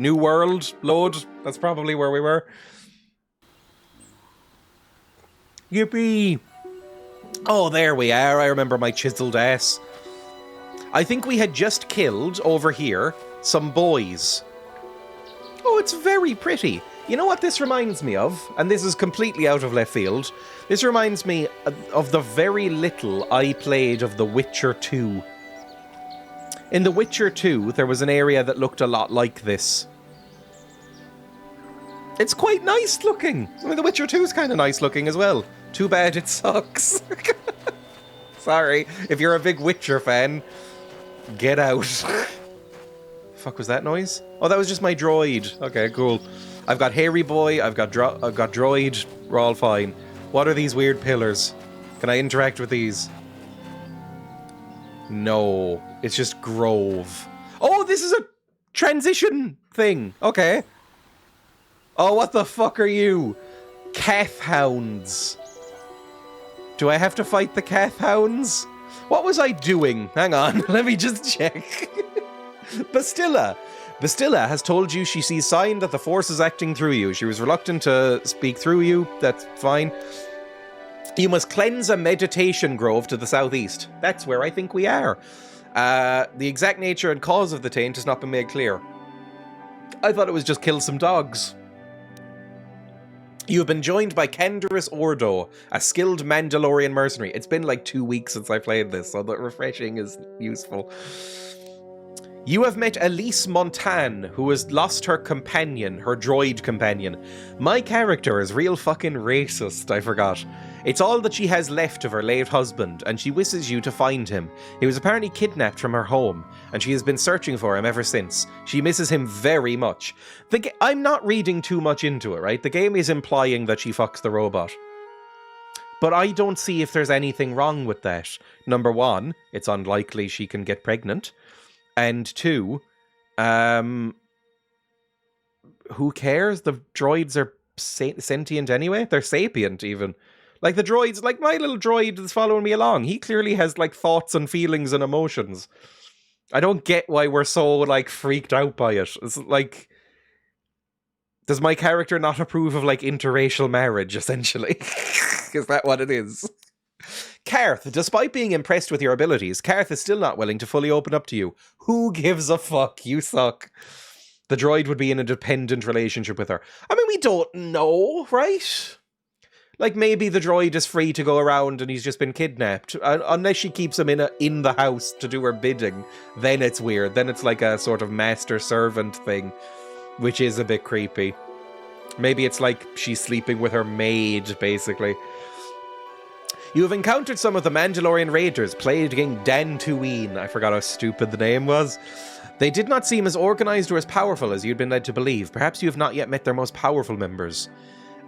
New world, load. That's probably where we were. Yippee! Oh, there we are. I remember my chiseled ass. I think we had just killed, over here, some boys. Oh, it's very pretty. You know what this reminds me of? And this is completely out of left field. This reminds me of the very little I played of The Witcher 2. In The Witcher 2, there was an area that looked a lot like this. It's quite nice looking. I mean, The Witcher 2 is kind of nice looking as well. Too bad it sucks. Sorry, if you're a big Witcher fan, get out. Fuck was that noise? Oh, that was just my droid. Okay, cool. I've got Hairy Boy, I've got droid, we're all fine. What are these weird pillars? Can I interact with these? No, it's just Grove. Oh, this is a transition thing. Okay. Oh, what the fuck are you? Calf hounds. Do I have to fight the calf hounds? What was I doing? Hang on, let me just check. Bastilla has told you she sees sign that the force is acting through you. She was reluctant to speak through you. That's fine. You must cleanse a meditation grove to the southeast. That's where I think we are. The exact nature and cause of the taint has not been made clear. I thought it was just kill some dogs. You have been joined by Canderous Ordo, a skilled Mandalorian mercenary. It's been like 2 weeks since I played this, so the refreshing is useful. You have met Elise Montan, who has lost her companion, her droid companion. My character is real fucking racist, I forgot. It's all that she has left of her late husband, and she wishes you to find him. He was apparently kidnapped from her home, and she has been searching for him ever since. She misses him very much. I'm not reading too much into it, right? The game is implying that she fucks the robot. But I don't see if there's anything wrong with that. Number one, it's unlikely she can get pregnant. And two, who cares? The droids are sentient anyway. They're sapient even. Like the droids, like my little droid is following me along. He clearly has like thoughts and feelings and emotions. I don't get why we're so like freaked out by it. It's like, does my character not approve of like interracial marriage essentially? Is that what it is? Karth, despite being impressed with your abilities, Karth is still not willing to fully open up to you. Who gives a fuck? You suck. The droid would be in a dependent relationship with her. I mean, we don't know, right? Like, maybe the droid is free to go around and he's just been kidnapped. Unless she keeps him in the house to do her bidding, then it's weird. Then it's like a sort of master-servant thing, which is a bit creepy. Maybe it's like she's sleeping with her maid, basically. You have encountered some of the Mandalorian Raiders, plaguing Dantooine. I forgot how stupid the name was. They did not seem as organized or as powerful as you'd been led to believe. Perhaps you have not yet met their most powerful members.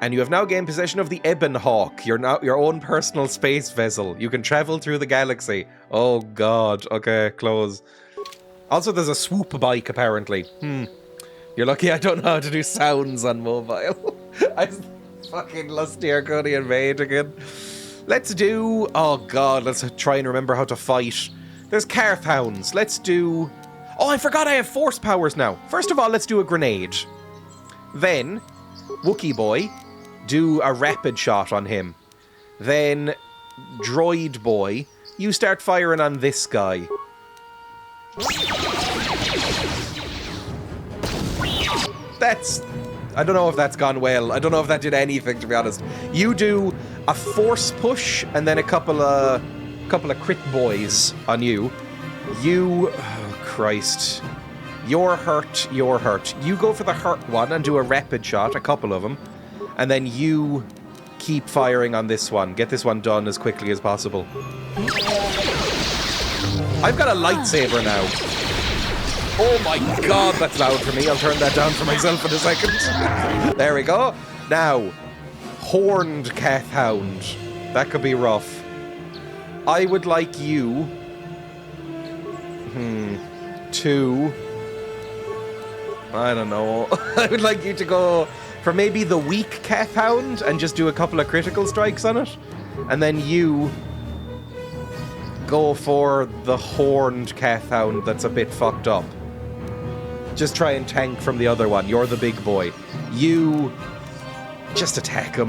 And you have now gained possession of the Ebon Hawk, your own personal space vessel. You can travel through the galaxy. Oh god, okay, close. Also, there's a swoop bike, apparently. You're lucky I don't know how to do sounds on mobile. I'm fucking lusty Arconian maid again. Let's do... Oh god, let's try and remember how to fight. There's Karth Hounds. Let's do... Oh, I forgot I have force powers now. First of all, let's do a grenade. Then, Wookiee Boy, do a rapid shot on him. Then, Droid Boy, you start firing on this guy. That's... I don't know if that's gone well. I don't know if that did anything, to be honest. You do a force push and then a couple of crit boys on you. Oh, Christ. You're hurt. You go for the hurt one and do a rapid shot, a couple of them. And then you keep firing on this one. Get this one done as quickly as possible. I've got a lightsaber now. Oh my god, that's loud for me. I'll turn that down for myself in a second. There we go. Now, Horned Kath Hound. That could be rough. I would like you... to... I don't know. I would like you to go for maybe the weak Kath Hound and just do a couple of critical strikes on it. And then you... go for the Horned Kath Hound that's a bit fucked up. just try and tank from the other one. You're the big boy. You just attack him.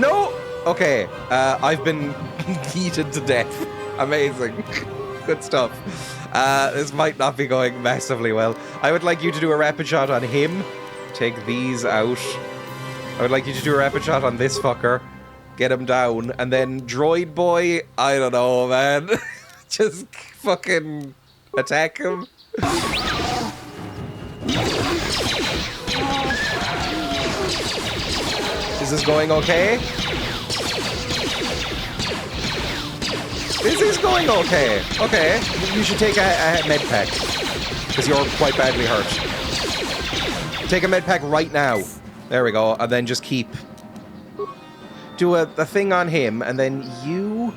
No! Okay, I've been heated to death. Amazing. Good stuff. This might not be going massively well. I would like you to do a rapid shot on him. Take these out. I would like you to do a rapid shot on this fucker. Get him down. And then Droid Boy, I don't know, man. Just fucking attack him. Is this going okay? This is going okay. Okay. You should take a med pack. Because you're quite badly hurt. Take a med pack right now. There we go. And then just keep. Do a thing on him. And then you...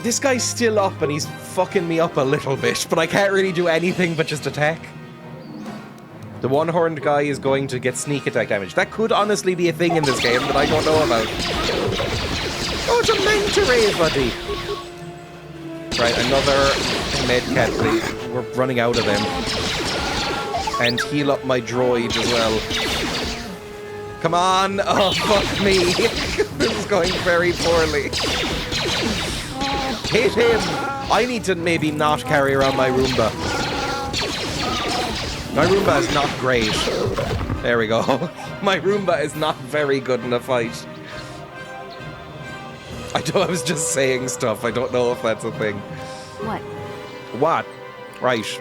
This guy's still up and he's fucking me up a little bit. But I can't really do anything but just attack. The one-horned guy is going to get sneak attack damage. That could honestly be a thing in this game that I don't know about. Oh, it's a manta ray, buddy. Right, another medcat, please. We're running out of them. And heal up my droid as well. Come on! Oh, fuck me! This is going very poorly. Hit him! I need to maybe not carry around my Roomba. My Roomba is not great. There we go. My Roomba is not very good in a fight. I was just saying stuff. I don't know if that's a thing. What? Right.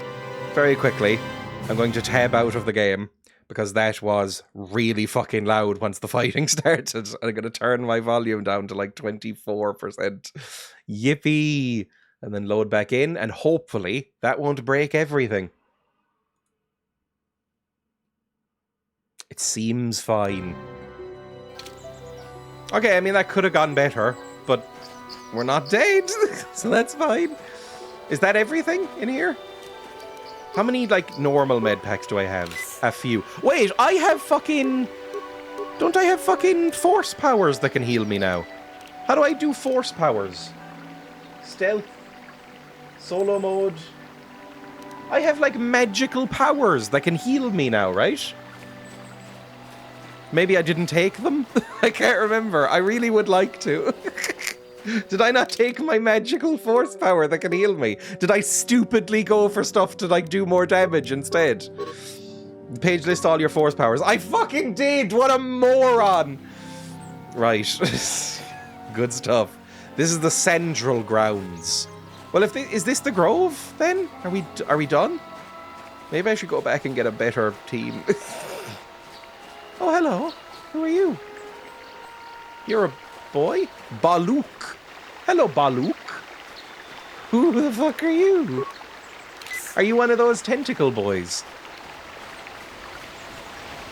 Very quickly, I'm going to tab out of the game because that was really fucking loud once the fighting started. I'm going to turn my volume down to like 24%. Yippee! And then load back in, and hopefully that won't break everything. It seems fine. Okay, I mean, that could have gone better, but we're not dead, so that's fine. Is that everything in here? How many, like, normal med packs do I have? A few. Wait, I have fucking... Don't I have fucking force powers that can heal me now? How do I do force powers? Stealth. Solo mode. I have, like, magical powers that can heal me now, right? Maybe I didn't take them? I can't remember. I really would like to. Did I not take my magical force power that can heal me? Did I stupidly go for stuff to, like, do more damage instead? The page list all your force powers. I fucking did! What a moron! Right. Good stuff. This is the Central Grounds. Well, is this the Grove, then? Are we done? Maybe I should go back and get a better team. Oh, hello. Who are you? You're a boy? Baluk. Hello, Baluk. Who the fuck are you? Are you one of those tentacle boys?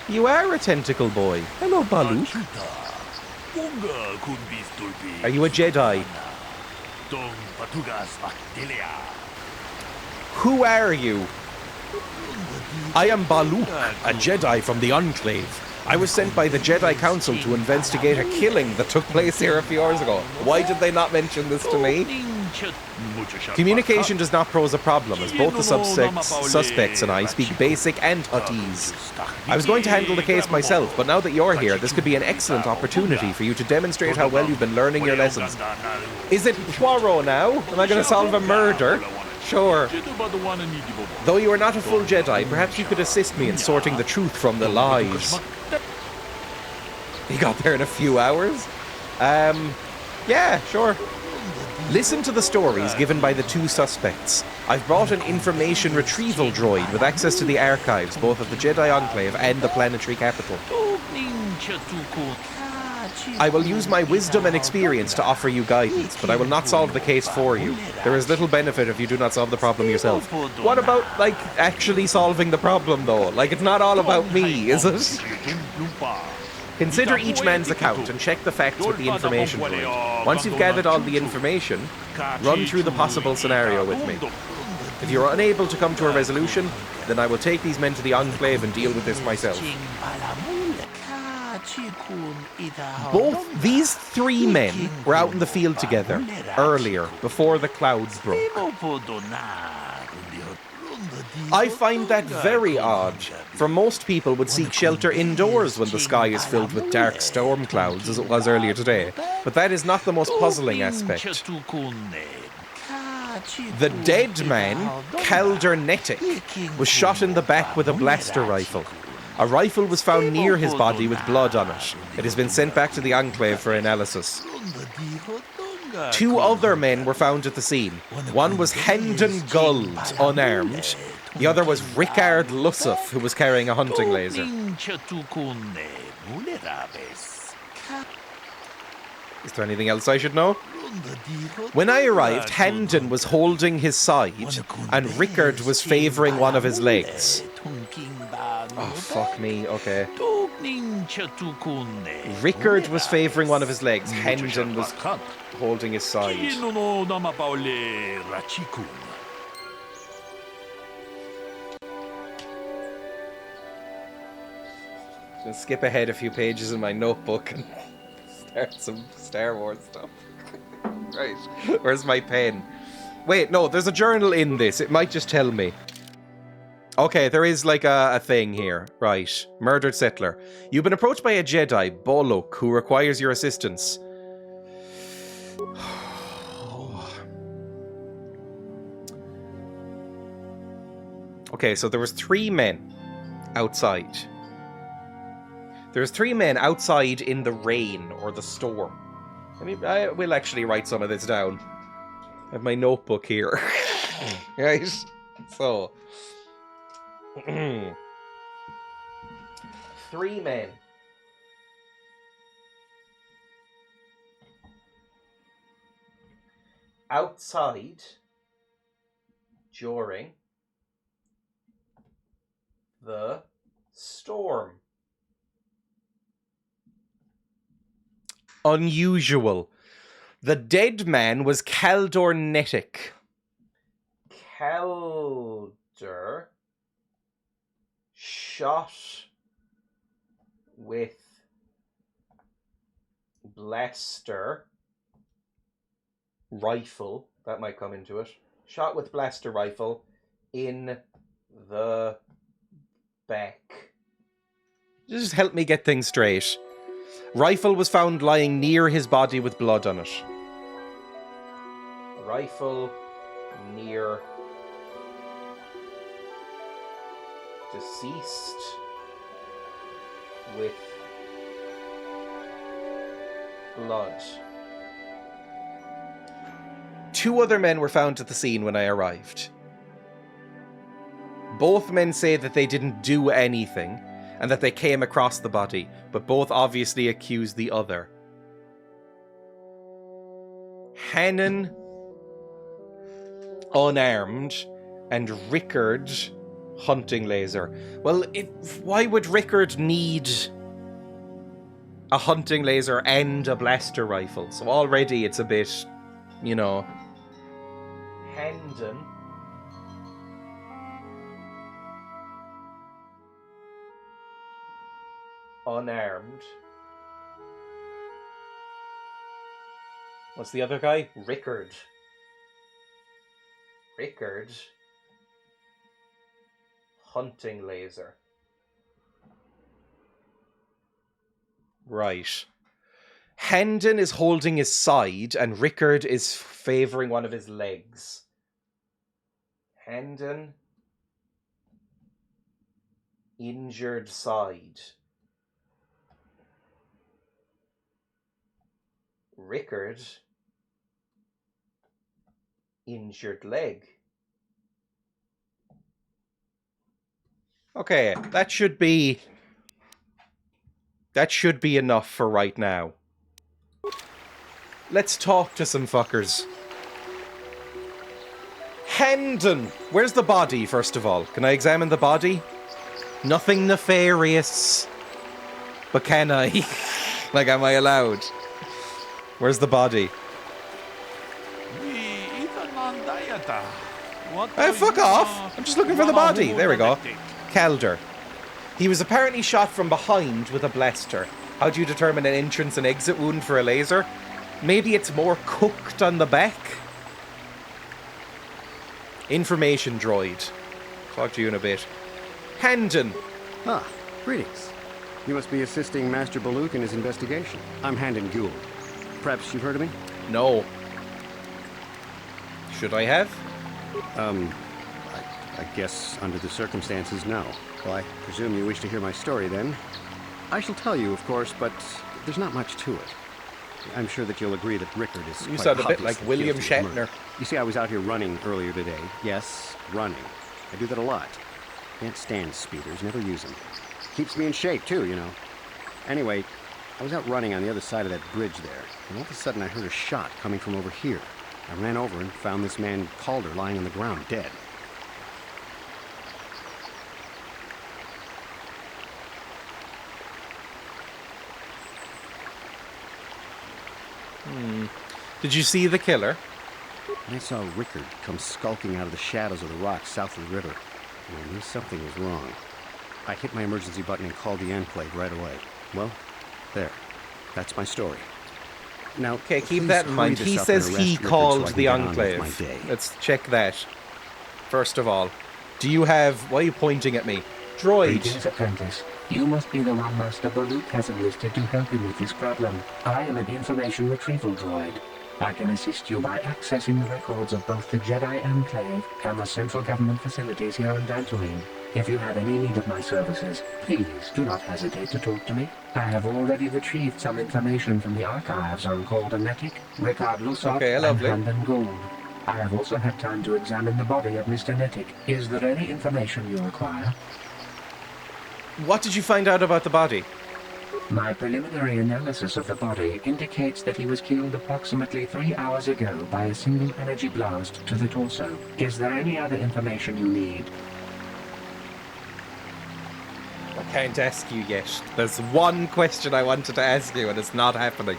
You are a tentacle boy. Hello, Baluk. Are you a Jedi? Who are you? I am Baluk, a Jedi from the Enclave. I was sent by the Jedi Council to investigate a killing that took place here a few hours ago. Why did they not mention this to me? Communication does not pose a problem, as both the suspects and I speak basic and Huttese. I was going to handle the case myself, but now that you're here, this could be an excellent opportunity for you to demonstrate how well you've been learning your lessons. Is it Poirot now? Am I going to solve a murder? Sure. Though you are not a full Jedi, perhaps you could assist me in sorting the truth from the lies. He got there in a few hours? Yeah, sure. Listen to the stories given by the two suspects. I've brought an information retrieval droid with access to the archives, both of the Jedi Enclave and the planetary capital. I will use my wisdom and experience to offer you guidance, but I will not solve the case for you. There is little benefit if you do not solve the problem yourself. What about, like, actually solving the problem, though? Like, it's not all about me, is it? Consider each man's account and check the facts with the information droid. Once you've gathered all the information, run through the possible scenario with me. If you're unable to come to a resolution, then I will take these men to the Enclave and deal with this myself. Both these three men were out in the field together earlier, before the clouds broke. I find that very odd, for most people would seek shelter indoors when the sky is filled with dark storm clouds, as it was earlier today. But that is not the most puzzling aspect. The dead man, KotOR was shot in the back with a blaster rifle. A rifle was found near his body with blood on it. It has been sent back to the Enclave for analysis. 2 other men were found at the scene. One was Hendon Guld, unarmed. The other was Rickard Lussuf, who was carrying a hunting laser. Is there anything else I should know? When I arrived, Hendon was holding his side, and Rickard was favouring one of his legs. Oh, fuck me, okay. Rickard was favouring one of his legs. Hendon was holding his side. I'll skip ahead a few pages in my notebook and start some Star Wars stuff. Right, where's my pen? Wait, no, there's a journal in this. It might just tell me. Okay, there is like a thing here. Right. Murdered settler. You've been approached by a Jedi, Bolok, who requires your assistance. Okay, so there was 3 men outside. There's 3 men outside in the rain or the storm. I will actually write some of this down. I have my notebook here. Right? So. 3 men. Outside during the storm. Unusual. The dead man was KotOR. KotOR shot with blaster rifle. That might come into it. Shot with blaster rifle in the back. Just help me get things straight. Rifle was found lying near his body with blood on it. Rifle near deceased with blood. 2 other men were found at the scene when I arrived. Both men say that they didn't do anything and that they came across the body, but both obviously accuse the other. Hannon, unarmed, and Rickard, hunting laser. Well, why would Rickard need a hunting laser and a blaster rifle? So already it's a bit, you know. Hendon. Unarmed. What's the other guy? Rickard. Hunting laser. Right. Hendon is holding his side and Rickard is favouring one of his legs. Hendon. Injured side. Rickard. Injured leg. Okay, that should be enough for right now. Let's talk to some fuckers. Hendon! Where's the body, first of all? Can I examine the body? Nothing nefarious. But can I? Like, am I allowed? Where's the body? Fuck off! I'm just looking for the body. There we go. KotOR. He was apparently shot from behind with a blaster. How do you determine an entrance and exit wound for a laser? Maybe it's more cooked on the back? Information droid. Talk to you in a bit. Handon. Ah, greetings. You must be assisting Master Baluk in his investigation. I'm Handon Gould. Perhaps you've heard of me? No. Should I have? I guess under the circumstances, no. Well, I presume you wish to hear my story then. I shall tell you, of course, but there's not much to it. I'm sure that you'll agree that Rickard is You quite sound a bit obviously like William guilty of murder. Shatner. You see, I was out here running earlier today. Yes, running. I do that a lot. Can't stand speeders, never use them. Keeps me in shape, too, you know. Anyway, I was out running on the other side of that bridge there, and all of a sudden I heard a shot coming from over here. I ran over and found this man Calder lying on the ground, dead. Did you see the killer? And I saw Rickard come skulking out of the shadows of the rocks south of the river, and I knew something was wrong. I hit my emergency button and called the Enclave right away. Well, there. That's my story. Now, Okay, keep please that in mind. hurry He this up and says arrest he Rickard so called I can the get on with Enclave. my day. Let's check that. First of all, do you have... Why are you pointing at me? Droid. Greetings, apprentice. You must be the one Master Baluk has enlisted to help him with this problem. I am an information retrieval droid. I can assist you by accessing the records of both the Jedi Enclave and the central government facilities here on Dantooine. If you have any need of my services, please do not hesitate to talk to me. I have already retrieved some information from the archives on KotOR, Rickard Lusov, Okay, and lovely. Handon Gould. I have also had time to examine the body of Mr. Netic. Is there any information you require? What did you find out about the body? My preliminary analysis of the body indicates that he was killed approximately 3 hours ago by a single energy blast to the torso. Is there any other information you need? I can't ask you yet. There's one question I wanted to ask you and it's not happening.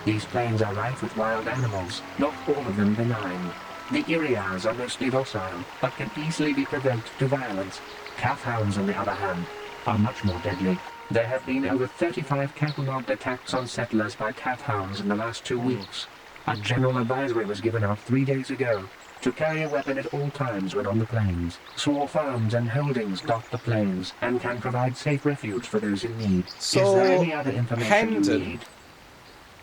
These plains are rife with wild animals, not all of them benign. The Iriars are mostly docile, but can easily be provoked to violence. Calf hounds, on the other hand, are much more deadly. There have been over 35 catalogued attacks on settlers by calf hounds in the last 2 weeks. A general advisory was given out 3 days ago to carry a weapon at all times when on the plains. Small farms and holdings dot the plains and can provide safe refuge for those in need. So, is there any other information you Handon, need?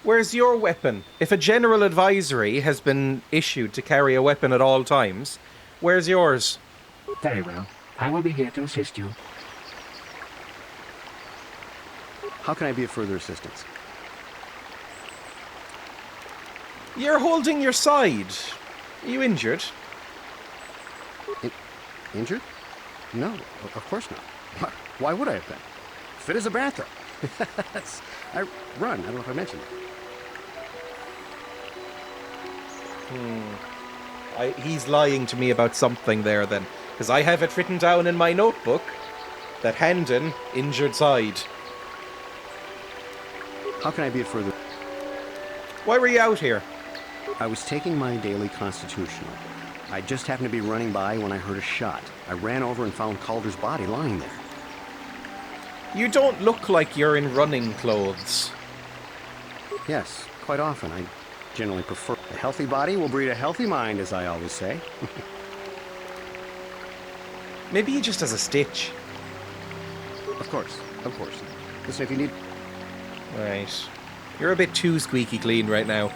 where's your weapon? If a general advisory has been issued to carry a weapon at all times, where's yours? Very well. I will be here to assist you. How can I be of further assistance? You're holding your side. Are you injured? Injured? No, of course not. Why would I have been? Fit as a bantha. I run. I don't know if I mentioned that. He's lying to me about something there then. Because I have it written down in my notebook that Handon injured side. How can I be of further... Why were you out here? I was taking my daily constitutional. I just happened to be running by when I heard a shot. I ran over and found Calder's body lying there. You don't look like you're in running clothes. Yes, quite often. I generally prefer... A healthy body will breed a healthy mind, as I always say. Maybe he just has a stitch. Of course, of course. Listen, if you need... Right. You're a bit too squeaky clean right now.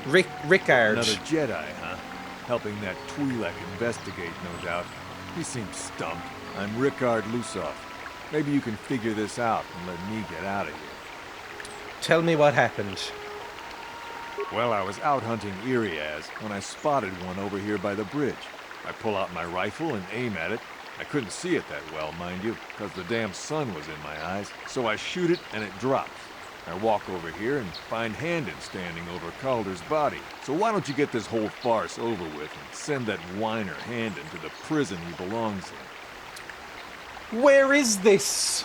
Rickard. Another Jedi, huh? Helping that Twi'lek investigate, no doubt. He seems stumped. I'm Rickard Lusov. Maybe you can figure this out and let me get out of here. Tell me what happened. Well, I was out hunting Irias when I spotted one over here by the bridge. I pull out my rifle and aim at it. I couldn't see it that well, mind you, because the damn sun was in my eyes. So I shoot it and it drops. I walk over here and find Handon standing over Calder's body. So why don't you get this whole farce over with and send that whiner Handon to the prison he belongs in? Where is this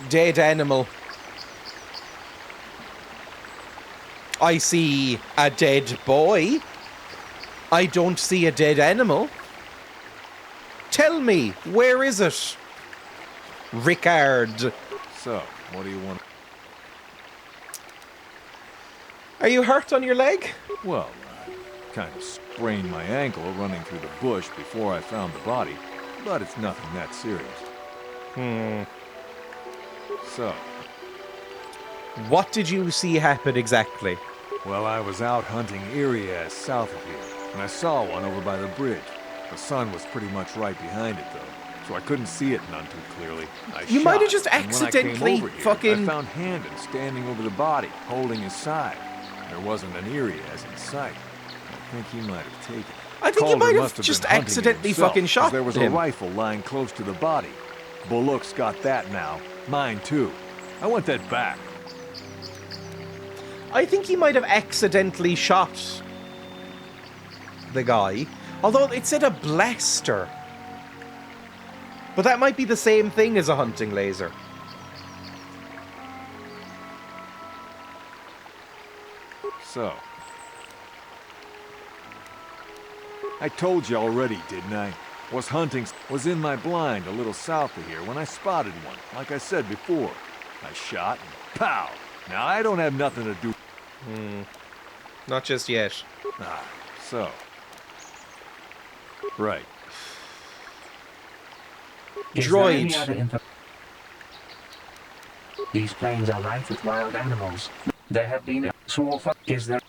dead animal? I see a dead boy. I don't see a dead animal. Tell me, where is it? Rickard. So, What do you want? Are you hurt on your leg? Well, I kind of sprained my ankle running through the bush before I found the body, but it's nothing that serious. So, What did you see happen exactly? well, I was out hunting Irias south of here, and I saw one over by the bridge. The sun was pretty much right behind it, though, so I couldn't see it none too clearly. You might have shot, just and when I came accidentally over here, fucking- I found Handon standing over the body, holding his side. There wasn't an Irias in sight. I think he might have taken it. I think you Calder might have must just been hunting it accidentally himself, fucking 'cause shot there was him. a rifle lying close to the body. Bullock's got that now. Mine, too. I want that back. I think he might have accidentally shot the guy. Although it said a blaster. But that might be the same thing as a hunting laser. So. I told you already, didn't I? Was in my blind a little south of here when I spotted one. Like I said before. I shot and pow! Now I don't have nothing to do. Not just yet. So. Right. Is there any Droid. other info? These plains are rife with wild animals. There have been so far. Is there?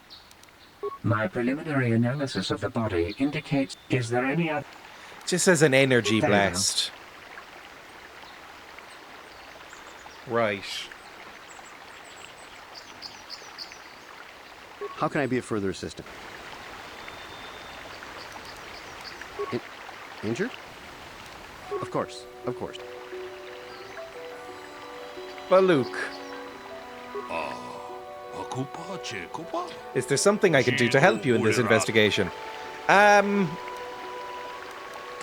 My preliminary analysis of the body indicates. Is there any other? Just as an energy There you go. blast. Right. How can I be of further assistance? Injured? Of course, of course. But Luke, is there something I can do to help you in this investigation? I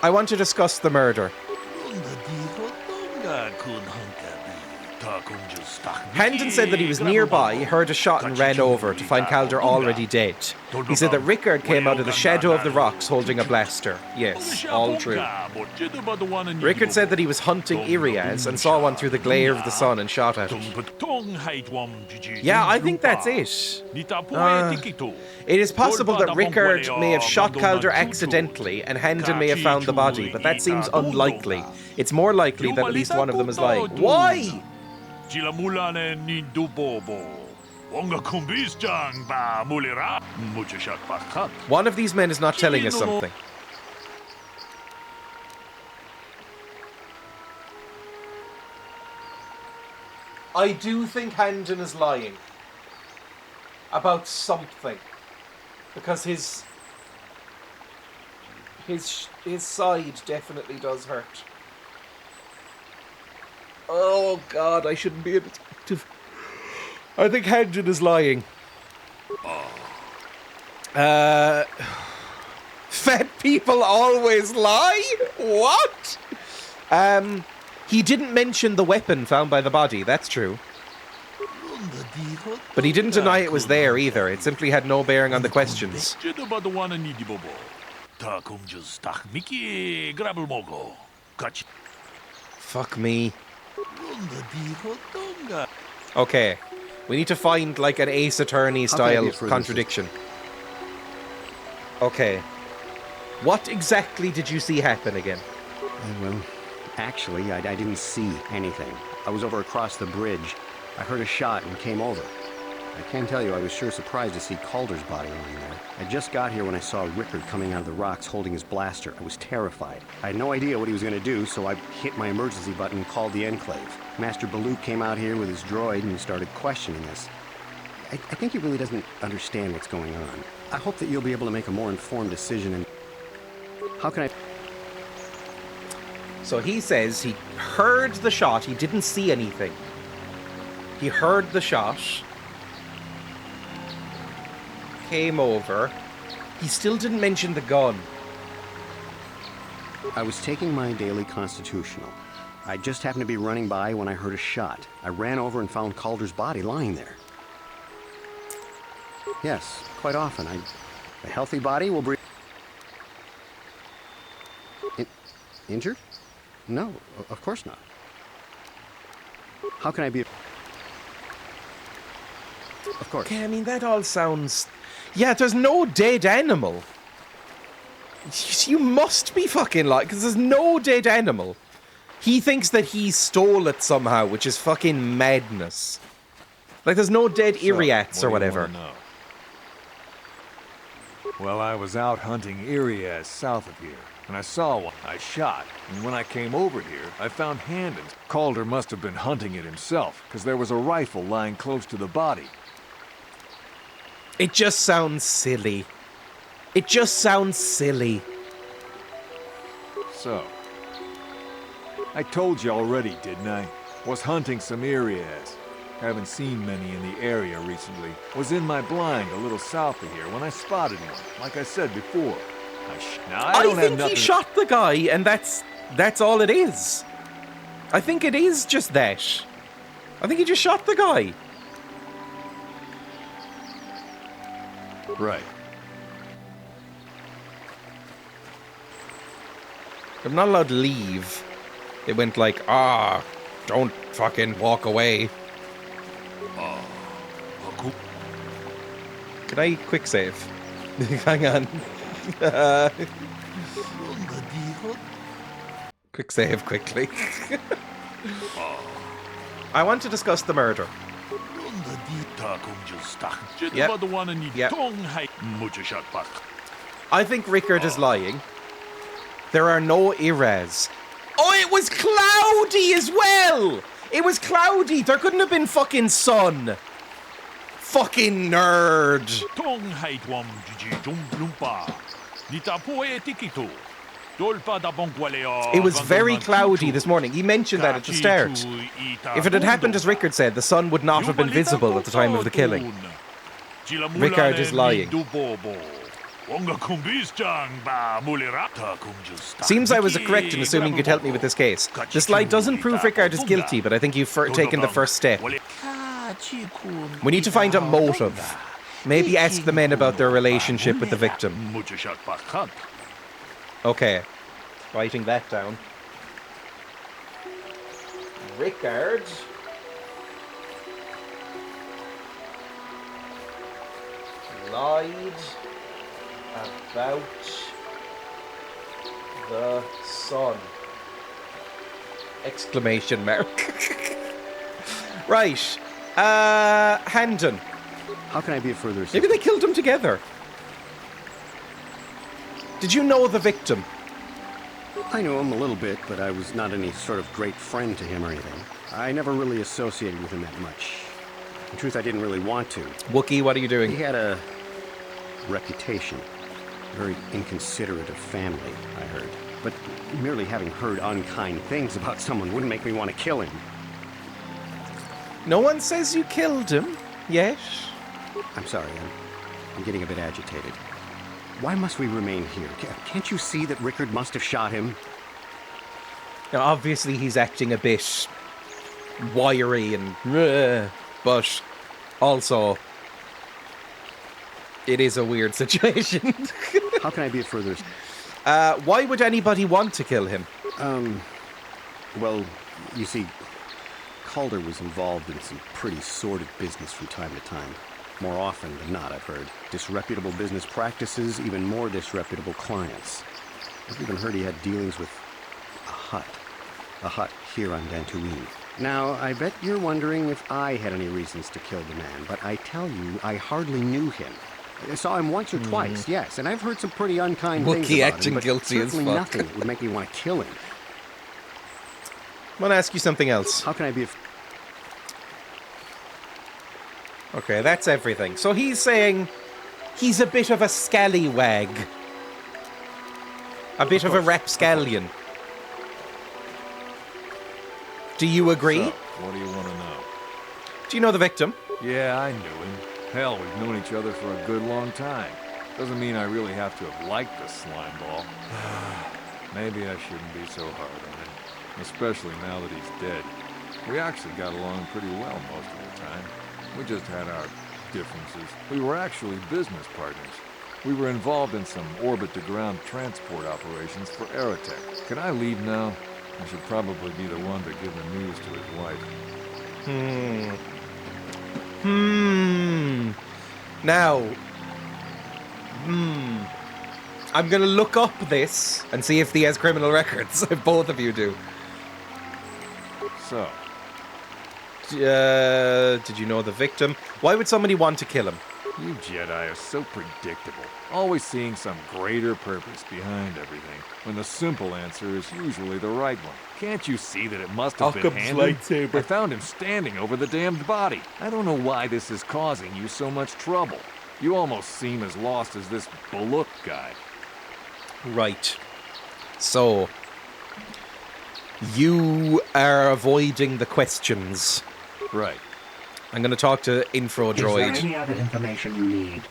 want to discuss the murder. Handon said that he was nearby, heard a shot and ran over to find Calder already dead. He said that Rickard came out of the shadow of the rocks holding a blaster. Yes, all true. Rickard said that he was hunting Irias and saw one through the glare of the sun and shot at it. Yeah, I think that's it. It is possible that Rickard may have shot Calder accidentally and Handon may have found the body, but that seems unlikely. It's more likely that at least one of them is lying. Why? One of these men is not telling us something. I do think Handon is lying about something, because his side definitely does hurt. Oh God, I shouldn't be a detective. I think Handon is lying. Fat people always lie? What? He didn't mention the weapon found by the body, that's true. But he didn't deny it was there either. It simply had no bearing on the questions. Fuck me. Okay. We need to find like an Ace Attorney style contradiction. Okay. What exactly did you see happen again? Well, actually, I didn't see anything. I was over across the bridge. I heard a shot and came over. I can tell you I was sure surprised to see Calder's body lying there. I just got here when I saw Rickard coming out of the rocks holding his blaster. I was terrified. I had no idea what he was going to do, so I hit my emergency button and called the Enclave. Master Baloo came out here with his droid and started questioning us. I think he really doesn't understand what's going on. I hope that you'll be able to make a more informed decision and... How can I... So he says he heard the shot, he didn't see anything. He heard the shot, came over, he still didn't mention the gun. I was taking my daily constitutional. I just happened to be running by when I heard a shot. I ran over and found Calder's body lying there. Yes, quite often. A healthy body will breathe... Injured? No, of course not. How can I be... Of course. Okay, I mean, that all sounds... Yeah, there's no dead animal. You must be fucking like... Because there's no dead animal. He thinks that he stole it somehow, which is fucking madness. Like, there's no dead Iriats or whatever. Well, I was out hunting Irias south of here, and I saw one. I shot, and when I came over here, I found Handens. Calder must have been hunting it himself, because there was a rifle lying close to the body. It just sounds silly. It just sounds silly. So, I told you already, didn't I? Was hunting some Irias. Haven't seen many in the area recently. Was in my blind a little south of here when I spotted one, like I said before. Now, I don't have think nothing... he shot the guy, and that's all it is. I think it is just that. I think he just shot the guy. Right. I'm not allowed to leave. It went like, don't fucking walk away. Can I quick save? Hang on. Quick save quickly. I want to discuss the murder. Yep. Yep. I think Rickard is lying. There are no Iras. Oh, it was cloudy as well! It was cloudy. There couldn't have been fucking sun. Fucking nerd. It was very cloudy this morning. He mentioned that at the start. If it had happened as Rickard said, the sun would not have been visible at the time of the killing. Rickard is lying. Seems I was correct in assuming you could help me with this case. This lie doesn't prove Rickard is guilty, but I think you've taken the first step. We need to find a motive. Maybe ask the men about their relationship with the victim. Okay. Writing that down. Rickard lied about the sun. Exclamation mark. Right. Handon. How can I be of further assistance? Maybe they killed him together. Did you know the victim? I knew him a little bit, but I was not any sort of great friend to him or anything. I never really associated with him that much. In truth, I didn't really want to. Wookie, what are you He doing? had a reputation. Very inconsiderate of family, I heard. But merely having heard unkind things about someone wouldn't make me want to kill him. No one says you killed him yet. I'm sorry, I'm getting a bit agitated. Why must we remain here? Can't you see that Rickard must have shot him? Now, obviously, he's acting a bit wiry and... but also, it is a weird situation. How can I be of further... Why would anybody want to kill him? Well, you see, Calder was involved in some pretty sordid business from time to time. More often than not, I've heard. Disreputable business practices, even more disreputable clients. I've even heard he had dealings with a hut. A hut here on Dantooine. Now, I bet you're wondering if I had any reasons to kill the man, but I tell you, I hardly knew him. I saw him once or twice, yes, and I've heard some pretty unkind things Wookie about acting him, but guilty as certainly fuck. nothing that would make me want to kill him. I want to ask you something else. How can I be of... Okay, that's everything. So he's saying he's a bit of a scallywag. A bit of a rapscallion. Do you agree? So, what do you want to know? Do you know the victim? Yeah, I knew him. Hell, we've known each other for a good long time. Doesn't mean I really have to have liked the slime ball. Maybe I shouldn't be so hard on him. Especially now that he's dead. We actually got along pretty well most of the time. We just had our differences. We were actually business partners. We were involved in some orbit-to-ground transport operations for Aerotech. Can I leave now? I should probably be the one to give the news to his wife. Now, I'm gonna look up this and see if he has criminal records. If both of you do. So, Did you know the victim? Why would somebody want to kill him? you Jedi are so predictable. Always seeing some greater purpose behind everything, when the simple answer is usually the right one. Can't you see that it must have been Occam's Handon? lightsaber. I found him standing over the damned body. I don't know why this is causing you so much trouble. You almost seem as lost as this Baluk guy. Right. So, you are avoiding the questions. Right. I'm going to talk to Infro Is there Droid. any other information you need?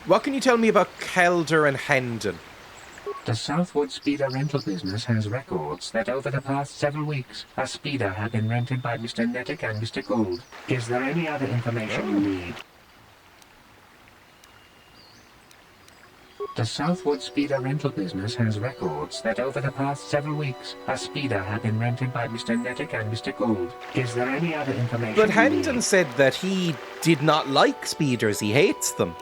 What can you tell me about KotOR and Handon? The Southwood Speeder rental business has records that over the past several weeks, a speeder had been rented by Mr. Nettic and Mr. Gold. Is there any other information you need? The Southwood Speeder rental business has records that over the past several weeks, a speeder had been rented by Mr. Nettic and Mr. Gold. Is there any other information But you Handon need? said that he did not like speeders. He hates them.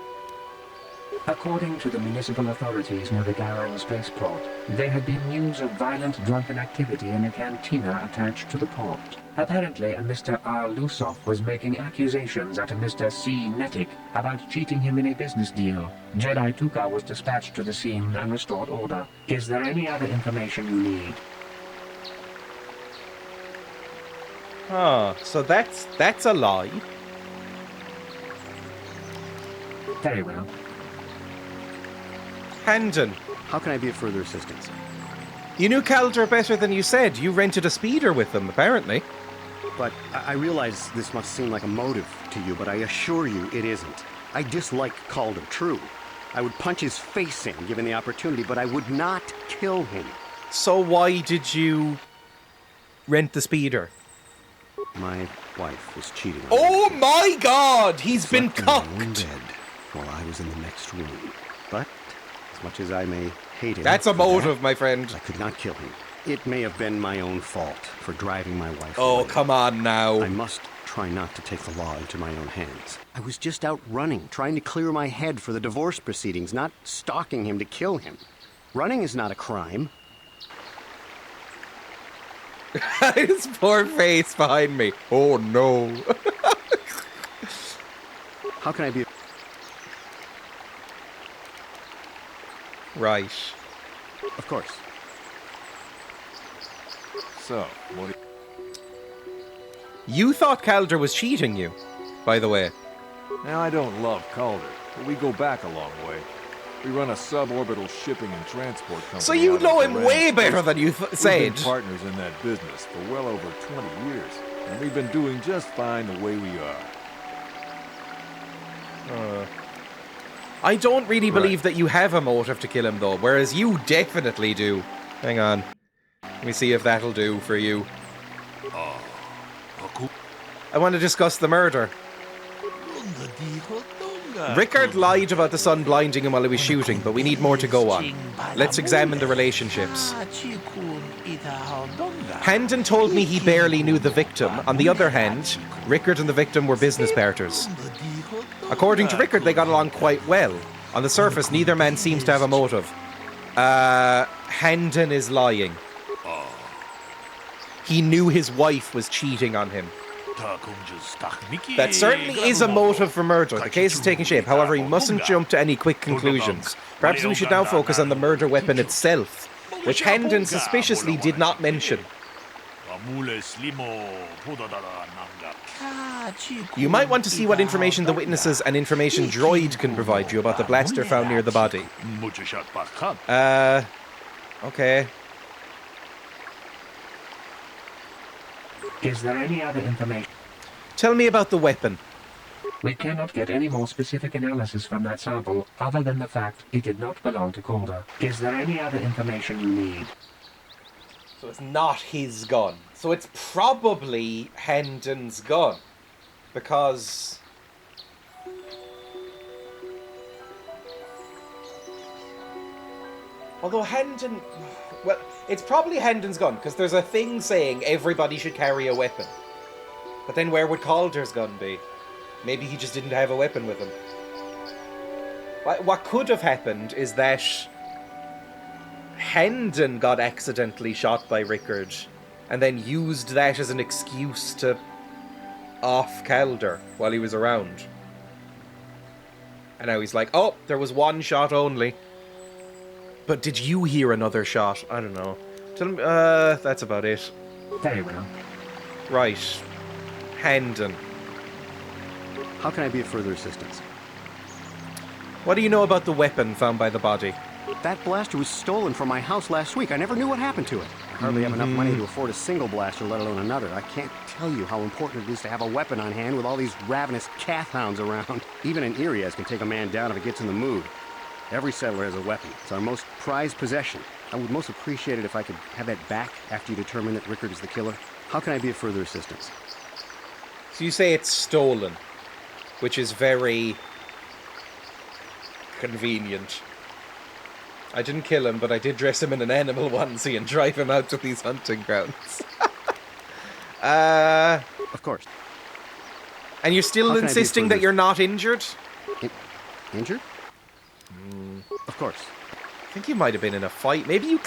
According to the municipal authorities near the Garrow spaceport, there had been news of violent drunken activity in a cantina attached to the port. Apparently, a Mr. R. Lusoff was making accusations at a Mr. C. Nettic about cheating him in a business deal. Jedi Tuka was dispatched to the scene and restored order. Is there any other information you need? So that's a lie. Very well. Handon, How can I be of further assistance? you knew KotOR better than you said. You rented a speeder with them, apparently. But I realize this must seem like a motive to you, but I assure you it isn't. I dislike Calder, true. I would punch his face in given the opportunity, but I would not kill him. So why did you rent the speeder? My wife was cheating on Oh me. my god! He's been Slept in my own cucked! bed while I was in the next room. But as much as I may hate him, That's a for that, motive, my friend. I could not kill him. It may have been my own fault for driving my wife Oh, away. come on now. I must try not to take the law into my own hands. I was just out running, trying to clear my head for the divorce proceedings, not stalking him to kill him. Running is not a crime. His poor face behind me. Oh no. How can I be... Right. Of course. So, what do You thought KotOR was cheating you, by the way. Now, I don't love Calder, but we go back a long way. We run a suborbital shipping and transport company. So you out know of him Iran. way better than you We've said. been partners in that business for well over 20 years, and we've been doing just fine the way we are. I don't really Right. believe that you have a motive to kill him, though, whereas you definitely do. Hang on. Let me see if that'll do for you. I want to discuss the murder. Rickard lied about the sun blinding him while he was shooting, but we need more to go on. Let's examine the relationships. Handon told me he barely knew the victim. On the other hand, Rickard and the victim were business partners. According to Rickard, they got along quite well. On the surface, neither man seems to have a motive. Handon is lying. He knew his wife was cheating on him. That certainly is a motive for murder. The case is taking shape. However, he mustn't jump to any quick conclusions. Perhaps we should now focus on the murder weapon itself, which Handon suspiciously did not mention. You might want to see what information the witnesses and information droid can provide you about the blaster found near the body. Okay. Is there any other information? Tell me about the weapon. We cannot get any more specific analysis from that sample other than the fact it did not belong to Calder. Is there any other information you need? So it's not his gun. So it's probably Handon's gun. Because... although Handon... well, it's probably Handon's gun, because there's a thing saying everybody should carry a weapon. But then where would Calder's gun be? Maybe he just didn't have a weapon with him. What could have happened is that Hendon got accidentally shot by Rickard and then used that as an excuse to off Calder while he was around. And now he's like, oh, there was one shot only. But did you hear another shot? I don't know. That's about it. Very well. Right. Hendon. How can I be of further assistance? What do you know about the weapon found by the body? That blaster was stolen from my house last week. I never knew what happened to it. I hardly have enough money to afford a single blaster, let alone another. I can't tell you how important it is to have a weapon on hand with all these ravenous cath hounds around. Even an Irias can take a man down if it gets in the mood. Every settler has a weapon. It's our most prized possession. I would most appreciate it if I could have that back after you determine that Rickard is the killer. How can I be of further assistance? So you say it's stolen, which is very convenient. I didn't kill him, but I did dress him in an animal onesie and drive him out to these hunting grounds. Of course. And you're still How can I be insisting that further- you're not injured? Injured? Of course. I think you might have been in a fight. Maybe you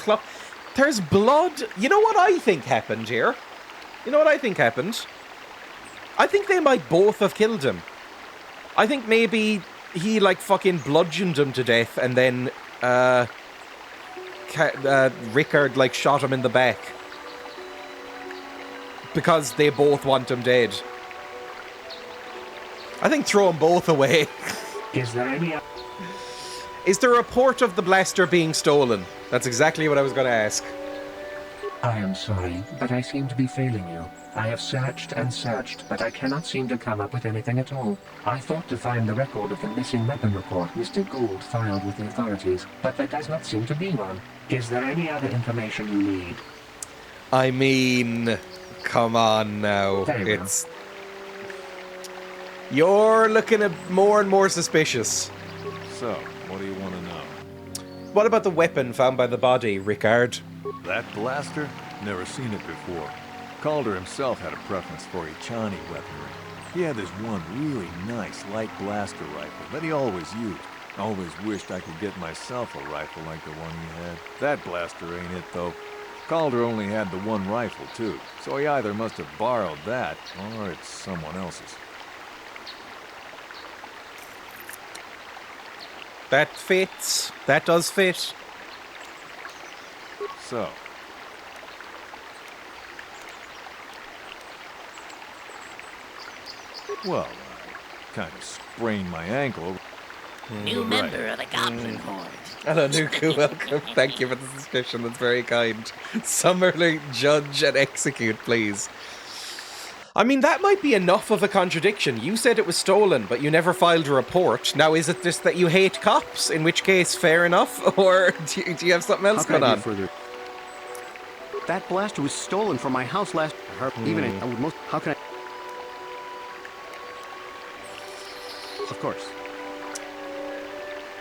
There's blood. You know what I think happened here? You know what I think happened? I think they might both have killed him. I think maybe he, like, fucking bludgeoned him to death and then, Rickard, like, shot him in the back. Because they both want him dead. I think throw them both away. Is there any... Is there a report of the blaster being stolen? That's exactly what I was going to ask. I am sorry, but I seem to be failing you. I have searched and searched, but I cannot seem to come up with anything at all. I thought to find the record of the missing weapon report Mr. Gould filed with the authorities, but there does not seem to be one. Is there any other information you need? I mean, come on now. Very well. You're looking at more and more suspicious. So, what do you want to know? What about the weapon found by the body, Rickard? That blaster? Never seen it before. Calder himself had a preference for Ichani weaponry. He had this one really nice light blaster rifle that he always used. Always wished I could get myself a rifle like the one he had. That blaster ain't it, though. Calder only had the one rifle, too, so he either must have borrowed that, or it's someone else's. That fits. That does fit. So, well, I kind of sprained my ankle. New member of the Goblin Horde. Hello, Nuku. Welcome. Thank you for the suspicion. That's very kind. Summerly, judge and execute, please. I mean, that might be enough of a contradiction. You said it was stolen, but you never filed a report. Now, is it just that you hate cops? In which case, fair enough? Or do you have something else How can going I on? be further? That blaster was stolen from my house last... Even I would most... How can I... Of course.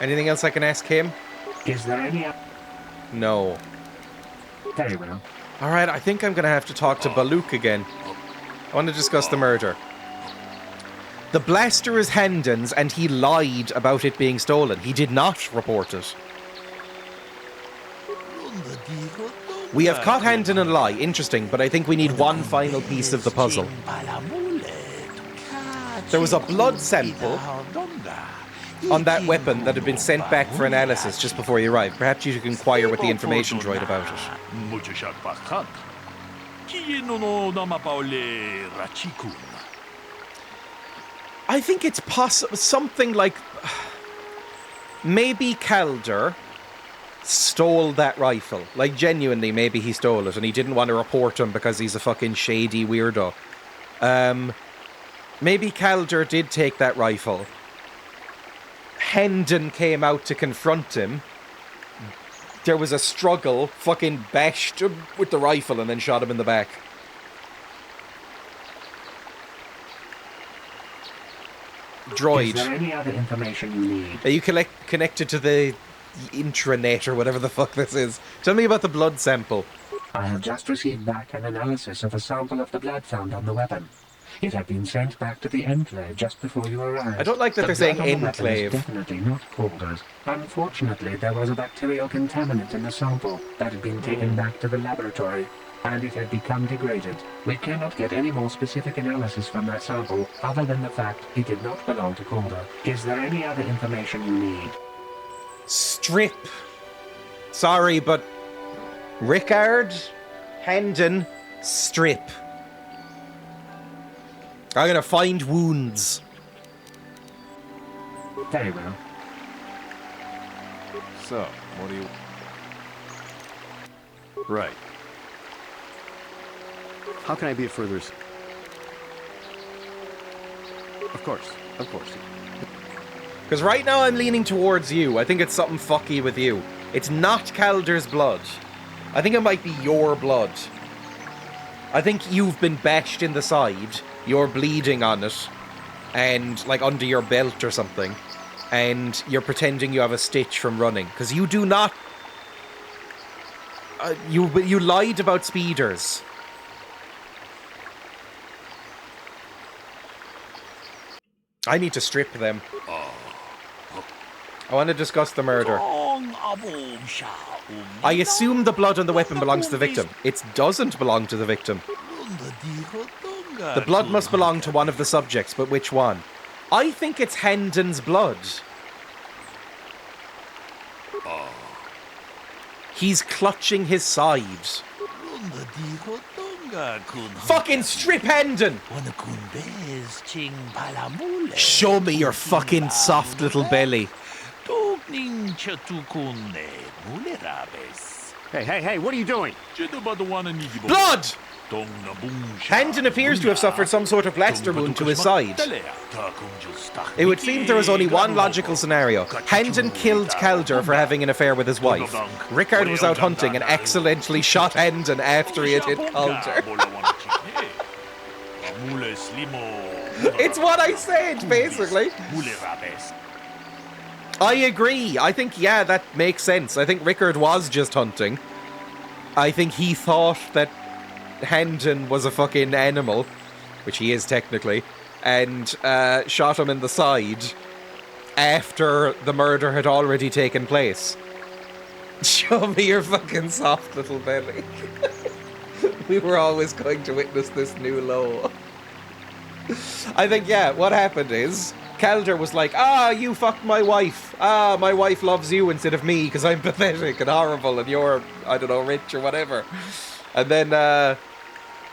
Anything else I can ask him? Is there any... No. Very well. All right, I think I'm going to have to talk to Baluk again. I want to discuss the murder. The blaster is Hendon's, and he lied about it being stolen. He did not report it. We have caught Hendon in a lie. Interesting, but I think we need one final piece of the puzzle. There was a blood sample on that weapon that had been sent back for analysis just before you arrived. Perhaps you could inquire with the information droid about it. I think it's possible. Something like maybe Calder stole that rifle. Like, genuinely, maybe he stole it and he didn't want to report him because he's a fucking shady weirdo. Maybe Calder did take that rifle. Hendon came out to confront him. There was a struggle, fucking bashed him with the rifle and then shot him in the back. Droid. Is there any other information you need? Are you connected to the intranet or whatever the fuck this is? Tell me about the blood sample. I have just received back an analysis of a sample of the blood found on the weapon. It had been sent back to the Enclave just before you arrived. I don't like that The they're saying blood on the weapon is Enclave. definitely not Calder's. Unfortunately, there was a bacterial contaminant in the sample that had been taken back to the laboratory, and it had become degraded. We cannot get any more specific analysis from that sample, other than the fact it did not belong to Calder. Is there any other information you need? Strip. Sorry, but Rickard, Hendon, strip. I'm gonna find wounds. Very well. So, what do you... Right. How can I be of further... Of course. Because right now I'm leaning towards you. I think it's something fucky with you. It's not Calder's blood. I think it might be your blood. I think you've been bashed in the side. You're bleeding on it. And, like, under your belt or something. And you're pretending you have a stitch from running. Because you do not... you lied about speeders. I need to strip them. I want to discuss the murder. I assume the blood on the weapon belongs to the victim. It doesn't belong to the victim. The blood must belong to one of the subjects, but which one? I think it's Hendon's blood. He's clutching his side. Fucking strip Hendon! Show me your fucking soft little belly. Hey, what are you doing? Blood! Hendon appears to have suffered some sort of blaster wound to his side. It would seem there is only one logical scenario. Hendon killed Calder for having an affair with his wife. Rickard was out hunting and accidentally shot Hendon after he had hit Calder. It's what I said, basically. I agree. I think, yeah, that makes sense. I think Rickard was just hunting. I think he thought that Hendon was a fucking animal, which he is technically, and shot him in the side after the murder had already taken place. Show me your fucking soft little belly. We were always going to witness this new low. I think, yeah, what happened is Calder was like, you fucked my wife. My wife loves you instead of me because I'm pathetic and horrible and you're, I don't know, rich or whatever. And then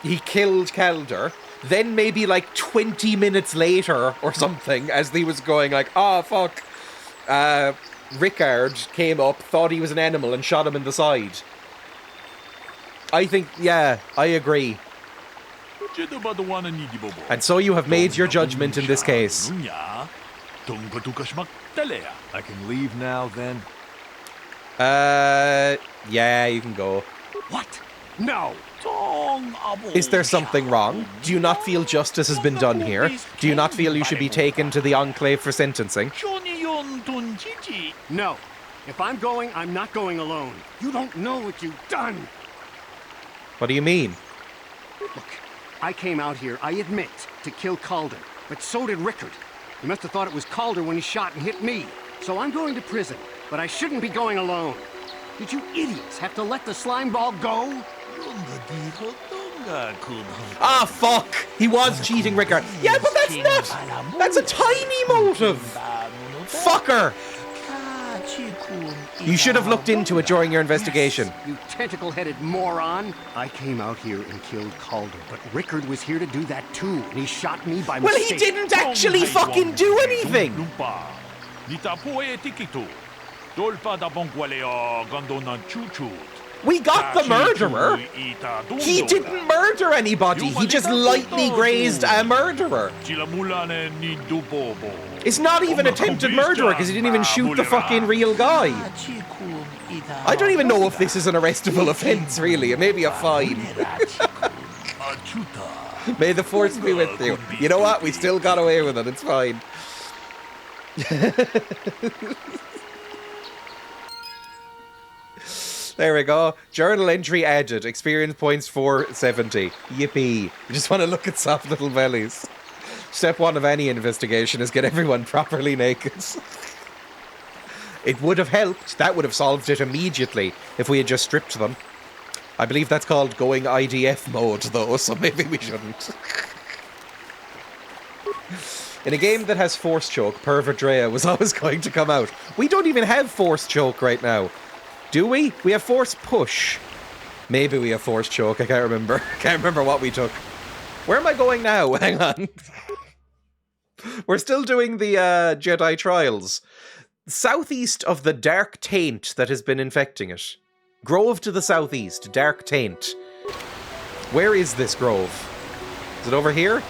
he killed Calder. Then maybe like 20 minutes later or something, as he was going like, fuck, Rickard came up, thought he was an animal and shot him in the side. I think, yeah, I agree. And so you have made your judgment in this case. I can leave now, then? Yeah, you can go. What? No! Is there something wrong? Do you not feel justice has been done here? Do you not feel you should be taken to the Enclave for sentencing? No. If I'm going, I'm not going alone. You don't know what you've done. What do you mean? Look, I came out here, I admit, to kill Calder. But so did Rickard. He must have thought it was Calder when he shot and hit me. So I'm going to prison, but I shouldn't be going alone. Did you idiots have to let the slime ball go? Fuck! He was cheating Rickard. Yeah, but that's not... That's a tiny motive! Fucker! You should have looked into it during your investigation. Yes, you tentacle-headed moron! I came out here and killed Calder, but Rickard was here to do that too, and he shot me by Well, mistake. he didn't actually fucking do anything! We got the murderer! He didn't murder anybody! He just lightly grazed a murderer! It's not even attempted murder because he didn't even shoot the fucking real guy. I don't even know if this is an arrestable offence, really. It may be a fine. May the force be with you. You know what? We still got away with it. It's fine. There we go. Journal entry added. Experience points 470. Yippee. You just want to look at soft little bellies. Step 1 of any investigation is get everyone properly naked. It would have helped. That would have solved it immediately if we had just stripped them. I believe that's called going IDF mode, though, so maybe we shouldn't. In a game that has Force Choke, Pervert Dreya was always going to come out. We don't even have Force Choke right now. Do we? We have Force Push. Maybe we have Force Choke, I can't remember. Can't remember what we took. Where am I going now? Hang on. We're still doing the Jedi Trials. Southeast of the Dark Taint that has been infecting it. Grove to the southeast, Dark Taint. Where is this grove? Is it over here?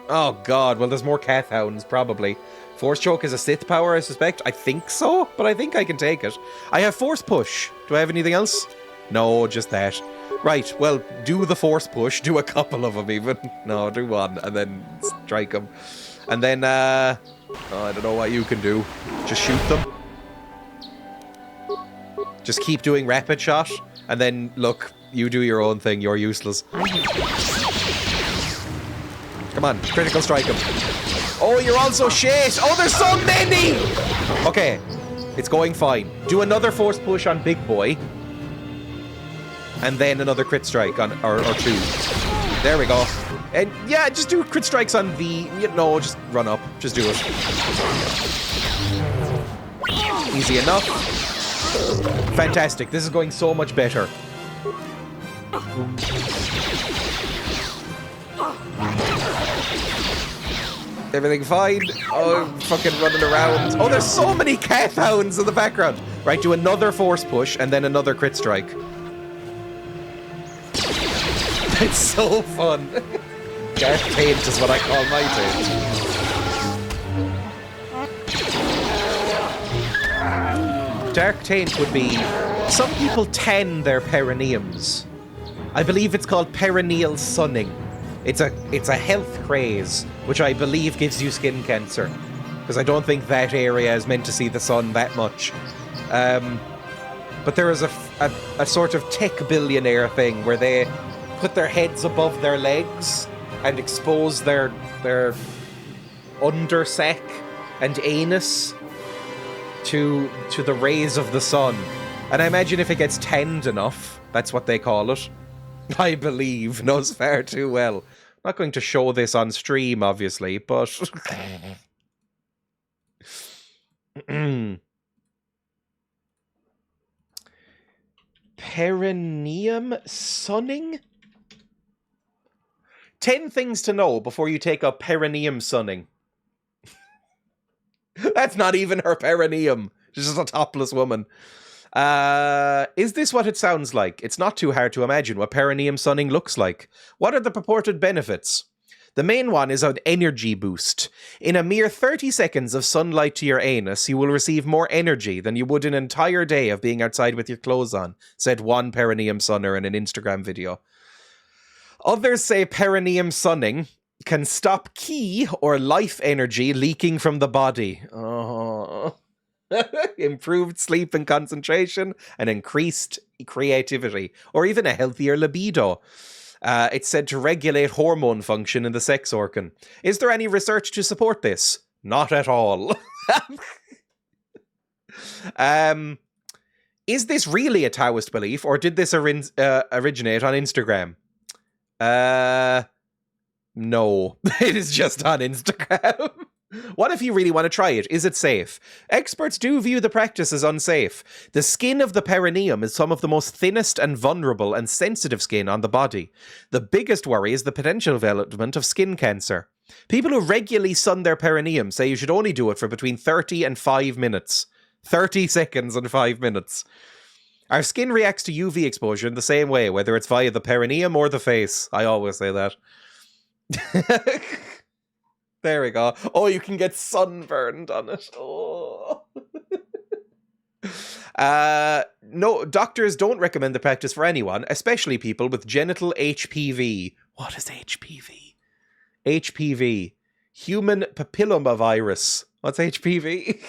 Oh god, well there's more Kath Hounds, probably. Force Choke is a Sith power, I suspect. I think so, but I think I can take it. I have Force Push. Do I have anything else? No, just that. Right, well, do the Force Push. Do a couple of them even. No, do one, and then strike them. And then, I don't know what you can do. Just shoot them. Just keep doing rapid shot, and then, look, you do your own thing. You're useless. Come on, critical strike him. Oh, you're also shit. Oh, there's so many. Okay, it's going fine. Do another Force Push on Big Boy. And then another crit strike on, or two. There we go. And yeah, just do crit strikes on the... No, just run up. Just do it. Easy enough. Fantastic. This is going so much better. Everything fine? Oh, I'm fucking running around. Oh, there's so many Kath Hounds in the background. Right, do another Force Push and then another crit strike. It's so fun. Dark Taint is what I call my taint. Dark Taint would be... Some people tan their perineums. I believe it's called perineal sunning. It's a health craze, which I believe gives you skin cancer. Because I don't think that area is meant to see the sun that much. But there is a sort of tech billionaire thing where they put their heads above their legs and expose their undersack and anus to the rays of the sun. And I imagine if it gets tanned enough, that's what they call it. I believe. Knows far too well. I'm not going to show this on stream, obviously, but... Perineum sunning? 10 things to know before you take up perineum sunning. That's not even her perineum. She's just a topless woman. Is this what it sounds like? It's not too hard to imagine what perineum sunning looks like. What are the purported benefits? The main one is an energy boost. In a mere 30 seconds of sunlight to your anus, you will receive more energy than you would an entire day of being outside with your clothes on, said one perineum sunner in an Instagram video. Others say perineum sunning can stop ki or life energy leaking from the body. Oh. Improved sleep and concentration and increased creativity, or even a healthier libido. It's said to regulate hormone function in the sex organ. Is there any research to support this? Not at all. Is this really a Taoist belief, or did this originate on Instagram? No. It is just on Instagram. What if you really want to try it? Is it safe? Experts do view the practice as unsafe. The skin of the perineum is some of the most thinnest and vulnerable and sensitive skin on the body. The biggest worry is the potential development of skin cancer. People who regularly sun their perineum say you should only do it for between 30 and 5 minutes. 30 seconds and 5 minutes. Our skin reacts to UV exposure in the same way, whether it's via the perineum or the face. I always say that. There we go. Oh, you can get sunburned on it. Oh. No, doctors don't recommend the practice for anyone, especially people with genital HPV. What is HPV? HPV. Human papillomavirus. What's HPV?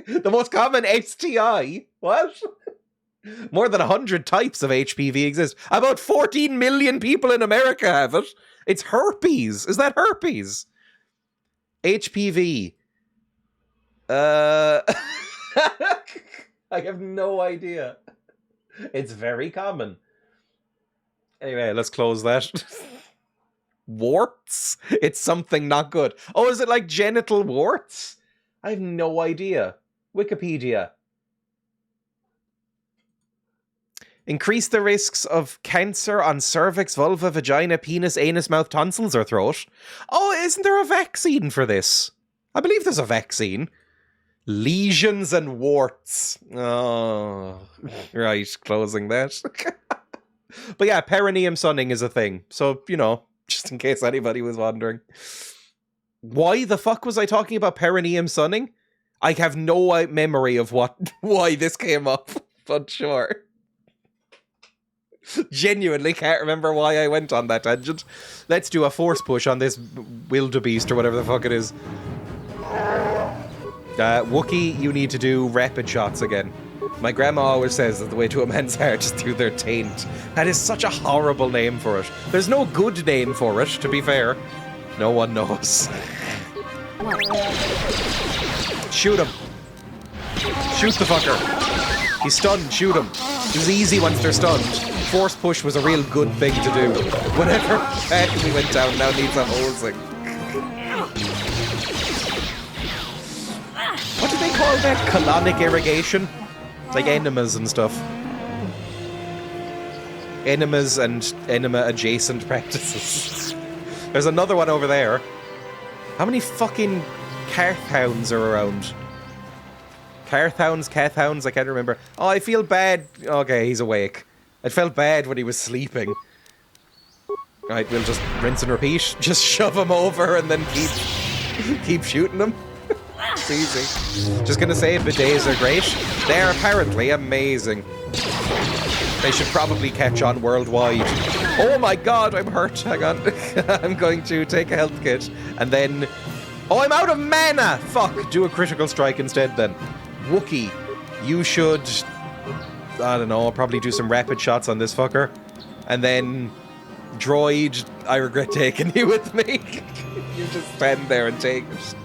The most common STI. What? More than 100 types of HPV exist. About 14 million people in America have it. It's herpes. Is that herpes? HPV. I have no idea. It's very common. Anyway, let's close that. Warts? It's something not good. Oh, is it like genital warts? I have no idea. Wikipedia. Increase the risks of cancer on cervix, vulva, vagina, penis, anus, mouth, tonsils, or throat. Oh, isn't there a vaccine for this? I believe there's a vaccine. Lesions and warts. Oh, right, closing that. But yeah, perineum sunning is a thing. So, you know, just in case anybody was wondering. Why the fuck was I talking about perineum sunning? I have no memory of why this came up, but sure. Genuinely can't remember why I went on that tangent. Let's do a force push on this wildebeest or whatever the fuck it is. Wookie, you need to do rapid shots again. My grandma always says that the way to a man's heart is through their taint. That is such a horrible name for it. There's no good name for it, to be fair. No one knows. Shoot him. Shoot the fucker. He's stunned, shoot him. It's easy once they're stunned. Force push was a real good thing to do. Whatever path we went down now needs a hosing. What do they call that? Colonic irrigation? Like enemas and stuff. Enemas and enema-adjacent practices. There's another one over there. How many fucking Carthounds are around? Cathhounds, I can't remember. Oh, I feel bad. Okay, he's awake. I felt bad when he was sleeping. Right, we'll just rinse and repeat. Just shove him over and then keep shooting him. It's easy. Just gonna say bidets are great. They're apparently amazing. They should probably catch on worldwide. Oh my god, I'm hurt. Hang on. I'm going to take a health kit. And then... Oh, I'm out of mana! Fuck, do a critical strike instead then. Wookie, you should... I don't know, I'll probably do some rapid shots on this fucker. And then... Droid, I regret taking you with me. You just stand there and take it.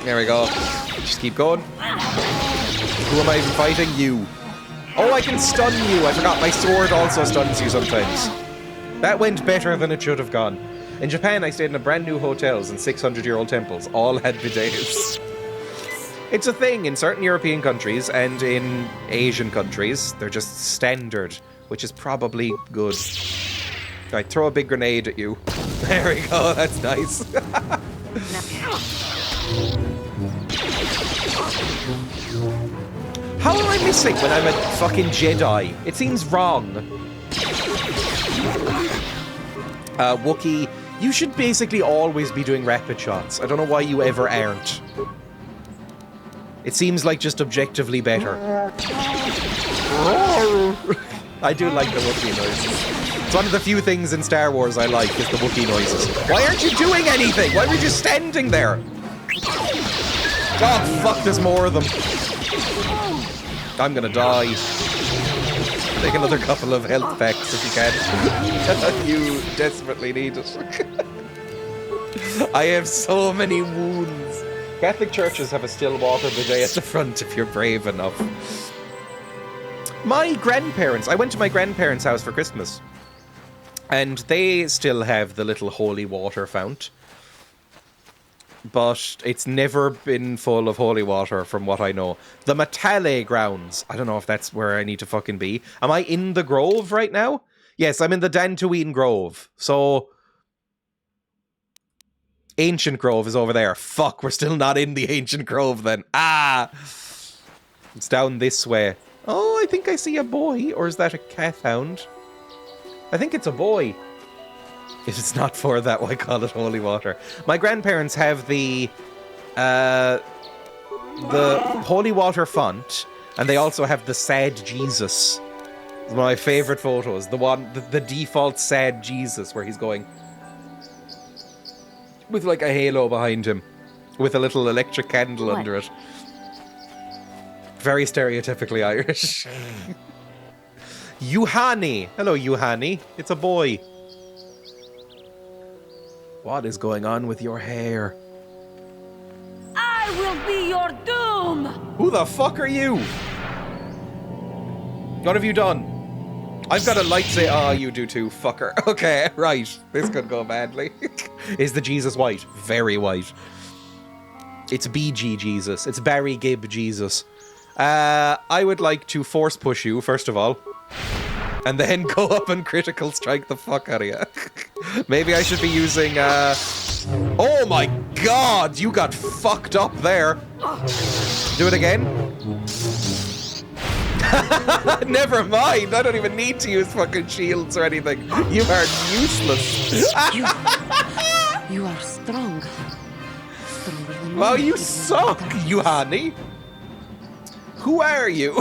There we go. Just keep going. Who am I even fighting? You. Oh, I can stun you. I forgot my sword also stuns you sometimes. That went better than it should have gone. In Japan, I stayed in a brand new hotels and 600-year-old temples. All had bidets. It's a thing in certain European countries and in Asian countries. They're just standard, which is probably good. Right, throw a big grenade at you. There we go, that's nice. How am I missing when I'm a fucking Jedi? It seems wrong. Wookie, you should basically always be doing rapid shots. I don't know why you ever aren't. It seems like just objectively better. I do like the Wookiee noises. It's one of the few things in Star Wars I like, is the Wookiee noises. Why aren't you doing anything? Why were you just standing there? Oh, fuck, there's more of them. I'm gonna die. Take another couple of health packs if you can. You desperately need it. I have so many wounds. Catholic churches have a still water bidet at the front if you're brave enough. My grandparents, I went to my grandparents' house for Christmas. And they still have the little holy water fount. But it's never been full of holy water from what I know. The Matale grounds. I don't know if that's where I need to fucking be. Am I in the Grove right now? Yes, I'm in the Dantooine Grove. So... Ancient Grove is over there. Fuck, we're still not in the Ancient Grove then. Ah! It's down this way. Oh, I think I see a boy. Or is that a Cathhound? I think it's a boy. If it's not for that, why call it holy water? My grandparents have the holy water font, and they also have the sad Jesus. It's one of my favorite photos. The default sad Jesus, where he's going with like a halo behind him, with a little electric candle under it. Very stereotypically Irish. Yuhani. Hello, Yuhani. It's a boy. What is going on with your hair? I will be your doom! Who the fuck are you? What have you done? I've got a lightsaber. Oh, you do too, fucker. Okay, right. This could go badly. Is the Jesus white? Very white. It's BG Jesus. It's Barry Gibb Jesus. I would like to force push you, first of all. And then go up and critical strike the fuck out of you. Maybe I should be using, Oh my god! You got fucked up there. Do it again. Never mind. I don't even need to use fucking shields or anything. You are useless. You are strong. Stronger than Wow, me. you suck, Yuhani. Who are you?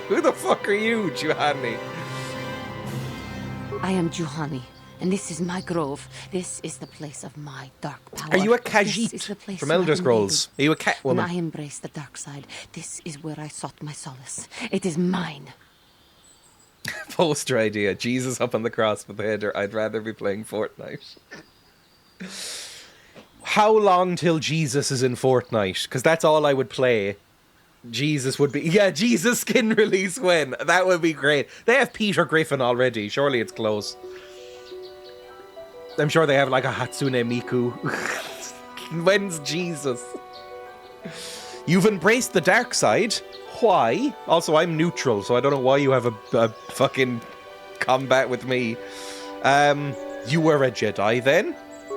Who the fuck are you, Juhani? I am Juhani, and this is my grove. This is the place of my dark power. Are you a This is the Khajiit place from where Elder I am Scrolls? needed. Are you a cat When woman? I embrace the dark side, this is where I sought my solace. It is mine. Poster idea. Jesus up on the cross with the header. I'd rather be playing Fortnite. How long till Jesus is in Fortnite? Because that's all I would play. Jesus would be... Yeah, Jesus skin release when? That would be great. They have Peter Griffin already. Surely it's close. I'm sure they have like a Hatsune Miku. When's Jesus? You've embraced the dark side. Why? Also, I'm neutral, so I don't know why you have a fucking combat with me. You were a Jedi then?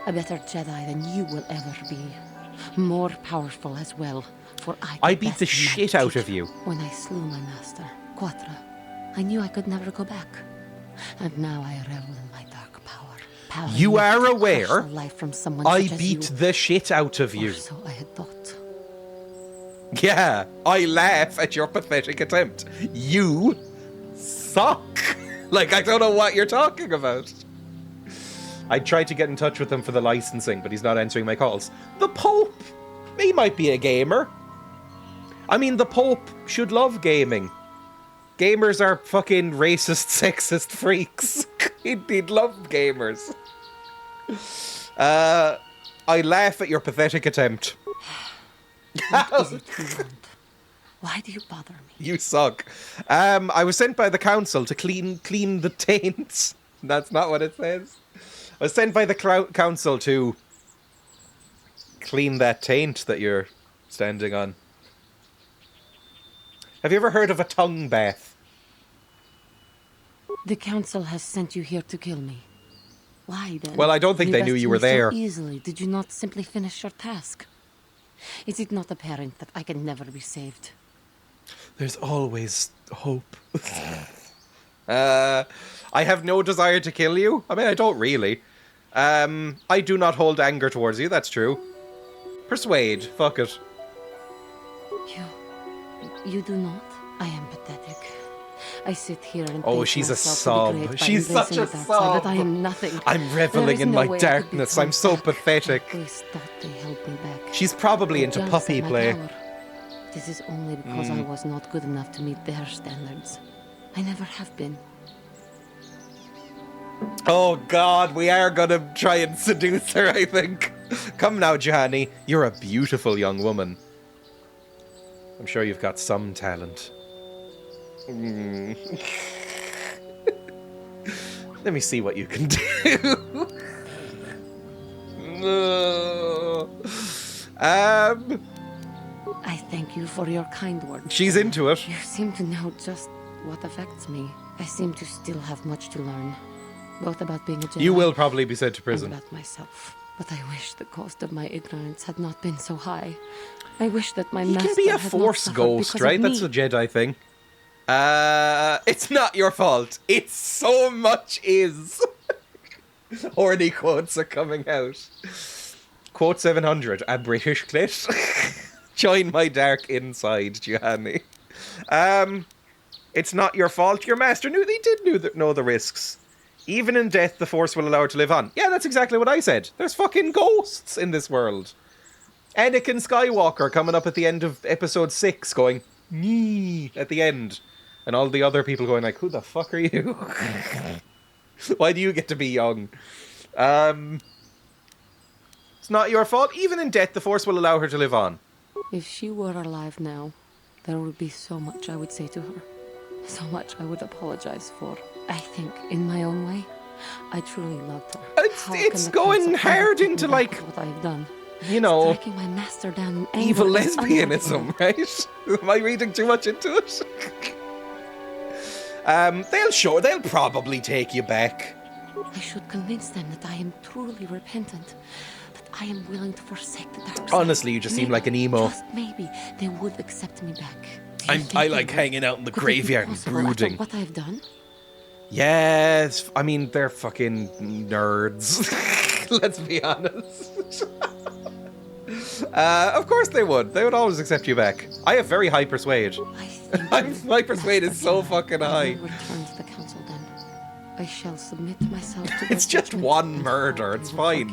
A better Jedi than you will ever be. More powerful as well. For I did beat best the in shit my out of teacher. you. When I slew my master, Quatra, I knew I could never go back. And now I revel in my dark power. Power You enough are to aware crush the life from someone I such as beat you. the shit out of Or you. so I had thought. Yeah, I laugh at your pathetic attempt. You suck. Like, I don't know what you're talking about. I tried to get in touch with him for the licensing, but he's not answering my calls. The Pope! He might be a gamer. I mean, the Pope should love gaming. Gamers are fucking racist, sexist freaks. He'd love gamers. I laugh at your pathetic attempt. What is it you want? Why do you bother me? You suck. I was sent by the council to clean the taints. That's not what it says. I was sent by the council to clean that taint that you're standing on. Have you ever heard of a tongue bath? The council has sent you here to kill me. Why then? Well, I don't think they knew rescued you were me so there. easily. Did you not simply finish your task? Is it not apparent that I can never be saved? There's always hope. I have no desire to kill you. I mean, I don't really. I do not hold anger towards you, that's true. Persuade, fuck it. You do not? I am pathetic. I sit here and Oh, think she's a myself to sob. be great by She's such embracing a the dark side, sob. But I am nothing. I'm There reveling is in no my way I could darkness. become I'm so back. pathetic. I always thought they held me back. She's probably into Jealous puppy of my play. power. This is only because I was not good enough to meet their standards. I never have been. Oh god, we are gonna try and seduce her, I think. Come now, Johanny. You're a beautiful young woman. I'm sure you've got some talent. Let me see what you can do. I thank you for your kind words. She's into it. You seem to know just what affects me. I seem to still have much to learn, both about being a Jedi You will probably be sent to and prison. about myself. But I wish the cost of my ignorance had not been so high. I wish that my You master can be a had not force suffered ghost, because right? of That's me. a Jedi thing. It's not your fault. It so much is. Horny quotes are coming out. Quote 700, a British clit. Join my dark inside, Gianni. It's not your fault. Your master knew they did know the risks. Even in death, the Force will allow her to live on. Yeah, that's exactly what I said. There's fucking ghosts in this world. Anakin Skywalker coming up at the end of episode 6 going, Nee, at the end. And all the other people going like, who the fuck are you? Why do you get to be young? It's not your fault. Even in death, the Force will allow her to live on. If she were alive now, there would be so much I would say to her. So much I would apologize for. I think, in my own way, I truly loved her. It's going hard into, like, what I've done. You know, Striking my master down in anger evil is lesbianism, right? Am I reading too much into it? They'll probably take you back. I should convince them that I am truly repentant, that I am willing to forsake the dark side. Honestly, you just seem like an emo. Just maybe they would accept me back. I like hanging out in the graveyard and brooding. What I've done? Yes, I mean, they're fucking nerds. Let's be honest. Of course they would. They would always accept you back. I have very high persuade. My persuade is so fucking high. I will return to the council then. I shall submit myself to It's just one murder. It's fine.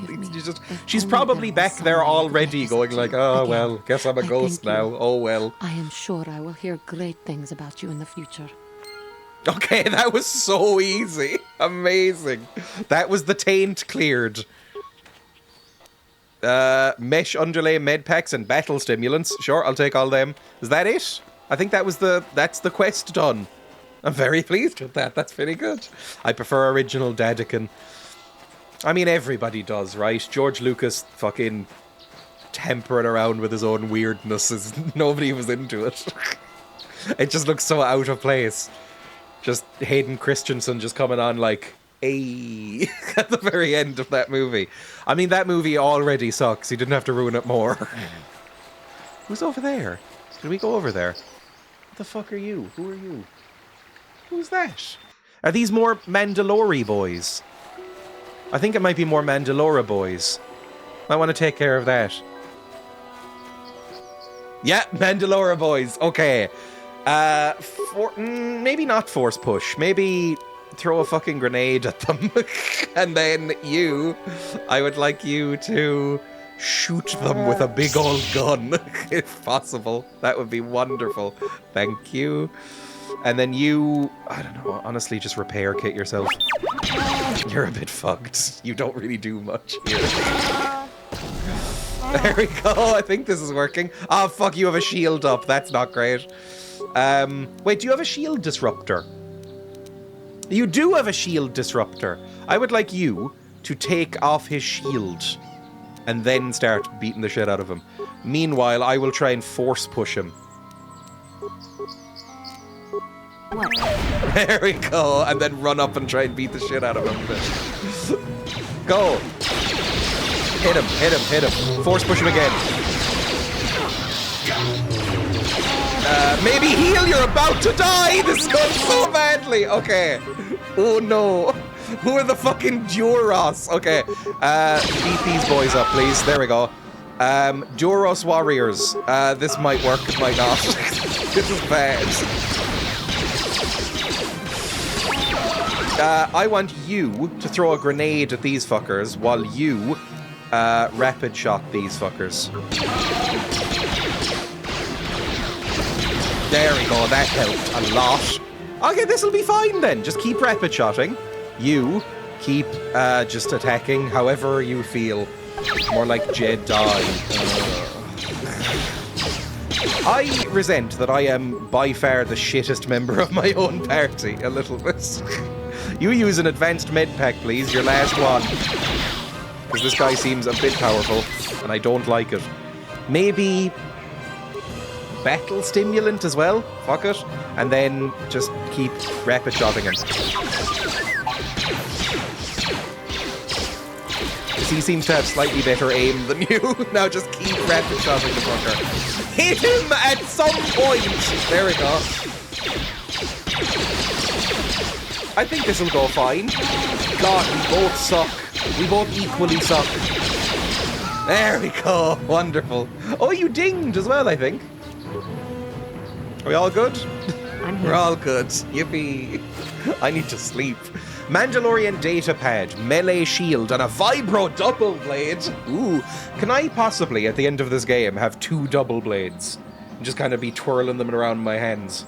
She's probably back there already going like, oh, well, guess I'm a ghost now. Oh, well. I am sure I will hear great things about you in the future. Okay, that was so easy. Amazing. That was the taint cleared. Mesh underlay med packs and battle stimulants. Sure, I'll take all them. Is that it? I think that's the quest done. I'm very pleased with that. That's pretty good. I prefer original Dadican. I mean, everybody does, right? George Lucas fucking tempering around with his own weirdness. Nobody was into it. It just looks so out of place. Just Hayden Christensen just coming on like, hey, at the very end of that movie. I mean, that movie already sucks. He didn't have to ruin it more. Who's over there? Did we go over there? What the fuck are you? Who are you? Who's that? Are these more Mandalore boys? I think it might be more Mandalore boys. Might want to take care of that. Yeah, Mandalore boys. Okay. Maybe not force push. Maybe throw a fucking grenade at them. And then I would like you to shoot them with a big old gun, if possible. That would be wonderful. Thank you. And then I don't know, honestly, just repair kit yourself. You're a bit fucked. You don't really do much here. There we go. I think this is working. Oh, fuck, you have a shield up. That's not great. Wait, do you have a shield disruptor? You do have a shield disruptor. I would like you to take off his shield and then start beating the shit out of him. Meanwhile, I will try and force push him. What? There we go. And then run up and try and beat the shit out of him. Go. Hit him, hit him, hit him. Force push him again. Maybe heal, you're about to die! This is going so badly! Okay. Oh no. Who are the fucking Duros? Okay. Beat these boys up, please. There we go. Duros warriors. This might work, it might not. This is bad. I want you to throw a grenade at these fuckers while you rapid shot these fuckers. There we go, that helped a lot. Okay, this'll be fine then. Just keep rapid shotting. You keep just attacking however you feel. More like Jedi. I resent that I am by far the shittest member of my own party, a little bit. You use an advanced med pack, please, your last one. Because this guy seems a bit powerful, and I don't like it. Maybe battle stimulant as well? Fuck it. And then just keep rapid shotting him. Because he seems to have slightly better aim than you. Now just keep rapid shotting the fucker. Hit him at some point! There we go. I think this will go fine. God, we both suck. We both equally suck. There we go. Wonderful. Oh, you dinged as well, I think. Are we all good? We're all good. Yippee. I need to sleep. Mandalorian data pad, melee shield, and a vibro double blade. Ooh. Can I possibly, at the end of this game, have 2 double blades? and just kind of be twirling them around in my hands.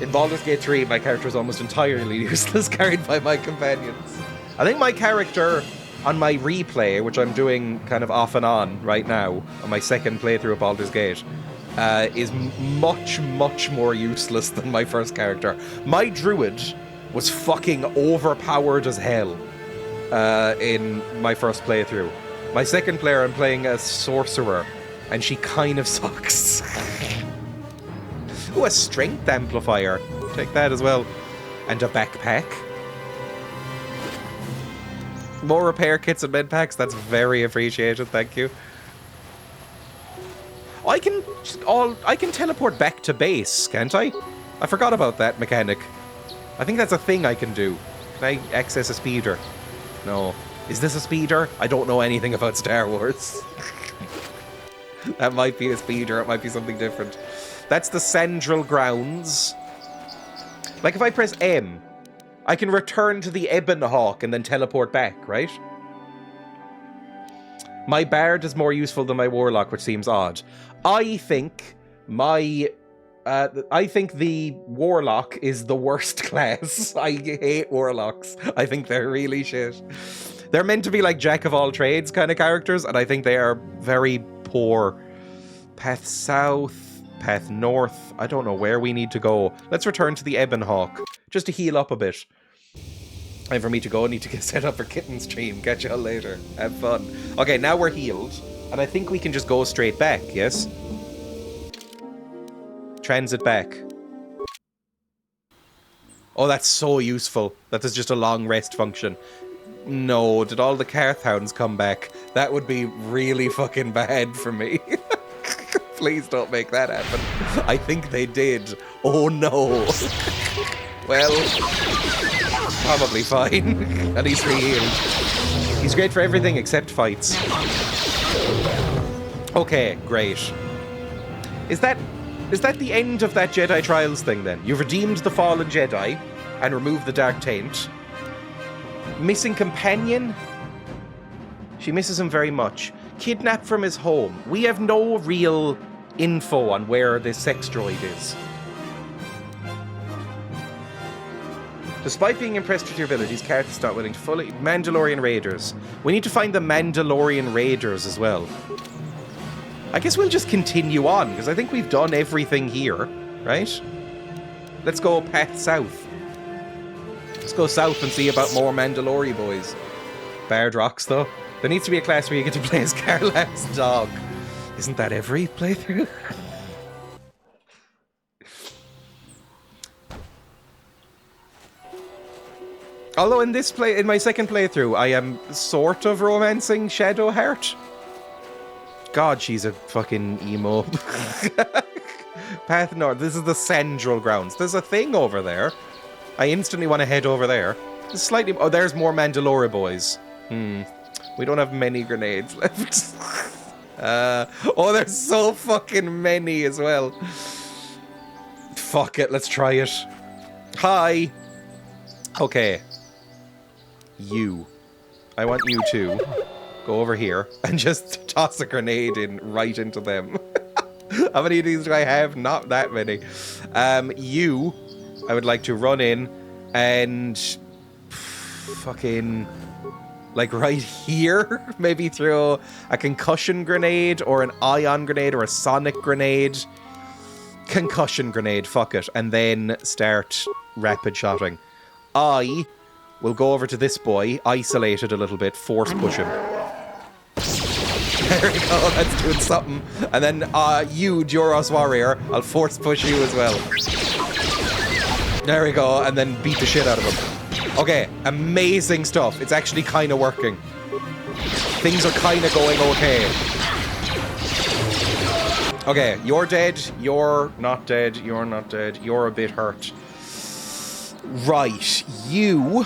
In Baldur's Gate 3, my character is almost entirely useless, carried by my companions. I think my character on my replay, which I'm doing kind of off and on right now, on my second playthrough of Baldur's Gate, is much, much more useless than my first character. My druid was fucking overpowered as hell in my first playthrough. My second player, I'm playing a sorcerer, and she kind of sucks. Ooh, a strength amplifier. Take that as well. And a backpack. More repair kits and med packs. That's very appreciated. Thank you. I can teleport back to base, can't I? I forgot about that mechanic. I think that's a thing I can do. Can I access a speeder? No. Is this a speeder? I don't know anything about Star Wars. That might be a speeder. It might be something different. That's the Central Grounds. Like, if I press M, I can return to the Ebon Hawk and then teleport back, right? My Bard is more useful than my Warlock, which seems odd. I think the Warlock is the worst class. I hate Warlocks. I think they're really shit. They're meant to be like jack-of-all-trades kind of characters, and I think they are very poor. Path south, path north. I don't know where we need to go. Let's return to the Ebon Hawk, just to heal up a bit. And for me to go, I need to get set up for kitten stream. Catch y'all later. Have fun. Okay, now we're healed, and I think we can just go straight back, yes? Transit back. Oh, that's so useful. That is just a long rest function. No, did all the Carthounds come back? That would be really fucking bad for me. Please don't make that happen. I think they did. Oh no. Well, probably fine. At least re-healed. He's great for everything except fights. Okay, great. Is that the end of that Jedi Trials thing then? You've redeemed the fallen Jedi and removed the Dark Taint. Missing companion? She misses him very much. Kidnapped from his home. We have no real info on where this sex droid is. Despite being impressed with your abilities, characters not willing to fully... Mandalorian Raiders. We need to find the Mandalorian Raiders as well. I guess we'll just continue on, because I think we've done everything here, right? Let's go path south. Let's go south and see about more Mandalorian boys. Bard rocks, though. There needs to be a class where you get to play as Carlax's dog. Isn't that every playthrough? Although in my second playthrough, I am sort of romancing Shadowheart. God, she's a fucking emo. Path north. This is the Central Grounds. There's a thing over there. I instantly want to head over there. It's slightly... Oh, there's more Mandalorian boys. We don't have many grenades left. Oh, there's so fucking many as well. Fuck it, let's try it. Hi. Okay. You. I want you to go over here and just toss a grenade right into them. How many of these do I have? Not that many. You, I would like to run in and fucking, like right here, maybe throw a concussion grenade or an ion grenade or a sonic grenade. Concussion grenade, fuck it. And then start rapid shotting. I will go over to this boy, isolate it a little bit, force push him. There we go, that's doing something. And then you, Joros Warrior, I'll force push you as well. There we go, and then beat the shit out of him. Okay, amazing stuff. It's actually kind of working. Things are kind of going okay. Okay, you're dead, you're not dead, you're not dead, you're a bit hurt. Right, you...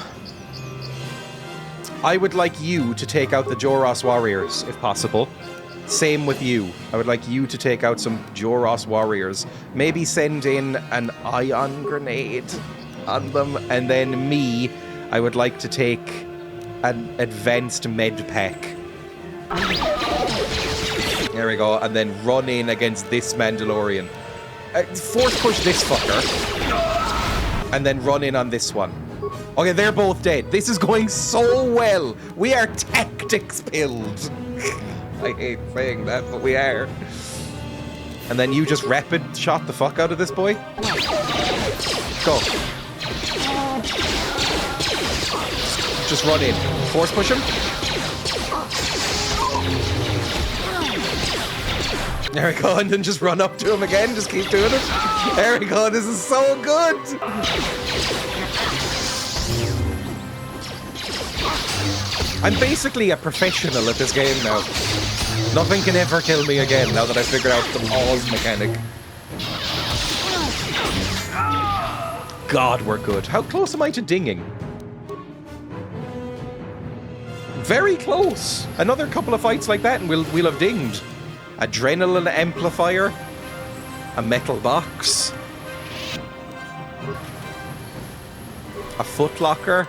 I would like you to take out the Joros Warriors, if possible. Same with you. I would like you to take out some Joros Warriors. Maybe send in an ion grenade on them. And then me, I would like to take an advanced med pack. There we go. And then run in against this Mandalorian. Force push this fucker. And then run in on this one. Okay, they're both dead. This is going so well. We are tactics pilled. I hate saying that, but we are. And then you just rapid shot the fuck out of this boy. Go. Just run in. Force push him. There we go, and then just run up to him again. Just keep doing it. There we go. This is so good. I'm basically a professional at this game now. Nothing can ever kill me again now that I figured out the pause mechanic. God, we're good. How close am I to dinging? Very close. Another couple of fights like that and we'll have dinged. Adrenaline amplifier. A metal box. A footlocker.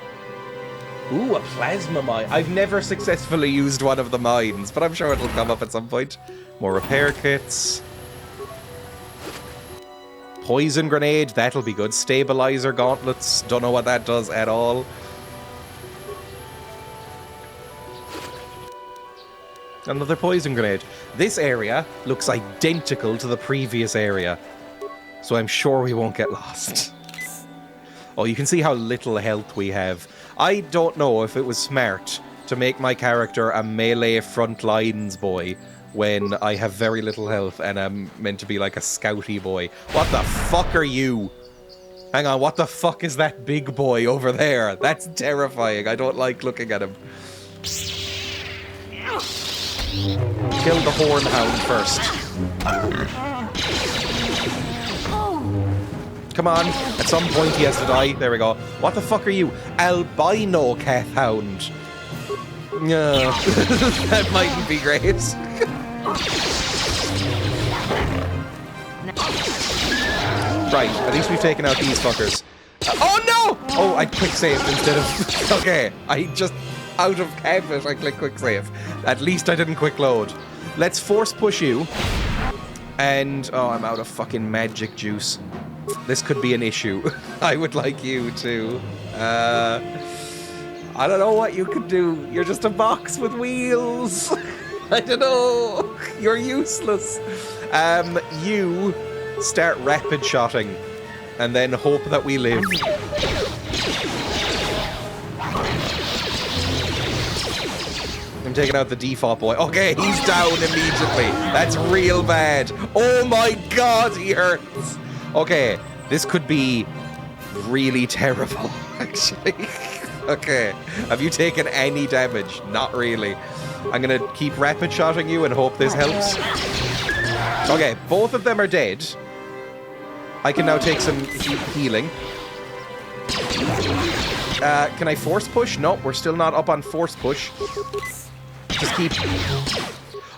Ooh, a plasma mine. I've never successfully used one of the mines, but I'm sure it'll come up at some point. More repair kits. Poison grenade, that'll be good. Stabilizer gauntlets, don't know what that does at all. Another poison grenade. This area looks identical to the previous area, so I'm sure we won't get lost. Oh, you can see how little health we have. I don't know if it was smart to make my character a melee front lines boy when I have very little health and I'm meant to be like a scouty boy. What the fuck are you? Hang on, what the fuck is that big boy over there? That's terrifying. I don't like looking at him. Kill the hornhound first. Come on. At some point he has to die. There we go. What the fuck are you? Albino cathound. Yeah. That mightn't be great. Right. At least we've taken out these fuckers. Oh no! Oh, I quick saved instead of... Okay. I just... Out of habit, I click quick save. At least I didn't quick load. Let's force push you. And... Oh, I'm out of fucking magic juice. This could be an issue. I would like you to... I don't know what you could do. You're just a box with wheels. I don't know. You're useless. You start rapid shotting. And then hope that we live. I'm taking out the default boy. Okay, he's down immediately. That's real bad. Oh my god, he hurts. Okay, this could be really terrible, actually. Okay, have you taken any damage? Not really. I'm gonna keep rapid shotting you and hope this helps. Okay, both of them are dead. I can now take some healing. Can I force push? No, we're still not up on force push. Just keep...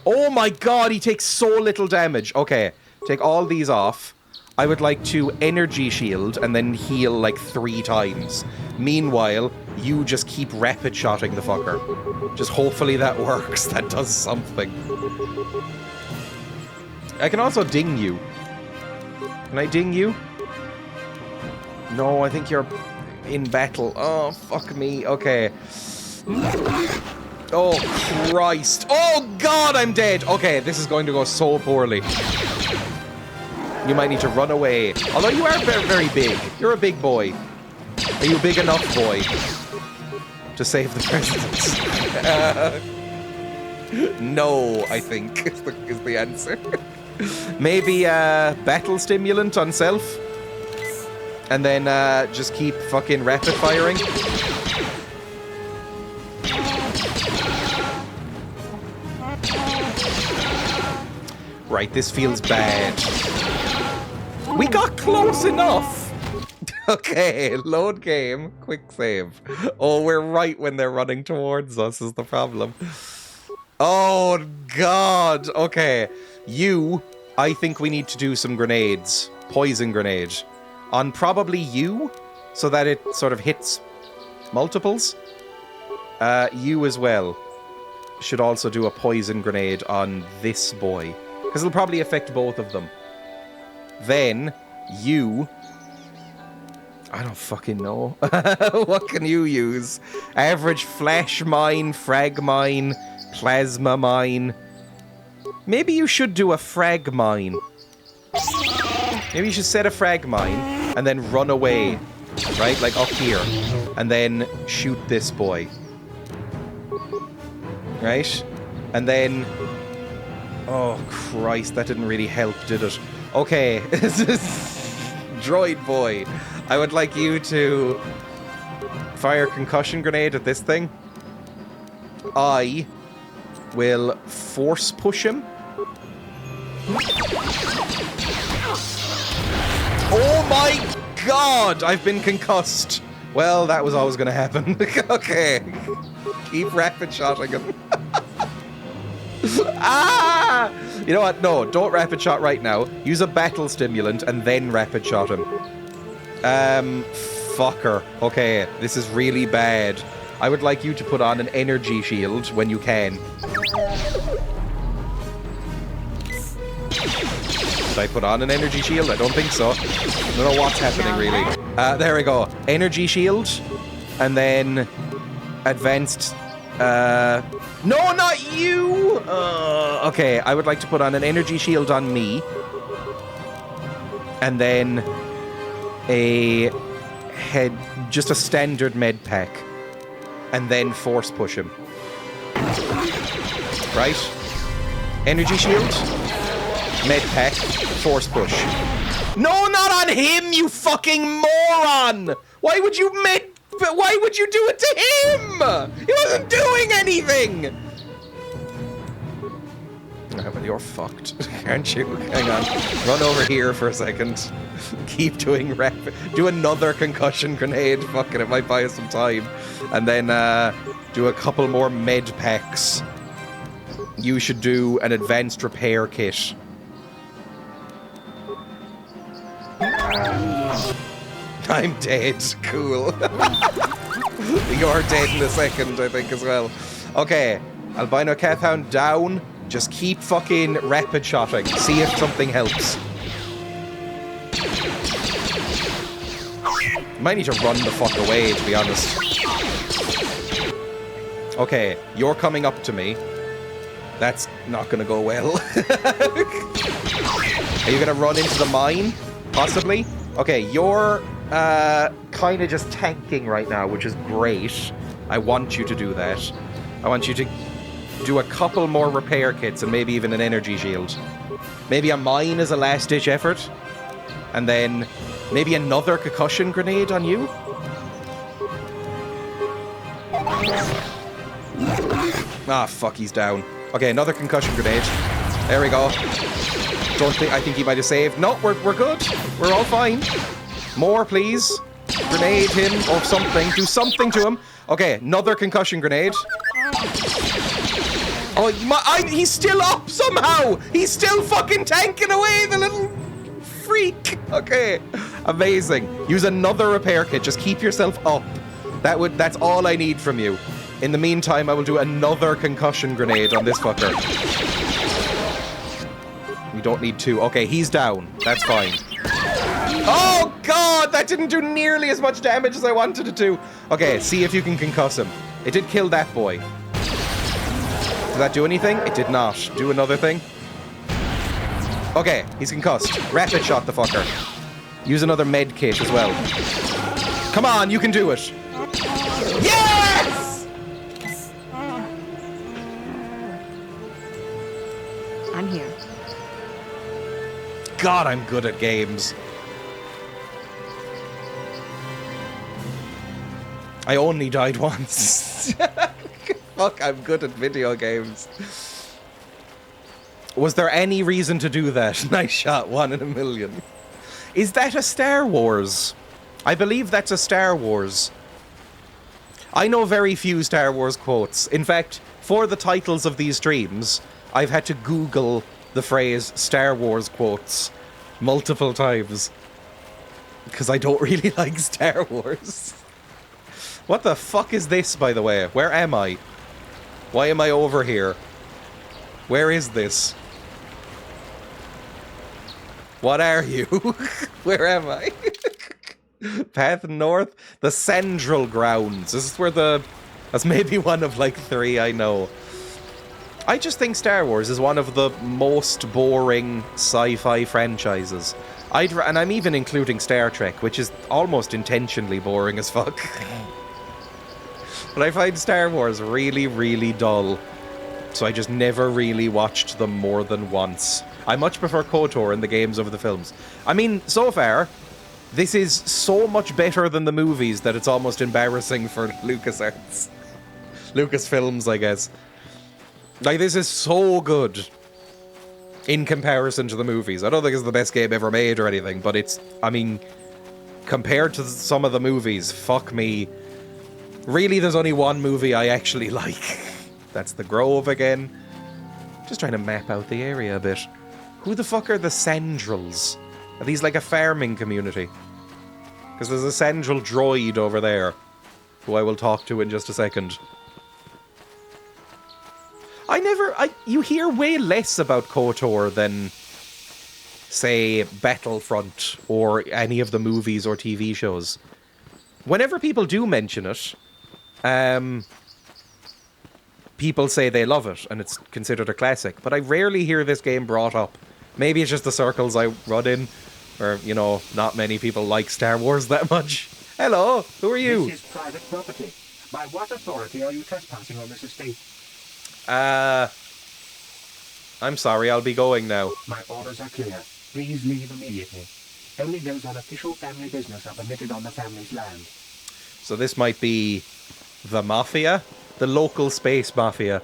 Oh my god, he takes so little damage. Okay, take all these off. I would like to energy shield and then heal like 3 times. Meanwhile, you just keep rapid shotting the fucker. Just hopefully that works. That does something. I can also ding you. Can I ding you? No, I think you're in battle. Oh, fuck me. Okay. Oh, Christ. Oh, God, I'm dead. Okay, this is going to go so poorly. You might need to run away. Although you are very, very big. You're a big boy. Are you big enough, boy, to save the president? No, I think, is the answer. Maybe battle stimulant on self. And then just keep fucking rapid firing. Right, this feels bad. We got close enough. Okay, load game, quick save. Oh, we're right when they're running towards us is the problem. Oh, God. Okay, I think we need to do some grenades. Poison grenade. On probably you, so that it sort of hits multiples. You as well. should also do a poison grenade on this boy. Because it'll probably affect both of them. Then, you... I don't fucking know. What can you use? Average flash mine, frag mine, plasma mine. Maybe you should do a frag mine. Maybe you should set a frag mine and then run away. Right? Like up here. And then shoot this boy. Right? And then... Oh, Christ, that didn't really help, did it? Okay. Droid boy. I would like you to fire concussion grenade at this thing. I will force push him. Oh my God! I've been concussed. Well, that was always going to happen. Okay. Keep rapid shotting him. Ah! You know what? No, don't rapid shot right now. Use a battle stimulant and then rapid shot him. Fucker. Okay, this is really bad. I would like you to put on an energy shield when you can. Did I put on an energy shield? I don't think so. I don't know what's happening, really. There we go. Energy shield. And then... Advanced... No, not you! Okay, I would like to put on an energy shield on me. And then... just a standard med pack. And then force push him. Right? Energy shield. Med pack. Force push. No, not on him, you fucking moron! Why would you do it to him? He wasn't doing anything! Well, you're fucked, aren't you? Hang on. Run over here for a second. Keep doing rapid. Do another concussion grenade. Fucking, it might buy us some time. And then do a couple more med packs. You should do an advanced repair kit. I'm dead. Cool. You're dead in a second, I think, as well. Okay. Albino Cathound down. Just keep fucking rapid shotting. See if something helps. Might need to run the fuck away, to be honest. Okay, you're coming up to me. That's not gonna go well. Are you gonna run into the mine? Possibly? Okay, you're kind of just tanking right now, which is great. I want you to do that. I want you to do a couple more repair kits and maybe even an energy shield. Maybe a mine as a last-ditch effort. And then maybe another concussion grenade on you? Ah, fuck, he's down. Okay, another concussion grenade. There we go. I think he might have saved. No, we're good. We're all fine. More, please. Grenade him or something. Do something to him. Okay, another concussion grenade. Oh, he's still up somehow. He's still fucking tanking away, the little freak. Okay, amazing. Use another repair kit. Just keep yourself up. That's all I need from you. In the meantime, I will do another concussion grenade on this fucker. We don't need two. Okay, he's down. That's fine. Oh, God! That didn't do nearly as much damage as I wanted it to. Okay, see if you can concuss him. It did kill that boy. Did that do anything? It did not. Do another thing. Okay, he's concussed. Rapid shot the fucker. Use another med kit as well. Come on, you can do it. Yes! I'm here. God, I'm good at games. I only died once. Fuck, I'm good at video games. Was there any reason to do that? Nice shot, 1 in a million. Is that a Star Wars? I believe that's a Star Wars. I know very few Star Wars quotes. In fact, for the titles of these streams, I've had to Google the phrase Star Wars quotes multiple times. Because I don't really like Star Wars. What the fuck is this, by the way? Where am I? Why am I over here? Where is this? What are you? Where am I? Path north? The Central Grounds. This is where the... That's maybe one of like 3 I know. I just think Star Wars is one of the most boring sci-fi franchises. And I'm even including Star Trek, which is almost intentionally boring as fuck. But I find Star Wars really, really dull. So I just never really watched them more than once. I much prefer KotOR in the games over the films. I mean, so far, this is so much better than the movies that it's almost embarrassing for LucasArts. Lucasfilms, I guess. Like, this is so good in comparison to the movies. I don't think it's the best game ever made or anything, but it's, I mean, compared to some of the movies, fuck me. Really, there's only one movie I actually like. That's The Grove again. Just trying to map out the area a bit. Who the fuck are the Sandrels? Are these like a farming community? Because there's a Sandrel droid over there, who I will talk to in just a second. You hear way less about KotOR than, say, Battlefront or any of the movies or TV shows. Whenever people do mention it, people say they love it and it's considered a classic, but I rarely hear this game brought up. Maybe it's just the circles I run in, or, you know, not many people like Star Wars that much. Hello, who are you? This is private property. By what authority are you trespassing on this estate? I'm sorry, I'll be going now. My orders are clear. Please leave immediately. Only those on official family business are permitted on the family's land. So this might be the Mafia? The local space Mafia.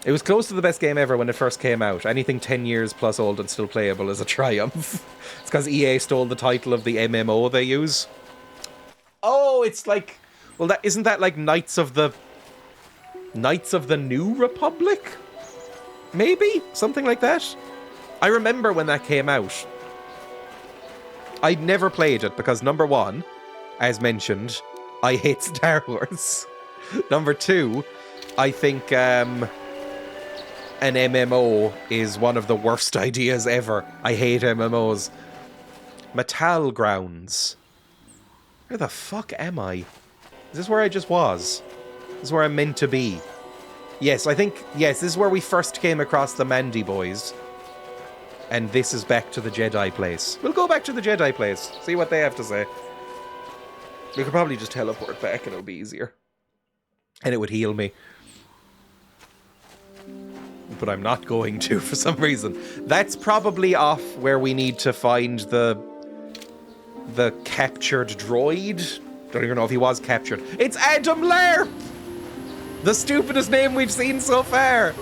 It was close to the best game ever when it first came out. Anything 10 years plus old and still playable is a triumph. It's because EA stole the title of the MMO they use. Oh, it's like... Well, isn't that like Knights of the New Republic? Maybe? Something like that? I remember when that came out. I'd never played it because, number one, as mentioned, I hate Star Wars. Number two, I think an MMO is one of the worst ideas ever. I hate MMOs. Metal Grounds. Where the fuck am I? Is this where I just was? This is where I'm meant to be. Yes, this is where we first came across the Mandy boys. And this is back to the Jedi place. We'll go back to the Jedi place. See what they have to say. We could probably just teleport back and it'll be easier. And it would heal me. But I'm not going to for some reason. That's probably off where we need to find the captured droid. Don't even know if he was captured. It's Adam Lerp! The stupidest name we've seen so far.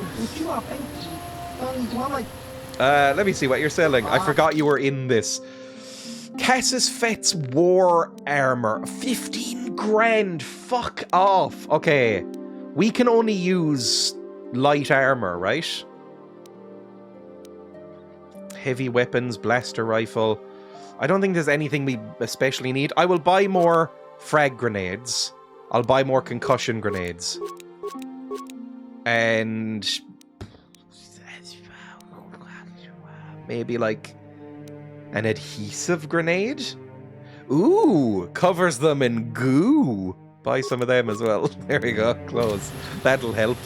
Let me see what you're selling. I forgot you were in this. Cassis Fett's War Armor. 15 grand. Fuck off. Okay. We can only use light armor, right? Heavy weapons, blaster rifle. I don't think there's anything we especially need. I will buy more frag grenades. I'll buy more concussion grenades. And maybe like an adhesive grenade? Ooh, covers them in goo. Buy some of them as well. There we go, close. That'll help.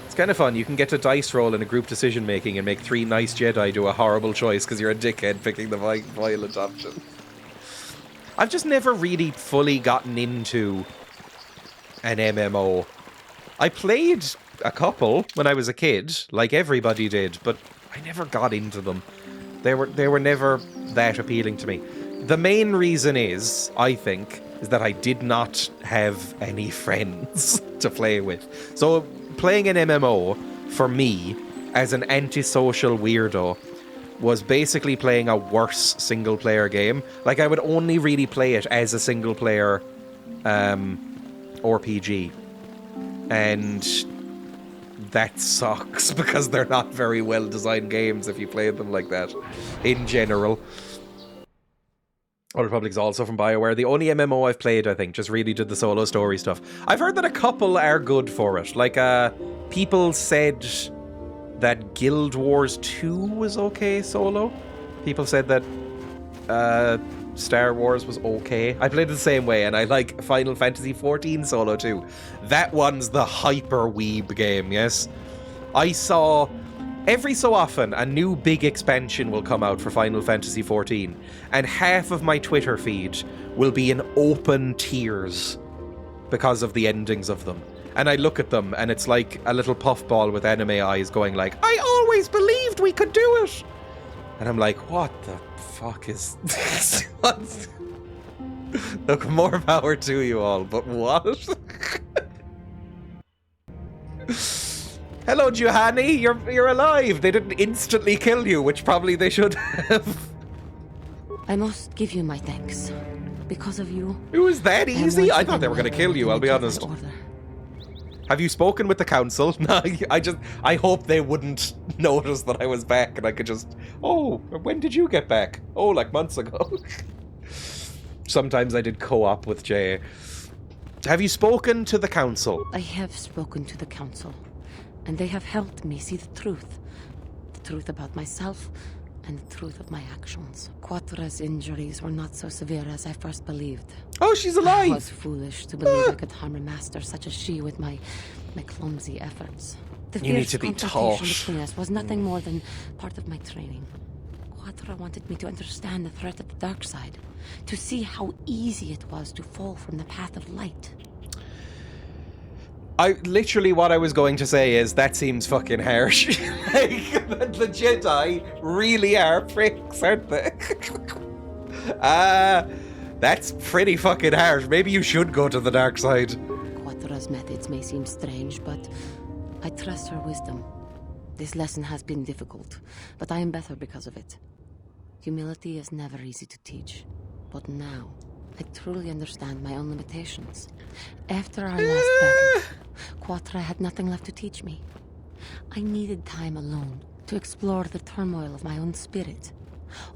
It's kind of fun. You can get to dice roll in a group decision making and make 3 nice Jedi do a horrible choice because you're a dickhead picking the violent option. I've just never really fully gotten into an MMO. I played a couple when I was a kid, like everybody did, but I never got into them. They were never that appealing to me. The main reason is, I think, is that I did not have any friends to play with. So playing an MMO, for me, as an antisocial weirdo, was basically playing a worse single-player game. Like, I would only really play it as a single-player RPG. And that sucks, because they're not very well-designed games if you play them like that, in general. Old Republic's also from BioWare. The only MMO I've played, I think, just really did the solo story stuff. I've heard that a couple are good for it. Like, people said that Guild Wars 2 was okay solo. People said that Star Wars was okay. I played it the same way, and I like Final Fantasy XIV solo too. That one's the hyper weeb game, yes? I saw every so often a new big expansion will come out for Final Fantasy XIV, and half of my Twitter feed will be in open tears because of the endings of them. And I look at them, and it's like a little puffball with anime eyes going like, I always believed we could do it! And I'm like, what the fuck is this? What? Look, more power to you all, but what? Hello, Juhani, you're alive! They didn't instantly kill you, which probably they should have. I must give you my thanks. Because of you... It was that easy? I thought they were going to kill you, I'll be honest. Have you spoken with the council? No, I hope they wouldn't notice that I was back and I could just... Oh, when did you get back? Oh, like months ago. Sometimes I did co-op with Jay. Have you spoken to the council? I have spoken to the council, and they have helped me see the truth. The truth about myself, and the truth of my actions. KotOR's injuries were not so severe as I first believed. Oh, she's alive! I was foolish to believe I could harm a master such as she with my clumsy efforts. The You need fierce to be confrontation taught. between us was nothing more than part of my training. KotOR wanted me to understand the threat of the dark side, to see how easy it was to fall from the path of light. Literally what I was going to say is, that seems fucking harsh. Like, the Jedi really are pricks, aren't they? That's pretty fucking harsh. Maybe you should go to the dark side. KotOR's methods may seem strange, but I trust her wisdom. This lesson has been difficult, but I am better because of it. Humility is never easy to teach, but now I truly understand my own limitations. After our last battle, KotOR had nothing left to teach me. I needed time alone to explore the turmoil of my own spirit.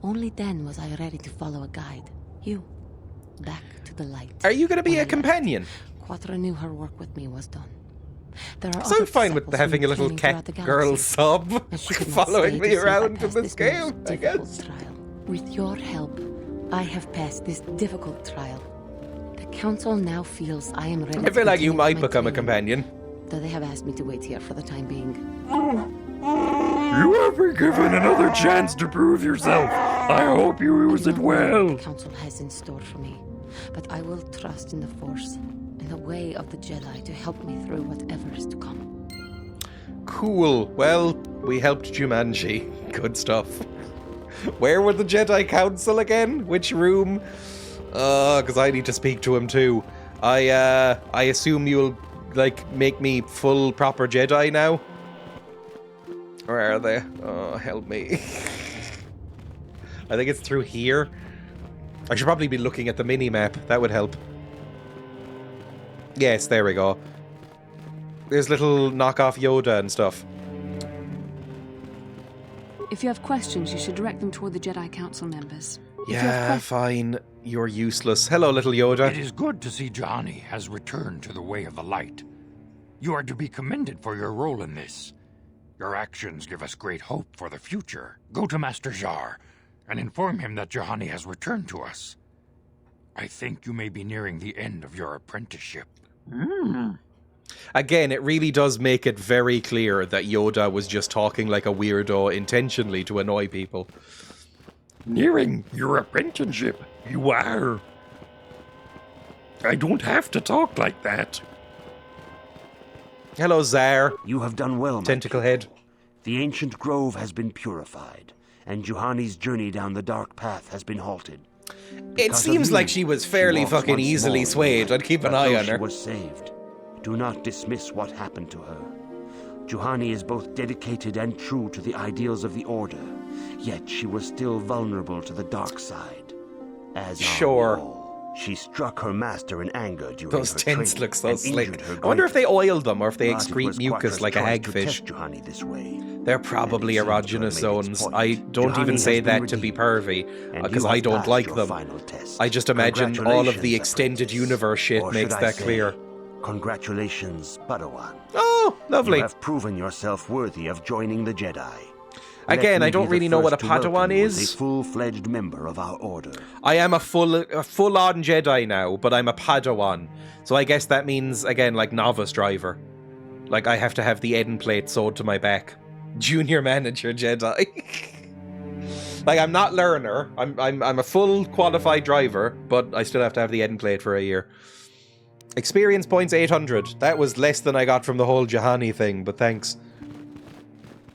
Only then was I ready to follow a guide. You. Back to the light. Are you going to be When a I left, companion? KotOR knew her work with me was done. There are So other I'm fine with disciples having a who little training throughout the cat girl galaxy, sub and she could not following stay to me see if I around in passed this most game, I difficult guess. trial. With your help, I have passed this difficult trial. The council now feels I am ready I to feel like you continue might my become a training, companion. though they have asked me to wait here for the time being. You have been given another chance to prove yourself. I hope you use it I don't know what well. the council has in store for me, but I will trust in the Force, in the way of the Jedi to help me through whatever is to come. Cool. Well, we helped Jumanji. Good stuff. Where were the Jedi Council again? Which room? Because I need to speak to him too. I assume you'll, like, make me full proper Jedi now? Where are they? Oh, help me. I think it's through here. I should probably be looking at the mini-map. That would help. Yes, there we go. There's little knockoff Yoda and stuff. If you have questions, you should direct them toward the Jedi Council members. If you have Yeah, fine. You're useless. Hello, little Yoda. It is good to see Johnny has returned to the way of the light. You are to be commended for your role in this. Your actions give us great hope for the future. Go to Master Jar and inform him that Johanny has returned to us. I think you may be nearing the end of your apprenticeship. Again, it really does make it very clear that Yoda was just talking like a weirdo intentionally to annoy people. Nearing your apprenticeship, you are. I don't have to talk like that. Hello, Zar. You have done well, my Tentacle pupil. head. The ancient grove has been purified, and Juhani's journey down the dark path has been halted. It Because of seems you, like she was fairly walks fucking once easily more, swayed. I'd keep an but eye though on she her. was saved. Do not dismiss what happened to her. Juhani is both dedicated and true to the ideals of the Order, yet she was still vulnerable to the dark side. As are we Sure. all. She struck her master in anger during Those her tents training look so and slick. injured her I wonder if they greatly. oil them or if they But it excrete was mucus Quattra's like a choice hagfish. to test Juhani this way. They're probably And it seems to have erogenous made its zones. point. I don't Juhani even has say been that to be redeemed, pervy, and because you I have don't passed like your them. final test. I just imagine all of the Congratulations, extended apprentice. universe shit Or makes should I that say, clear. Congratulations, Padawan. Oh, lovely. You have proven yourself worthy of joining the Jedi. Again, Let me I don't be the really know what a first to welcome Padawan you as is. a full-fledged member of our order. I am a full-on Jedi now, but I'm a Padawan. So I guess that means, again, like novice driver. Like, I have to have the end plate sewed to my back. Junior manager Jedi. Like, I'm not learner. I'm a full qualified driver, but I still have to have the end plate for a year. Experience points 800. That was less than I got from the whole Juhani thing, but thanks.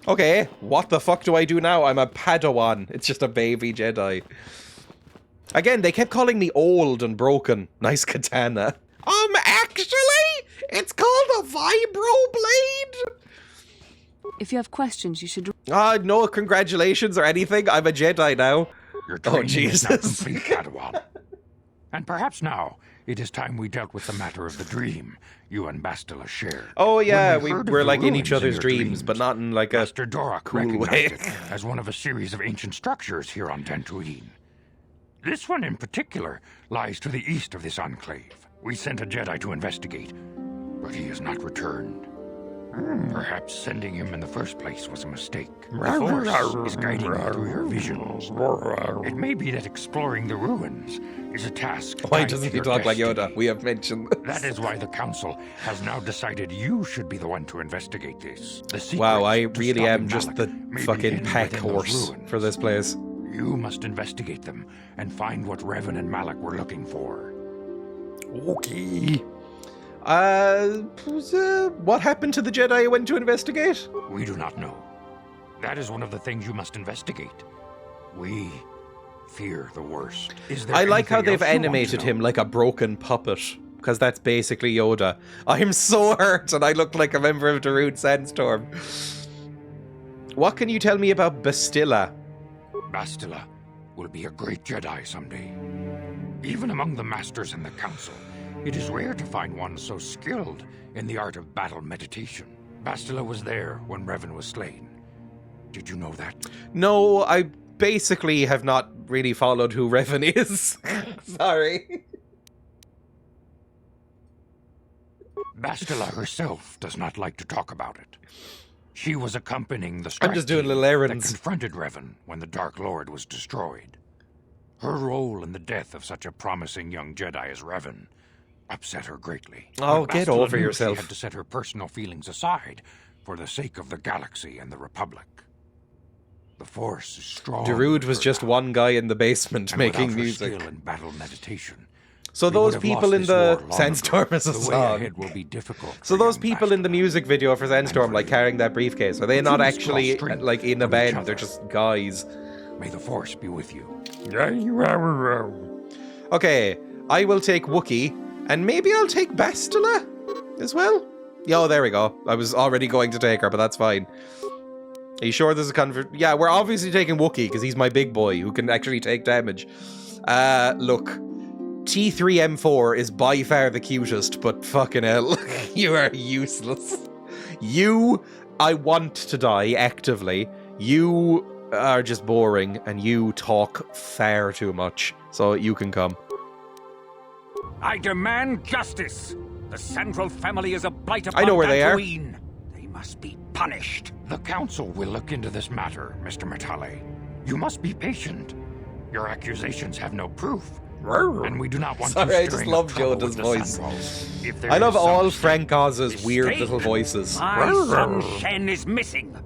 Okay, what the fuck do I do now? I'm a Padawan. It's just a baby Jedi. Again, they kept calling me old and broken. Nice katana. Actually, it's called a vibroblade. If you have questions, you should... No congratulations or anything. I'm a Jedi now. Your training is now Jesus. complete, Padawan. And perhaps now it is time we dealt with the matter of the dream you and Bastila shared. Oh yeah, When we heard of we're the like in each ruins other's your dreams, but not in like a Master Dorak cool recognized way. it as one of a series of ancient structures here on Dantooine. This one in particular lies to the east of this enclave. We sent a Jedi to investigate, but he has not returned. Perhaps sending him in the first place was a mistake. The Force is guiding you through your visions. It may be that exploring the ruins is a task. Why tied doesn't to he your talk like destiny. Yoda? We have mentioned this. That is why the Council has now decided you should be the one to investigate this. The secret Wow, I to really stopping am just Malak the may be fucking hidden pack within those horse ruins. for this place. You must investigate them and find what Revan and Malak were looking for. Okay. What happened to the Jedi you went to investigate? We do not know. That is one of the things you must investigate. We fear the worst. Is there I like how anything they've else you want to animated know? him like a broken puppet, because that's basically Yoda. I'm so hurt, and I look like a member of Darude Sandstorm. What can you tell me about Bastila? Bastila will be a great Jedi someday. Even among the masters in the Council, it is rare to find one so skilled in the art of battle meditation. Bastila was there when Revan was slain. Did you know that? No, I basically have not really followed who Revan is. Sorry. Bastila herself does not like to talk about it. She was accompanying the I'm strike just doing team little that errands. confronted Revan when the Dark Lord was destroyed. Her role in the death of such a promising young Jedi as Revan upset her greatly. Oh, But get Bastila over knew yourself. She had to set her personal feelings aside for the sake of the galaxy and the Republic. The Force is strong. Darude with was her just now, one guy in the basement and making without her music. skill in battle meditation, So we those would have people lost in this the war long Sandstorm ago. is a The way song. ahead will be difficult So for those young people in the Bastila. music video for Sandstorm, like carrying that briefcase, are they But not you must draw actually strength like in a from each band? They're other. just guys. May the Force be with you. Okay, I will take Wookiee, and maybe I'll take Bastila as well. Yeah, there we go. I was already going to take her, but that's fine. Are you sure there's a Yeah, we're obviously taking Wookiee because he's my big boy who can actually take damage. Look, T3M4 is by far the cutest, but fucking hell, you are useless. I want to die actively. You are just boring, and you talk far too much. So you can come. I demand justice. The Central family is a blight upon I know where they are. Dantooine. They must be punished. The Council will look into this matter, Mr. Matale. You must be patient. Your accusations have no proof. And we do not want Sorry, you I just stirring love up trouble Yoda's with the voice. Sandwalls. If there I love is some all mistake, Frank Oz's weird Mistake? little voices. My son Shen is missing.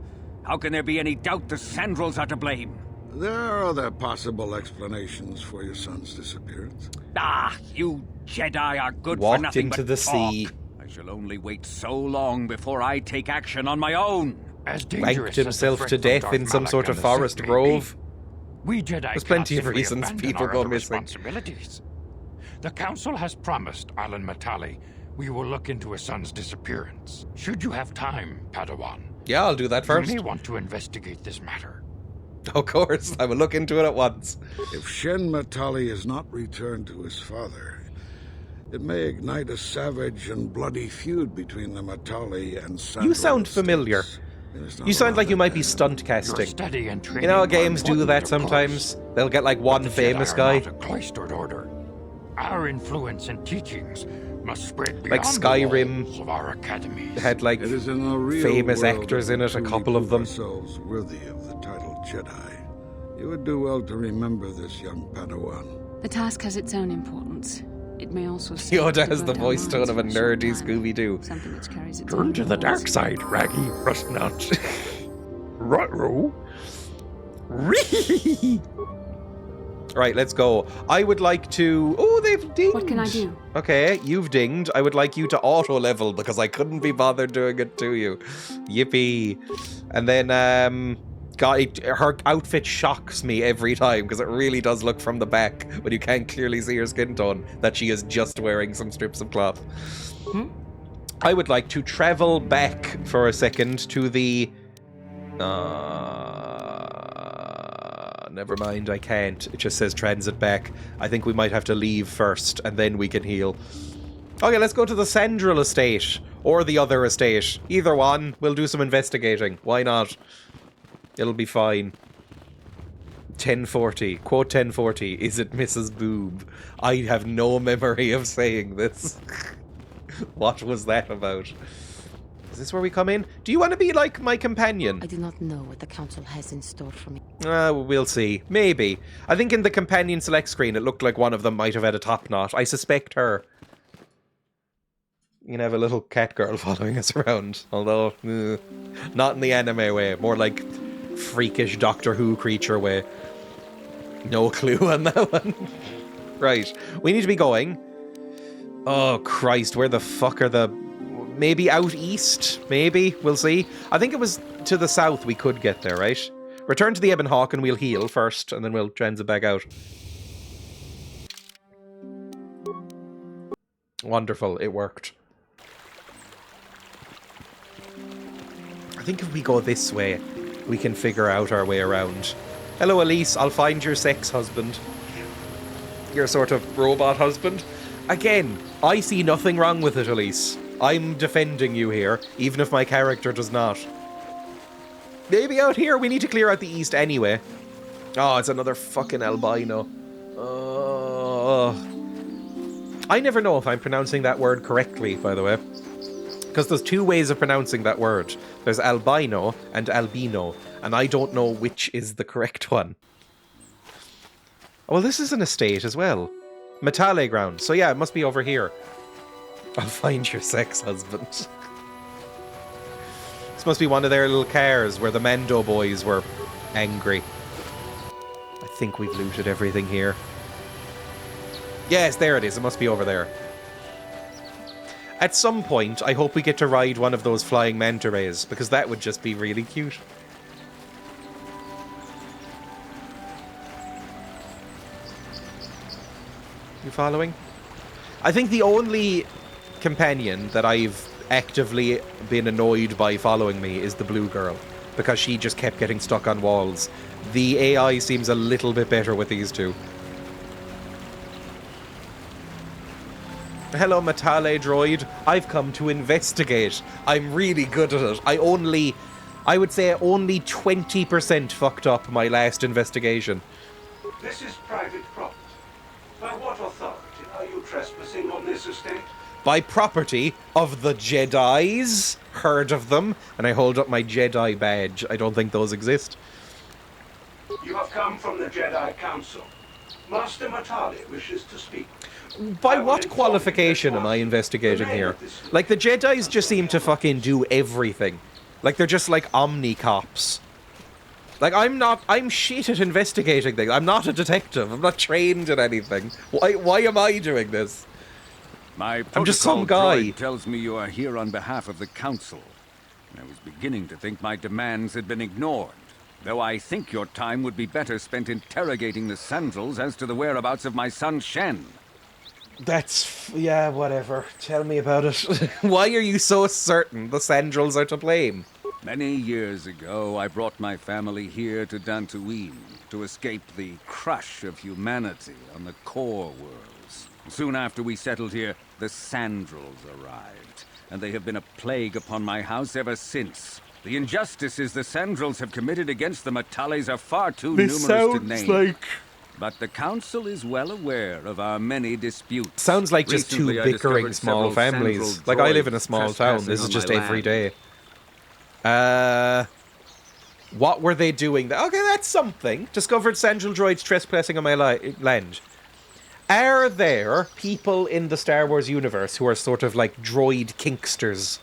How can there be any doubt the Sandrels are to blame? There are other possible explanations for your son's disappearance. Ah, you Jedi are good for Walked nothing into but the talk. sea. I shall only wait so long before I take action on my own. As dangerous Wanked as the himself threat to from death Darth in some Malak sort and of the Sith forest may be, grove. we Jedi There's plenty of cannot simply reasons abandon people our go other missing. responsibilities. The Council has promised Alan Matali we will look into his son's disappearance. Should you have time, Padawan, Yeah, I'll do that first. you may want to investigate this matter. Of course, I will look into it at once. If Shen Matali is not returned to his father, it may ignite a savage and bloody feud between the Matali and Sandral You sound estates. familiar. You sound like you might be stunt casting. Study and training You know how are games do important, that of sometimes? course. They'll get like But one the famous Jedi are guy. not a cloistered order. Our influence and teachings must spread Like beyond Skyrim the walls of our academies. had like It is in the real famous world actors that in it, a we couple of prove them. ourselves worthy of the title Jedi. You would do well to remember this, young Padawan. The task has its own importance. It may also Yoda has the voice tone of a nerdy Scooby-Doo. Something which carries its Turn own to the dark rewards. side, Raggy Rustnut. Ruh-roh. Right, let's go. I would like to... Oh, they've dinged. What can I do? Okay, you've dinged. I would like you to auto-level because I couldn't be bothered doing it to you. Yippee. And then, God, her outfit shocks me every time because it really does look from the back when you can't clearly see her skin tone that she is just wearing some strips of cloth. I would like to travel back for a second to the... Never mind, I can't. It just says transit back. I think we might have to leave first, and then we can heal. Okay, let's go to the Sandral estate, or the other estate. Either one. We'll do some investigating. Why not? It'll be fine. 1040. Quote 1040. Is it Mrs. Boob? I have no memory of saying this. What was that about? Is this where we come in? Do you want to be like my companion? I do not know what the council has in store for me. We'll see. Maybe. I think in the companion select screen it looked like one of them might have had a top knot. I suspect her. You can have a little cat girl following us around. Although, not in the anime way. More like freakish Doctor Who creature way. No clue on that one. Right. We need to be going. Oh, Christ. Where the fuck are the... Maybe out east? Maybe? We'll see. I think it was to the south we could get there, right? Return to the Ebon Hawk and we'll heal first, and then we'll transit back out. Wonderful. It worked. I think if we go this way, we can figure out our way around. Hello, Elise. I'll find your sex husband. Your sort of robot husband. Again, I see nothing wrong with it, Elise. I'm defending you here, even if my character does not. Maybe out here we need to clear out the east anyway. Oh, it's another fucking albino. I never know if I'm pronouncing that word correctly, by the way. Because there's two ways of pronouncing that word. There's albino and albino, and I don't know which is the correct one. Oh, well, this is an estate as well. Matale ground. So yeah, it must be over here. I'll find your sex husband. This must be one of their little cars where the Mando boys were angry. I think we've looted everything here. Yes, there it is. It must be over there. At some point, I hope we get to ride one of those flying manta rays, because that would just be really cute. You following? I think the only companion that I've actively been annoyed by following me is the blue girl, because she just kept getting stuck on walls. The AI seems a little bit better with these two. Hello, Matale droid. I've come to investigate. I'm really good at it. I would say only 20% fucked up my last investigation. This is private property. By what authority are you trespassing on this estate? By property of the Jedis. Heard of them. And I hold up my Jedi badge. I don't think those exist. You have come from the Jedi Council. Master Matali wishes to speak. By what qualification am I investigating here? Like, the Jedis just seem to fucking do everything. Like, they're just like Omni-cops. Like, I'm shit at investigating things. I'm not a detective. I'm not trained in anything. Why am I doing this? I'm just some guy. Droid tells me you are here on behalf of the Council. I was beginning to think my demands had been ignored. Though I think your time would be better spent interrogating the Sandrals as to the whereabouts of my son Shen. Yeah, whatever. Tell me about it. Why are you so certain the Sandrals are to blame? Many years ago, I brought my family here to Dantooine to escape the crush of humanity on the core worlds. Soon after we settled here, the Sandrels arrived, and they have been a plague upon my house ever since. The injustices the Sandrels have committed against the Matales are far too numerous to name. But the Council is well aware of our many disputes. Sounds like just two Recently, I bickering discovered small several families. Sandrel Like, I live in a droids small town. This is trespassing just on my every land. day. What were they doing? Okay, that's something. Discovered Sandrel droids trespassing on my land. Are there people in the Star Wars universe who are sort of like droid kinksters?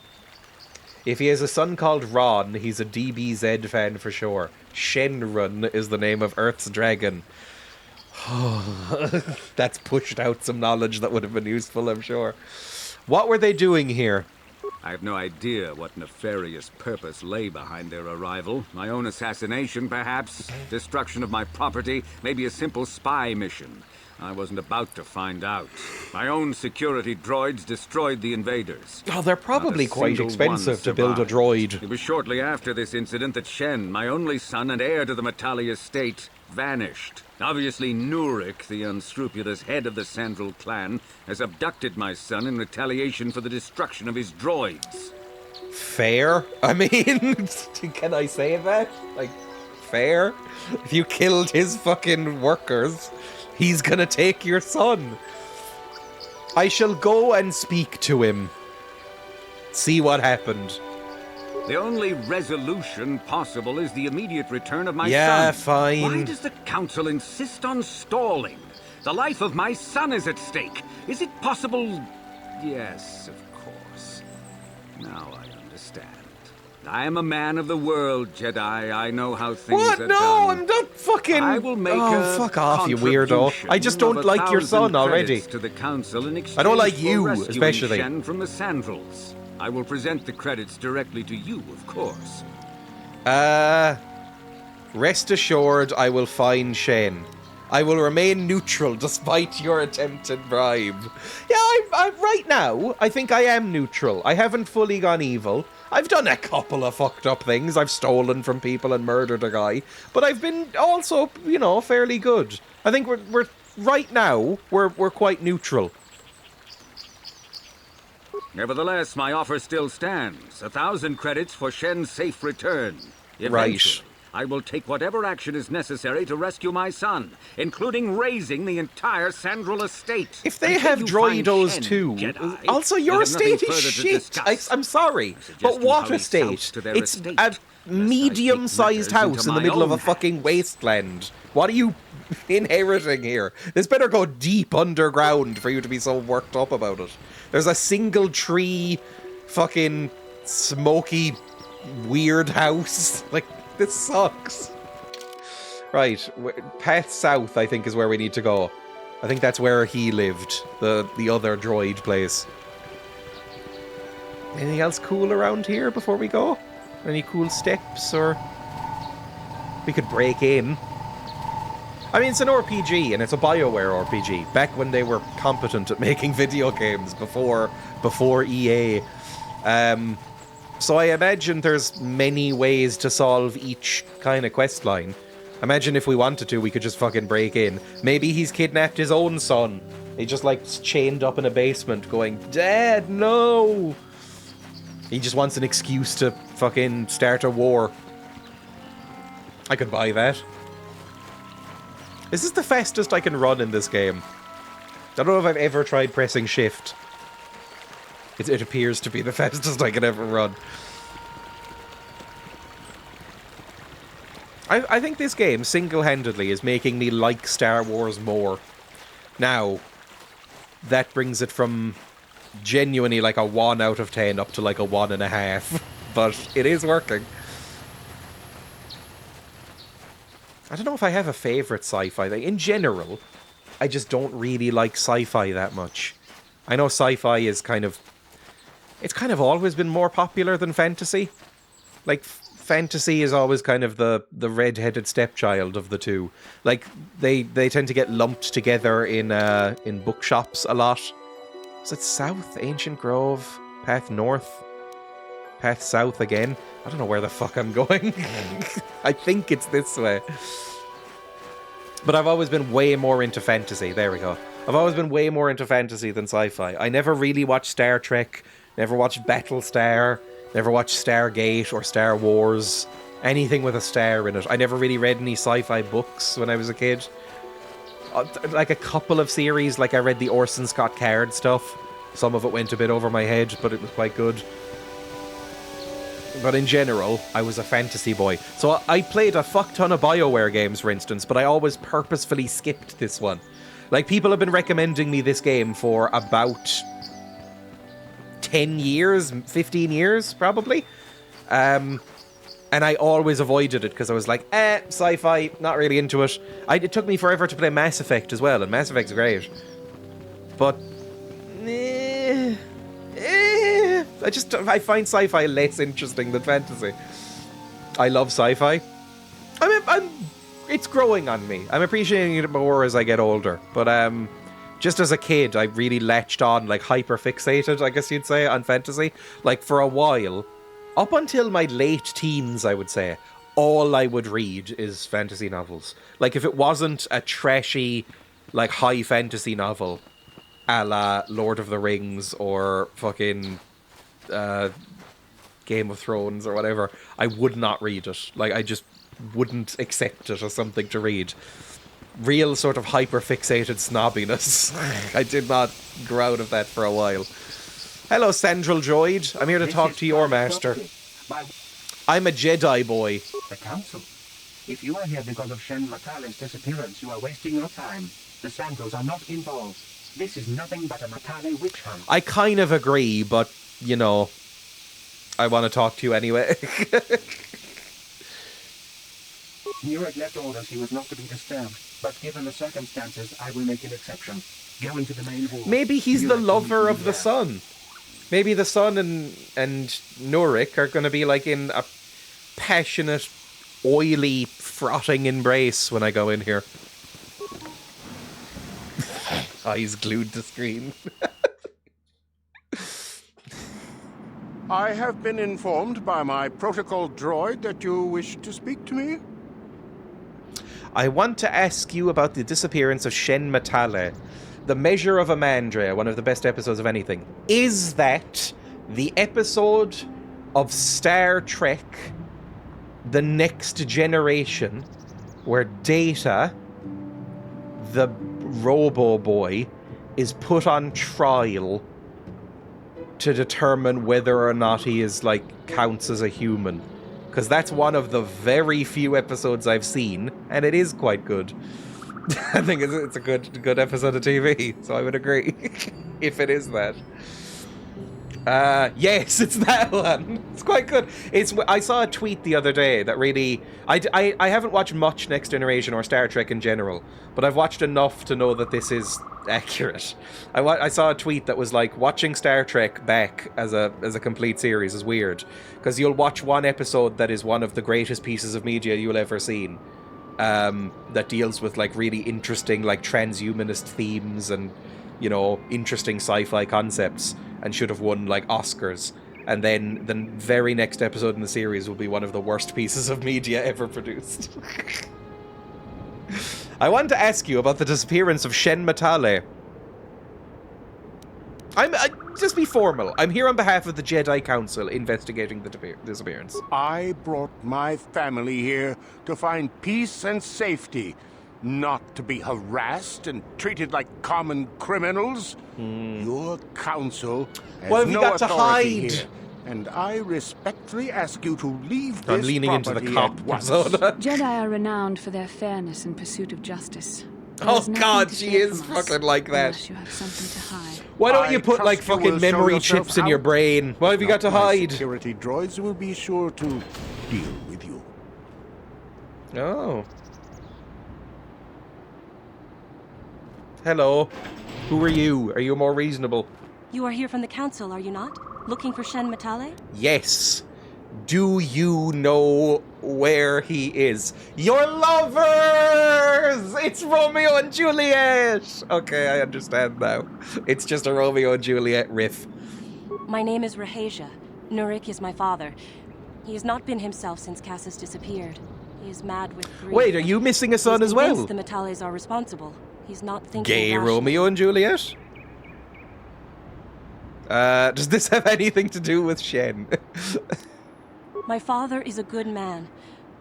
If he has a son called Ron, he's a DBZ fan for sure. Shenron is the name of Earth's dragon. That's pushed out some knowledge that would have been useful, I'm sure. What were they doing here? I have no idea what nefarious purpose lay behind their arrival. My own assassination, perhaps? Destruction of my property? Maybe a simple spy mission? I wasn't about to find out. My own security droids destroyed the invaders. Oh, they're probably Not a quite single expensive one to build a survived. droid. It was shortly after this incident that Shen, my only son and heir to the Matali estate, vanished. Obviously, Nurik, the unscrupulous head of the Sandrel clan, has abducted my son in retaliation for the destruction of his droids. Fair? I mean, can I say that? Like, fair? If you killed his fucking workers, he's gonna take your son. I shall go and speak to him. See what happened. The only resolution possible is the immediate return of my son. Yeah, fine. Why does the Council insist on stalling? The life of my son is at stake. Is it possible? Yes, of course. Now I understand. I am a man of the world, Jedi. I know how things What? are No, done. I'm not fucking... I will make Oh, fuck off, you weirdo. I just don't like your son already. To the Council in I don't like exchange for you, rescuing especially. Shen from the Sandrels. I will present the credits directly to you, of course. Rest assured, I will find Shen. I will remain neutral despite your attempted bribe. Yeah, I right now, I think I am neutral. I haven't fully gone evil. I've done a couple of fucked up things. I've stolen from people and murdered a guy. But I've been also, you know, fairly good. I think we're right now, we're quite neutral. Nevertheless, my offer still stands. 1,000 credits for Shen's safe return. Right. Eventually, I will take whatever action is necessary to rescue my son, including raising the entire Sandrel estate. If they Until have you find droidos Shen, too, Jedi, also we'll your have nothing estate is further to shit. discuss. I'm sorry, suggest but you what hurry estate? south to their It's estate, a lest I take medium-sized matters house into in the my middle of a own fucking hands. wasteland. What are you inheriting here? This better go deep underground for you to be so worked up about it. There's a single tree, fucking smoky, weird house. Like, this sucks. Right, path south, I think, is where we need to go. I think that's where he lived, the other droid place. Anything else cool around here before we go? Any cool steps, or... We could break in. I mean, it's an RPG, and it's a BioWare RPG, back when they were competent at making video games before EA. So I imagine there's many ways to solve each kind of quest line. Imagine if we wanted to, we could just fucking break in. Maybe he's kidnapped his own son. He just, like, chained up in a basement going, Dad, no! He just wants an excuse to fucking start a war. I could buy that. Is this the fastest I can run in this game? I don't know if I've ever tried pressing shift. It appears to be the fastest I can ever run. I think this game, single-handedly, is making me like Star Wars more. Now, that brings it from genuinely like a 1 out of 10 up to like a 1.5. But it is working. I don't know if I have a favourite sci-fi thing. In general, I just don't really like sci-fi that much. I know sci-fi is kind of... It's kind of always been more popular than fantasy. Like, fantasy is always kind of the red-headed stepchild of the two. Like, they tend to get lumped together in bookshops a lot. Is it South? Ancient Grove? Path North? Path south again. I don't know where the fuck I'm going. I think it's this way. But I've always been way more into fantasy. There we go. I've always been way more into fantasy than sci-fi. I never really watched Star Trek, never watched Battlestar, never watched Stargate or Star Wars. Anything with a star in it. I never really read any sci-fi books when I was a kid. Like a couple of series, like I read the Orson Scott Card stuff. Some of it went a bit over my head, but it was quite good. But in general, I was a fantasy boy. So I played a fuck ton of BioWare games, for instance, but I always purposefully skipped this one. Like, people have been recommending me this game for about 10 years, 15 years, probably. And I always avoided it because I was like, sci-fi, not really into it. It took me forever to play Mass Effect as well, and Mass Effect's great. But, I find sci-fi less interesting than fantasy. I love sci-fi. It's growing on me. I'm appreciating it more as I get older. But just as a kid, I really latched on, like, hyper-fixated, I guess you'd say, on fantasy. Like, for a while, up until my late teens, I would say, all I would read is fantasy novels. Like, if it wasn't a trashy, like, high fantasy novel, a la Lord of the Rings or fucking Game of Thrones or whatever, I would not read it. Like, I just wouldn't accept it as something to read. Real sort of hyper-fixated snobbiness. I did not grow out of that for a while. Hello, Sandral Droid. I'm here to talk to your master. I'm a Jedi boy. The Council. If you are here because of Shen Matale's disappearance, you are wasting your time. The Sandrals are not involved. This is nothing but a Matale witch hunt. I kind of agree, but, you know, I want to talk to you anyway. Nurek left orders he was not to be disturbed, but given the circumstances, I will make an exception. Go into the main hall. Maybe he's the lover of the sun. Maybe the sun and Nurek are going to be like in a passionate, oily, frotting embrace when I go in here. Eyes glued to screen. I have been informed by my protocol droid that you wish to speak to me. I want to ask you about the disappearance of Shen Matale. The Measure of a Man, Dreya, one of the best episodes of anything. Is that the episode of Star Trek The Next Generation where Data, the Robo Boy, is put on trial to determine whether or not he is, like, counts as a human? Because that's one of the very few episodes I've seen, and it is quite good. I think it's a good episode of TV, so I would agree, if it is that. Yes, it's that one. It's quite good. I saw a tweet the other day that really... I haven't watched much Next Generation or Star Trek in general, but I've watched enough to know that this is accurate. I saw a tweet that was like, watching Star Trek back as a complete series is weird, because you'll watch one episode that is one of the greatest pieces of media you'll ever seen, that deals with, like, really interesting, like, transhumanist themes and, you know, interesting sci-fi concepts, and should have won, like, Oscars. And then the very next episode in the series will be one of the worst pieces of media ever produced. I wanted to ask you about the disappearance of Shen Matale. Just be formal. I'm here on behalf of the Jedi Council investigating the disappearance. I brought my family here to find peace and safety, not to be harassed and treated like common criminals. Your council has What have you no got to authority hide? here, and I respectfully ask you to leave this I'm leaning into the property cop at once. persona. Jedi are renowned for their fairness and pursuit of justice. Oh There's nothing god, to she fear is from us, fucking like that. unless you have something to hide. Why don't you I put, like, trust you fucking will show memory yourself chips in your out. brain? What have you got to My hide? security droids will be sure to deal with you. Oh. Hello. Who are you? Are you more reasonable? You are here from the council, are you not? Looking for Shen Matale? Yes. Do you know where he is? Your lovers! It's Romeo and Juliet! Okay, I understand now. It's just a Romeo and Juliet riff. My name is Rahasia. Nurik is my father. He has not been himself since Cassus disappeared. He is mad with grief. Wait, are you missing a son as well? He's convinced the Metales are responsible. He's not thinking Gay rationally. Romeo and Juliet? Does this have anything to do with Shen? My father is a good man.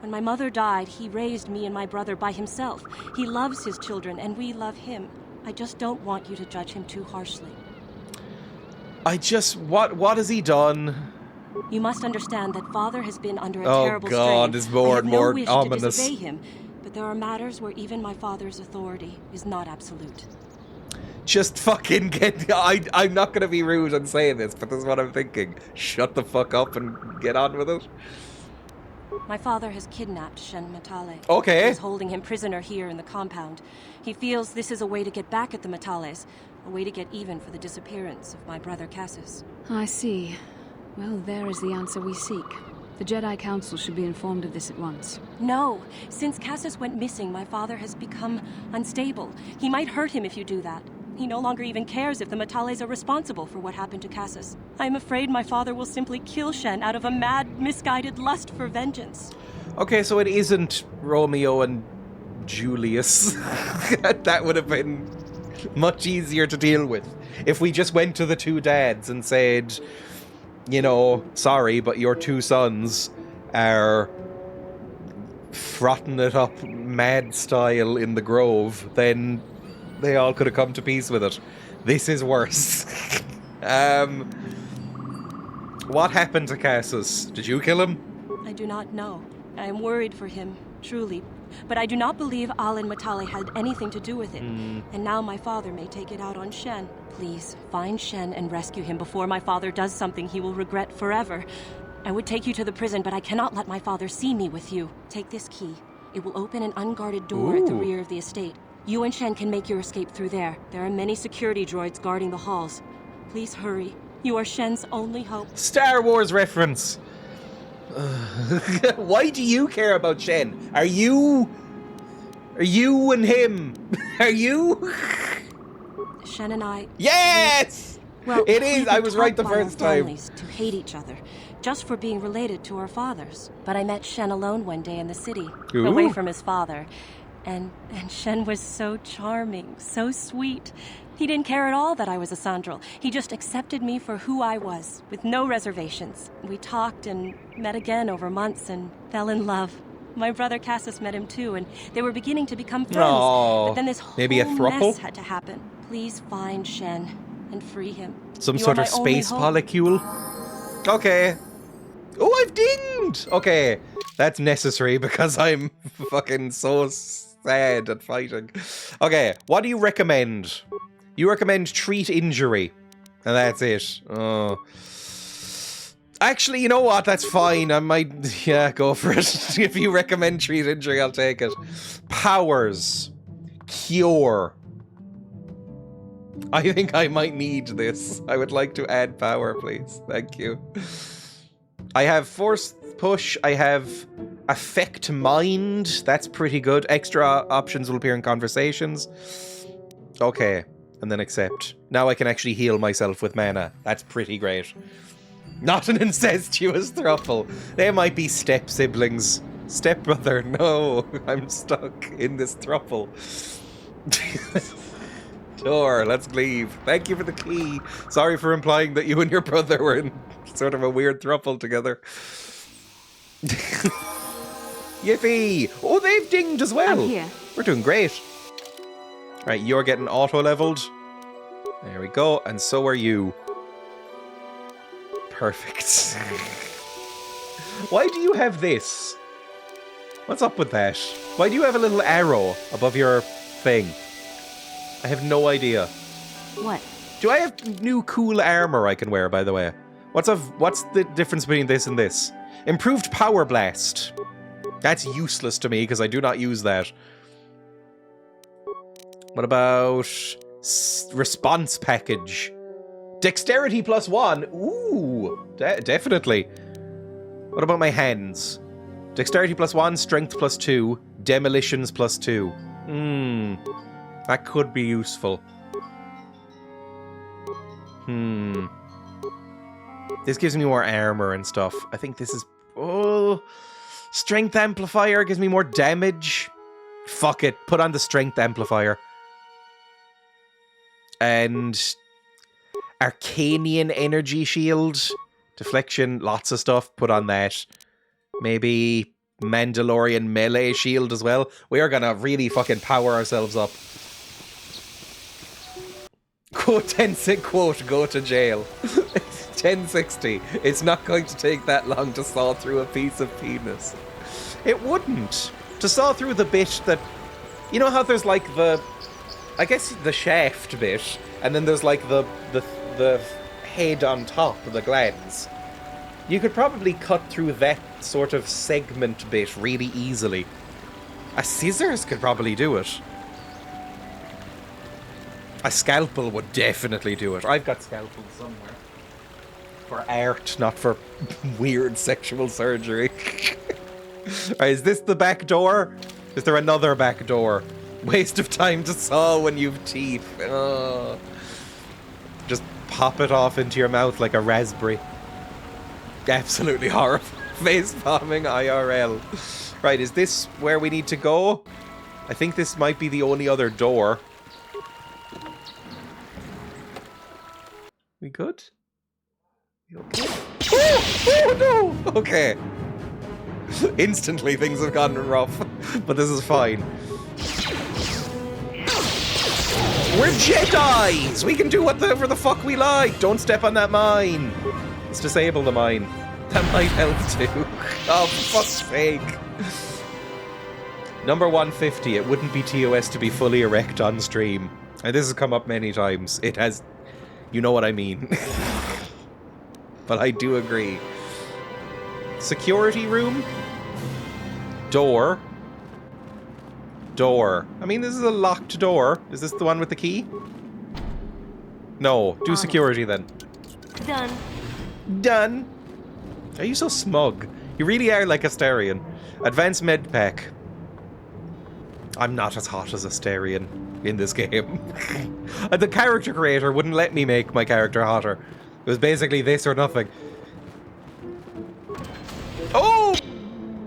When my mother died, he raised me and my brother by himself. He loves his children, and we love him. I just don't want you to judge him too harshly. What has he done? You must understand that father has been under a terrible strain. Oh God, it's more and more I have no wish ominous. to disobey him, but there are matters where even my father's authority is not absolute. Just fucking get... I'm not going to be rude and saying this, but this is what I'm thinking. Shut the fuck up and get on with it. My father has kidnapped Shen Matale. Okay. He's holding him prisoner here in the compound. He feels this is a way to get back at the Matales, a way to get even for the disappearance of my brother Cassus. I see. Well, there is the answer we seek. The Jedi Council should be informed of this at once. No. Since Cassus went missing, my father has become unstable. He might hurt him if you do that. He no longer even cares if the Matales are responsible for what happened to Cassus. I'm afraid my father will simply kill Shen out of a mad, misguided lust for vengeance. Okay, so it isn't Romeo and Julius. That would have been much easier to deal with. If we just went to the two dads and said, you know, sorry, but your two sons are frotting it up mad style in the grove, then they all could have come to peace with it. This is worse. What happened to Cassus? Did you kill him? I do not know. I am worried for him, truly. But I do not believe Alin Matale had anything to do with it. And now my father may take it out on Shen. Please, find Shen and rescue him before my father does something he will regret forever. I would take you to the prison, but I cannot let my father see me with you. Take this key. It will open an unguarded door at the rear of the estate. You and Shen can make your escape through there. There are many security droids guarding the halls. Please hurry. You are Shen's only hope. Star Wars reference. Why do you care about Shen? Are you and him? Are you? Shen and I... Yes! Well, it is. we've I been was right the taught by our first time. families to hate each other, just for being related to our fathers. But I met Shen alone one day in the city, Ooh. away from his father. And Shen was so charming, so sweet. He didn't care at all that I was a Sandral. He just accepted me for who I was, with no reservations. We talked and met again over months and fell in love. My brother Cassus met him too, and they were beginning to become friends. Aww. But then this whole Maybe a throuple? mess had to happen. Please find Shen and free him. Some You sort are of my only space hope. polycule. Okay. Oh, I've dinged! Okay. That's necessary because I'm fucking so sad at fighting. Okay, what do you recommend? You recommend treat injury. And that's it. Oh. Actually, you know what? That's fine. I might... Yeah, go for it. If you recommend treat injury, I'll take it. Powers. Cure. I think I might need this. I would like to add power, please. Thank you. I have force push. I have affect mind. That's pretty good. Extra options will appear in conversations. Okay. And then accept. Now I can actually heal myself with mana. That's pretty great. Not an incestuous throuple. They might be step siblings. Stepbrother, no. I'm stuck in this throuple. Sure, let's leave. Thank you for the key. Sorry for implying that you and your brother were in sort of a weird throuple together. Yippee! Oh, they've dinged as well. I'm here. We're doing great. Right, you're getting auto-leveled. There we go, and so are you. Perfect. Why do you have this? What's up with that? Why do you have a little arrow above your thing? I have no idea. What? Do I have new cool armor I can wear, by the way? What's the difference between this and this? Improved power blast. That's useless to me because I do not use that. What about response package? Dexterity +1. Ooh, definitely. What about my hands? Dexterity +1, strength +2, demolitions +2. That could be useful. This gives me more armor and stuff. I think this is... Oh... Strength amplifier gives me more damage. Fuck it. Put on the strength amplifier. And... Arcanian energy shield. Deflection. Lots of stuff. Put on that. Maybe... Mandalorian melee shield as well. We are gonna really fucking power ourselves up. Quote 10 quote, go to jail. 1060. It's not going to take that long to saw through a piece of penis. It wouldn't. To saw through the bit that... You know how there's like the... I guess the shaft bit, and then there's like the head on top, the glands. You could probably cut through that sort of segment bit really easily. A scissors could probably do it. A scalpel would definitely do it. I've got scalpels somewhere. For art, not for weird sexual surgery. Right, is this the back door? Is there another back door? Waste of time to saw when you've teeth. Oh. Just pop it off into your mouth like a raspberry. Absolutely horrible. Face bombing IRL. Right, is this where we need to go? I think this might be the only other door. We good? We okay? Oh no! Okay. Instantly things have gotten rough, but this is fine. We're Jedis! We can do whatever the fuck we like! Don't step on that mine! Let's disable the mine. That might help too. Oh, for fuck's sake. Number 150, it wouldn't be TOS to be fully erect on stream. And this has come up many times. It has... You know what I mean. But I do agree. Security room? Door. Door. I mean, this is a locked door. Is this the one with the key? No. Do security then. Done. Done. Are you so smug? You really are like Astarion. Advanced med pack. I'm not as hot as Astarion in this game. The character creator wouldn't let me make my character hotter. It was basically this or nothing. Oh!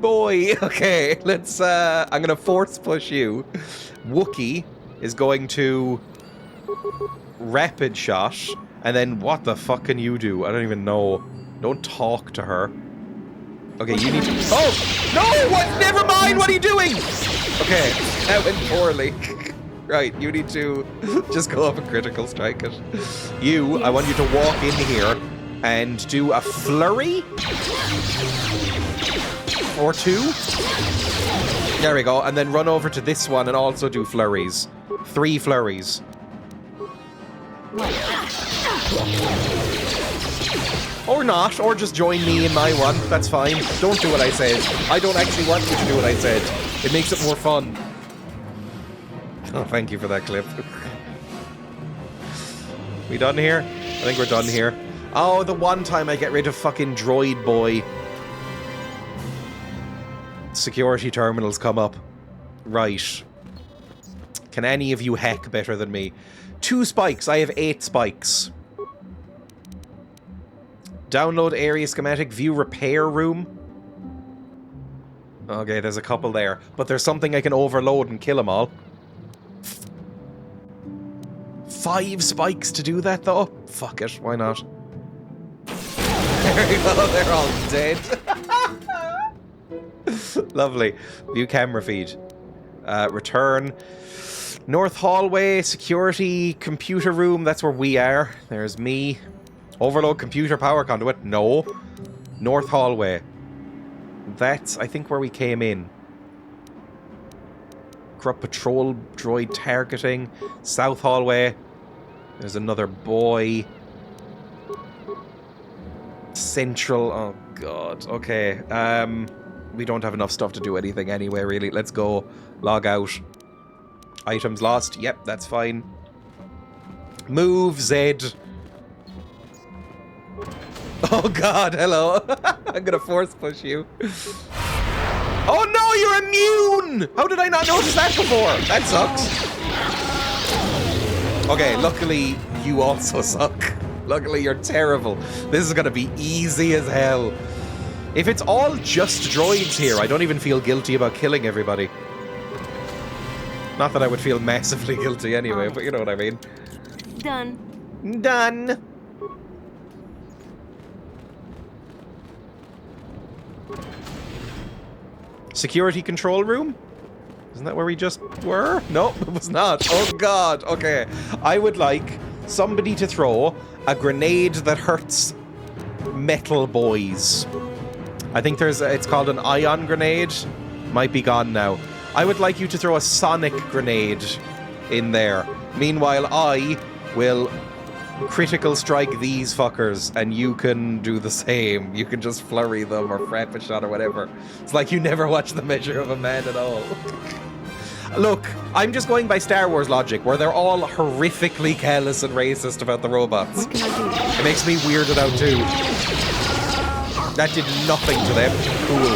Boy, okay, let's, I'm gonna force push you. Wookie is going to rapid shot, and then what the fuck can you do? I don't even know. Don't talk to her. Okay, you need to... Oh! No! What? Never mind! What are you doing? Okay, that went poorly. Right, you need to just go up and critical strike it. You, I want you to walk in here and do a flurry? Or two? There we go, and then run over to this one and also do flurries. 3 flurries. Or not, or just join me in my one. That's fine. Don't do what I said. I don't actually want you to do what I said. It makes it more fun. Oh, thank you for that clip. We done here? I think we're done here. Oh, the one time I get rid of fucking droid boy. Security terminals come up. Right. Can any of you hack better than me? 2 spikes. I have 8 spikes. Download area schematic. View repair room. Okay, there's a couple there. But there's something I can overload and kill them all. 5 spikes to do that, though? Fuck it. Why not? There we go. They're all dead. Lovely. View camera feed. Return. North hallway, security, computer room. That's where we are. There's me. Overload computer power conduit. No. North hallway. That's, I think, where we came in. Corrupt patrol droid targeting. South hallway. There's another boy. Central. Oh, God. Okay. We don't have enough stuff to do anything anyway, really. Let's go. Log out. Items lost. Yep, that's fine. Move, Zed. Oh, God. Hello. I'm gonna force push you. Oh, no, you're immune! How did I not notice that before? That sucks. Okay, luckily, you also suck. Luckily, you're terrible. This is going to be easy as hell. If it's all just droids here, I don't even feel guilty about killing everybody. Not that I would feel massively guilty anyway, but you know what I mean. Done. Done. Security control room? Isn't that where we just were? No, it was not. Oh god, okay. I would like somebody to throw a grenade that hurts metal boys. I think it's called an ion grenade. Might be gone now. I would like you to throw a sonic grenade in there. Meanwhile, I will critical strike these fuckers, and you can do the same. You can just flurry them or fret a shot or whatever. It's like you never watch The Measure of a Man at all. Look, I'm just going by Star Wars logic, where they're all horrifically careless and racist about the robots. What can I do? It makes me weirded out too. That did nothing to them. Cool.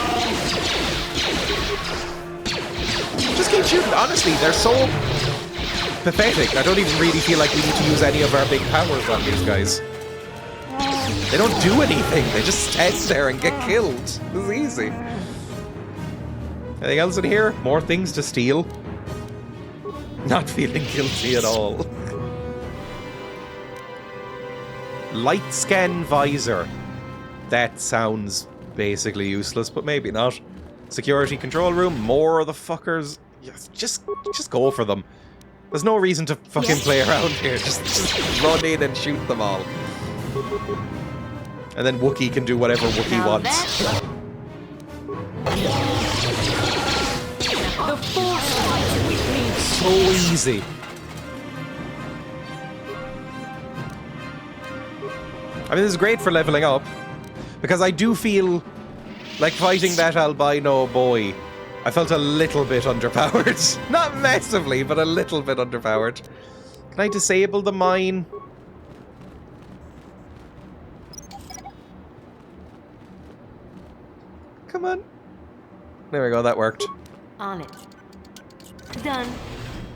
Just keep shooting. Honestly, they're so pathetic. I don't even really feel like we need to use any of our big powers on these guys. They don't do anything. They just stand there and get killed. This is easy. Anything else in here? More things to steal? Not feeling guilty at all. Light scan visor. That sounds basically useless, but maybe not. Security control room. More of the fuckers. Yes, just go for them. There's no reason to fucking play around here. Just run in and shoot them all. And then Wookiee can do whatever Wookiee wants. The Force fights with me. So easy. I mean, this is great for leveling up. Because I do feel like fighting that albino boy, I felt a little bit underpowered. Not massively, but a little bit underpowered. Can I disable the mine? Come on. There we go, that worked. On it. Done.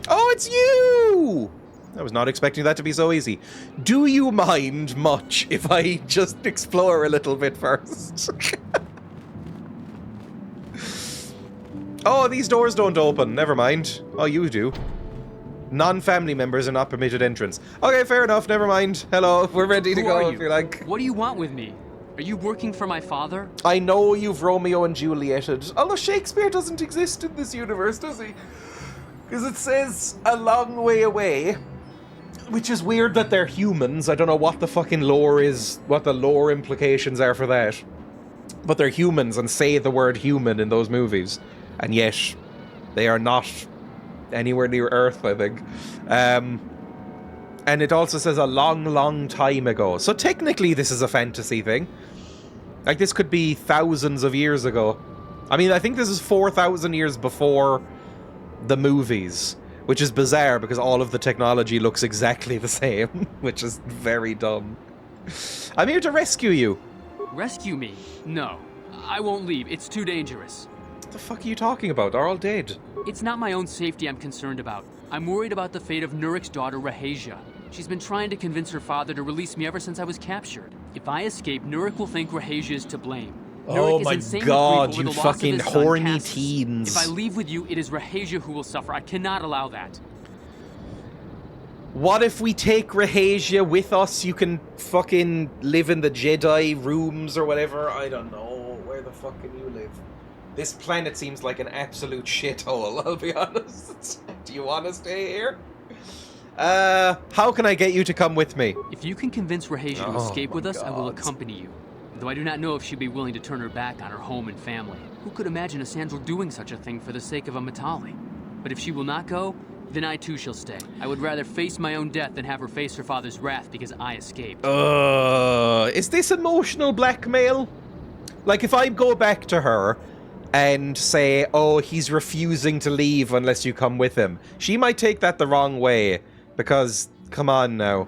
Oh, it's you! I was not expecting that to be so easy. Do you mind much if I just explore a little bit first? Oh, these doors don't open. Never mind. Oh, you do. Non-family members are not permitted entrance. Okay, fair enough. Never mind. Hello, we're ready to go if you like. What do you want with me? Are you working for my father? I know you've Romeo and Julieted. Although Shakespeare doesn't exist in this universe, does he? Because it says a long way away. Which is weird that they're humans. I don't know what the fucking lore is, what the lore implications are for that. But they're humans and say the word human in those movies. And yet, they are not anywhere near Earth, I think. And it also says a long, long time ago. So technically this is a fantasy thing. Like, this could be thousands of years ago. I mean, I think this is 4,000 years before the movies. Which is bizarre because all of the technology looks exactly the same. Which is very dumb. I'm here to rescue you. Rescue me? No. I won't leave. It's too dangerous. What the fuck are you talking about? They're all dead. It's not my own safety I'm concerned about. I'm worried about the fate of Nurik's daughter, Rahasia. She's been trying to convince her father to release me ever since I was captured. If I escape, Nurik will think Rahasia is to blame. Oh my god, you fucking horny teens. If I leave with you, it is Rahasia who will suffer. I cannot allow that. What if we take Rahasia with us? You can fucking live in the Jedi rooms or whatever. I don't know. Where the fuck can you live? This planet seems like an absolute shithole, I'll be honest. Do you want to stay here? How can I get you to come with me? If you can convince Rahasia to escape with us, I will accompany you. Though I do not know if she'd be willing to turn her back on her home and family. Who could imagine a Sandral doing such a thing for the sake of a Matali? But if she will not go, then I too shall stay. I would rather face my own death than have her face her father's wrath because I escaped. Is this emotional blackmail? Like, if I go back to her and say, oh, he's refusing to leave unless you come with him, she might take that the wrong way. Because, come on now.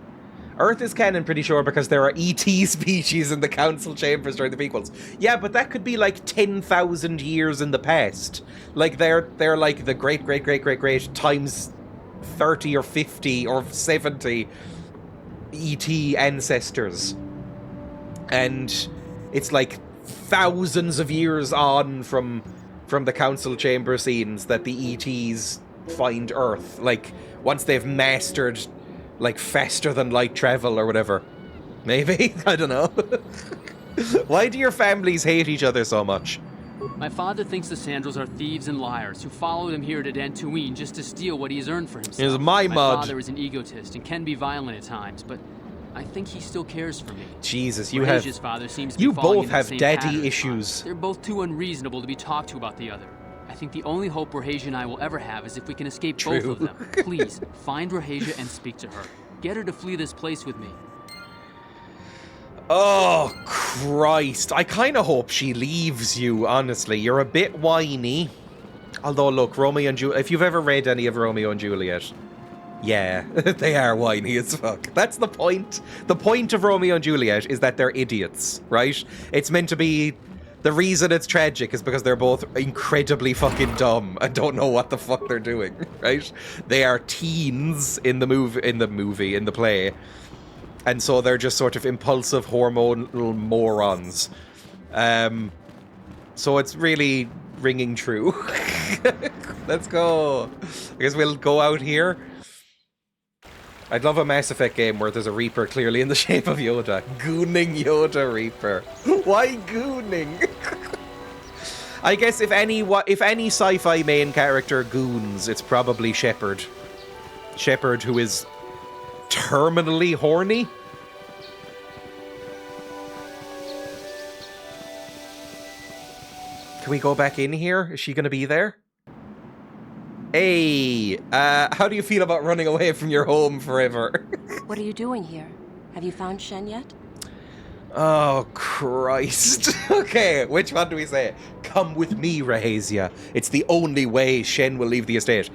Earth is canon, pretty sure, because there are ET species in the council chambers during the prequels. Yeah, but that could be like 10,000 years in the past. Like, they're like the great times 30 or 50 or 70. ET ancestors. And it's like thousands of years on from the council chamber scenes that the ETs find Earth. Like, once they've mastered, like, faster than light travel or whatever. Maybe? I don't know. Why do your families hate each other so much? My father thinks the Sandals are thieves and liars who followed him here to Dantooine just to steal what he has earned for himself. Here's my mud. My father is an egotist and can be violent at times, but I think he still cares for me. Jesus, you have... Father seems to you be falling both into the have same daddy pattern. issues. They're both too unreasonable to be talked to about the other. I think the only hope Rahasia and I will ever have is if we can escape both of them. Please, find Rahasia and speak to her. Get her to flee this place with me. Oh, Christ. I kind of hope she leaves you, honestly. You're a bit whiny. Although, look, Romeo and Juliet... If you've ever read any of Romeo and Juliet... Yeah, they are whiny as fuck. That's the point. The point of Romeo and Juliet is that they're idiots, right? It's meant to be... The reason it's tragic is because they're both incredibly fucking dumb and don't know what the fuck they're doing, right? They are teens in the play. And so they're just sort of impulsive hormonal morons. So it's really ringing true. Let's go. I guess we'll go out here. I'd love a Mass Effect game where there's a Reaper clearly in the shape of Yoda. Gooning Yoda Reaper. Why gooning? I guess if any sci-fi main character goons, it's probably Shepard. Shepard, who is terminally horny. Can we go back in here? Is she going to be there? Hey, how do you feel about running away from your home forever? What are you doing here? Have you found Shen yet? Oh, Christ. Okay, which one do we say? Come with me, Rahasia. It's the only way Shen will leave the estate.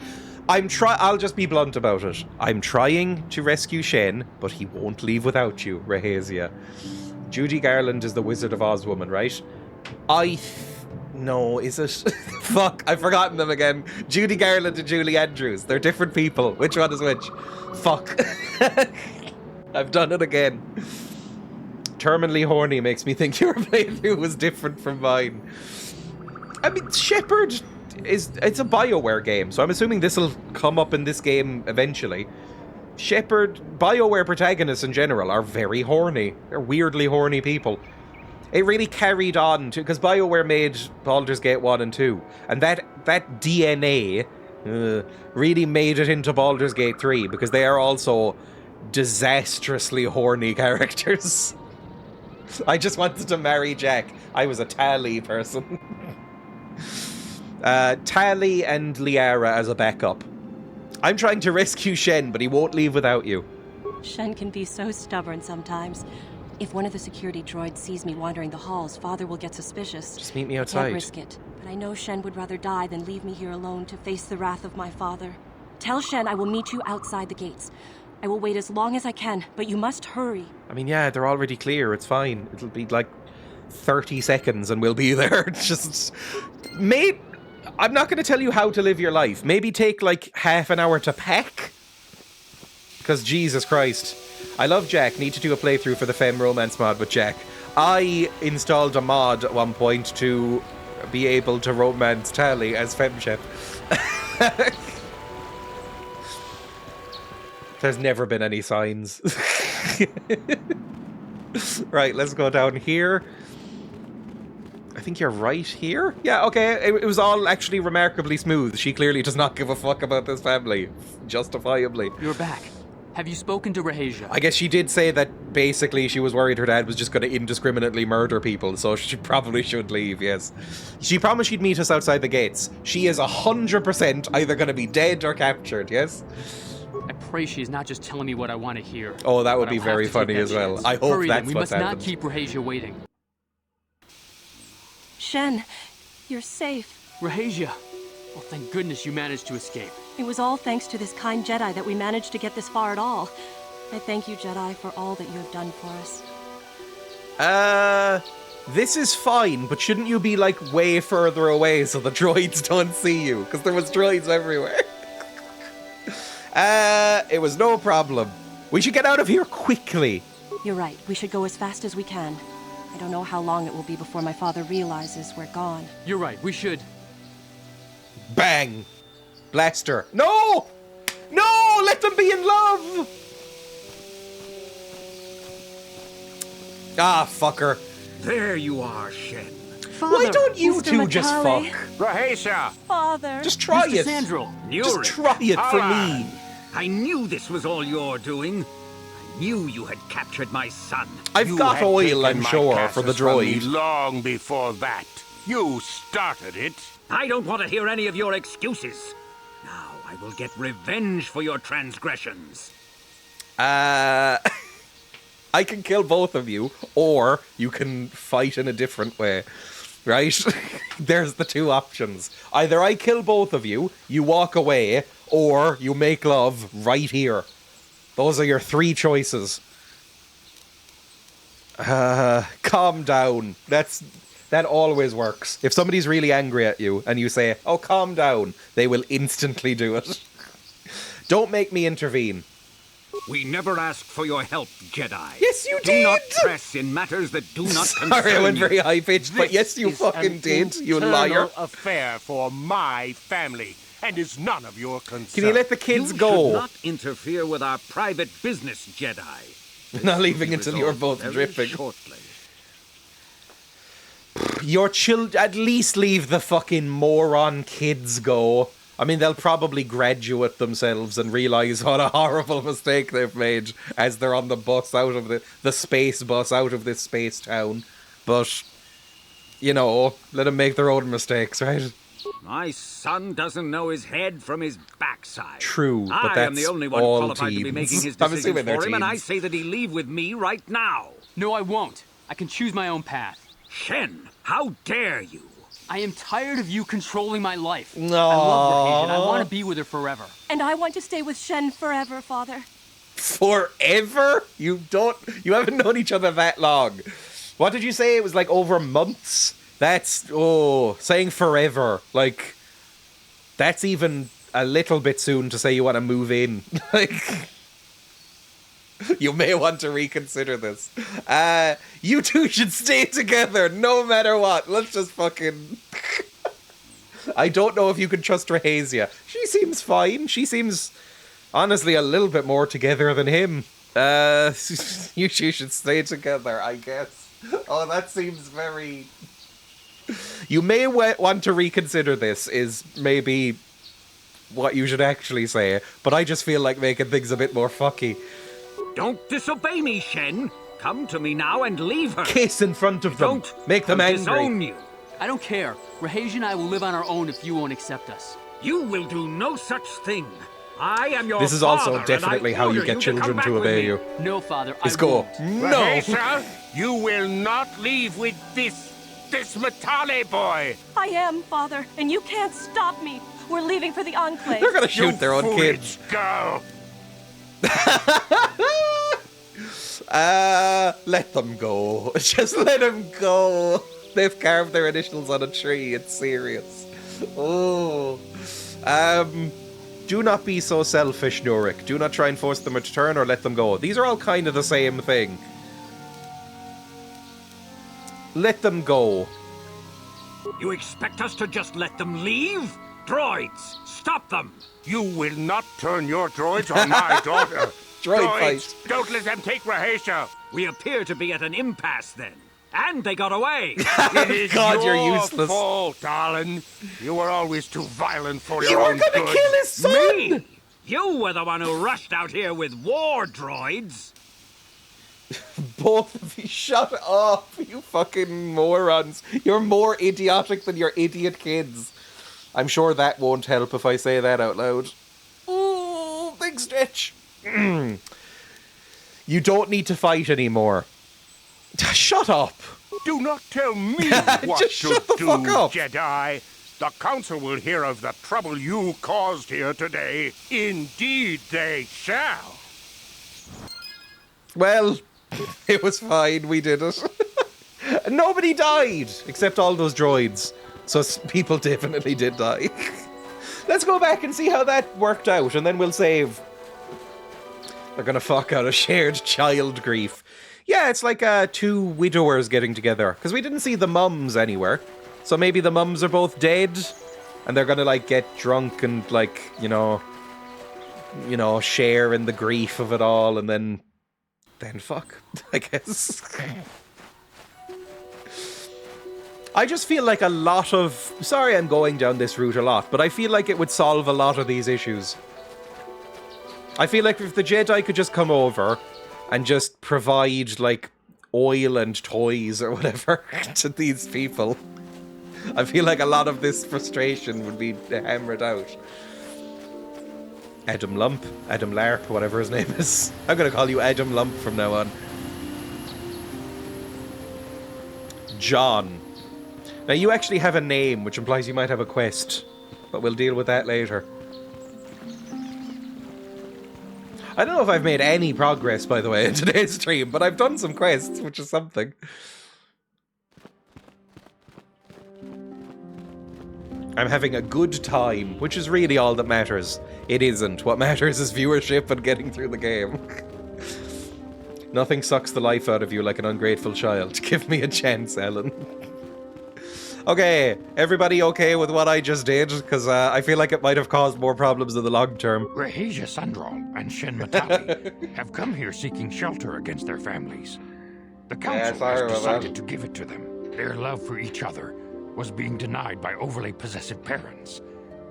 I'll just be blunt about it. I'm trying to rescue Shen, but he won't leave without you, Rahasia. Judy Garland is the Wizard of Oz woman, right? No, is it? Fuck, I've forgotten them again. Judy Garland and Julie Andrews. They're different people. Which one is which? Fuck. I've done it again. Terminally horny makes me think your playthrough was different from mine. I mean, Shepard it's a BioWare game, so I'm assuming this will come up in this game eventually. BioWare protagonists in general are very horny. They're weirdly horny people. It really carried on to, because BioWare made Baldur's Gate 1 and 2, and that DNA really made it into Baldur's Gate 3, because they are also disastrously horny characters. I just wanted to marry Jack. I was a Tali person. Tali and Liara as a backup. I'm trying to rescue Shen, but he won't leave without you. Shen can be so stubborn sometimes. If one of the security droids sees me wandering the halls, Father will get suspicious. Just meet me outside. I can't risk it, but I know Shen would rather die than leave me here alone to face the wrath of my father. Tell Shen I will meet you outside the gates. I will wait as long as I can, but you must hurry. I mean, yeah, they're already clear. It's fine. It'll be like 30 seconds and we'll be there. Just... I'm not going to tell you how to live your life. Maybe take like half an hour to pack. Because Jesus Christ. I love Jack. Need to do a playthrough for the Femme Romance mod with Jack. I installed a mod at one point to be able to romance Tali as FemChef. There's never been any signs. Right, let's go down here. I think you're right here? Yeah, okay. It was all actually remarkably smooth. She clearly does not give a fuck about this family. Justifiably. You're back. Have you spoken to Rahasia? I guess she did say that basically she was worried her dad was just going to indiscriminately murder people, so she probably should leave, yes. She promised she'd meet us outside the gates. She is 100% either going to be dead or captured, yes? I pray she's not just telling me what I want to hear. Oh, that would be very funny as well. I hope Hurry, that's then. what's We must happened. not keep Rahasia waiting. Shen, you're safe. Rahasia! Well, thank goodness you managed to escape. It was all thanks to this kind Jedi that we managed to get this far at all. I thank you, Jedi, for all that you have done for us. This is fine, but shouldn't you be, like, way further away so the droids don't see you? Because there was droids everywhere. It was no problem. We should get out of here quickly. You're right. We should go as fast as we can. I don't know how long it will be before my father realizes we're gone. You're right. We should. Bang! Blaster. No! No! Let them be in love! Ah, fucker. There you are, Shen. Father, Why don't you Mr. two just Matale. fuck? Rahesia! Father. Just try Mr. it. Sandro. Just try it for me. I knew this was all your doing. I knew you had captured my son. I've You got had oil, taken I'm my sure, for the castles from me droid. long before that. You started it. I don't want to hear any of your excuses. Now I will get revenge for your transgressions. I can kill both of you, or you can fight in a different way. Right? There's the two options. Either I kill both of you, you walk away, or you make love right here. Those are your three choices. Calm down. That always works. If somebody's really angry at you and you say, oh, calm down, they will instantly do it. Don't make me intervene. We never asked for your help, Jedi. Yes, you Do did! not press in matters that do not concern Sorry, I went you. very high-pitched, but yes, you This is fucking an did, you internal liar. affair for my family, and is none of your concern. Can you let the kids You go? should not interfere with our private business, Jedi. Not leaving Be until you're resolved both very dripping. Shortly. Your at least leave the fucking moron kids go. I mean, they'll probably graduate themselves and realise what a horrible mistake they've made as they're on the bus out of the space bus out of this space town. But, you know, let them make their own mistakes, right? My son doesn't know his head from his backside. True, but I am the that's only one all qualified to be teens. making his I'm decisions assuming they're for him, and I teens. say that he leave with me right now. No, I won't. I can choose my own path. Shen, how dare you? I am tired of you controlling my life. No. I love Rahesia, and I want to be with her forever. And I want to stay with Shen forever, Father. Forever? You haven't known each other that long. What did you say? It was like over months? That's, saying forever. Like, that's even a little bit soon to say you want to move in. Like, you may want to reconsider this. You two should stay together no matter what. Let's just fucking... I don't know if you can trust Rahesia. She seems fine. She seems, honestly, a little bit more together than him. You two should stay together, I guess. Oh, that seems very... You may want to reconsider this, is maybe what you should actually say, but I just feel like making things a bit more fucky. Don't disobey me, Shen. Come to me now and leave her. Kiss in front of them. Don't Make them angry. disown you. I don't care. Rahesia and I will live on our own if you won't accept us. You will do no such thing. I am your This is father, also definitely and I how you order get to children come back to with obey me. you. No, Father, Let's I go. won't. No! Rahesia, you will not leave with this Matale boy. I am, Father, and you can't stop me. We're leaving for the Enclave. They're gonna shoot their own foolish kids. girl. Let them go. Just let them go. They've carved their initials on a tree. It's serious. Oh. Do not be so selfish, Nurik. Do not try and force them to return or let them go. These are all kind of the same thing. Let them go. You expect us to just let them leave? Droids, stop them! You will not turn your droids on my daughter. Droid Droids, fight. don't let them take Rahesia. We appear to be at an impasse then. And they got away. It is God, your you're useless. fault, darling. You were always too violent for You your were own gonna good. kill his son! Me? You were the one who rushed out here with war droids. Both of you, shut up, you fucking morons. You're more idiotic than your idiot kids. I'm sure that won't help if I say that out loud. Ooh, big stretch. You don't need to fight anymore. Shut up. Do not tell me what Just to shut the do, fuck up. Jedi. The Council will hear of the trouble you caused here today. Indeed they shall. Well, it was fine, we did it. Nobody died, except all those droids. So people definitely did die. Let's go back and see how that worked out, and then we'll save. They're gonna fuck out a shared child grief. Yeah, it's like two widowers getting together. Because we didn't see the mums anywhere. So maybe the mums are both dead. And they're gonna, like, get drunk and, like, you know, share in the grief of it all. And then fuck, I guess. I just feel like a lot of... Sorry I'm going down this route a lot, but I feel like it would solve a lot of these issues. I feel like if the Jedi could just come over and just provide, like, oil and toys or whatever to these people, I feel like a lot of this frustration would be hammered out. Adam Lump, Adam Larp, whatever his name is. I'm going to call you Adam Lump from now on. John. Now, you actually have a name, which implies you might have a quest. But we'll deal with that later. I don't know if I've made any progress, by the way, in today's stream, but I've done some quests, which is something. I'm having a good time, which is really all that matters. It isn't. What matters is viewership and getting through the game. Nothing sucks the life out of you like an ungrateful child. Give me a chance, Ellen. Okay, everybody okay with what I just did? Because I feel like it might have caused more problems in the long term. Raheja Sandral and Shen Matali have come here seeking shelter against their families. The council has decided to give it to them. Their love for each other was being denied by overly possessive parents.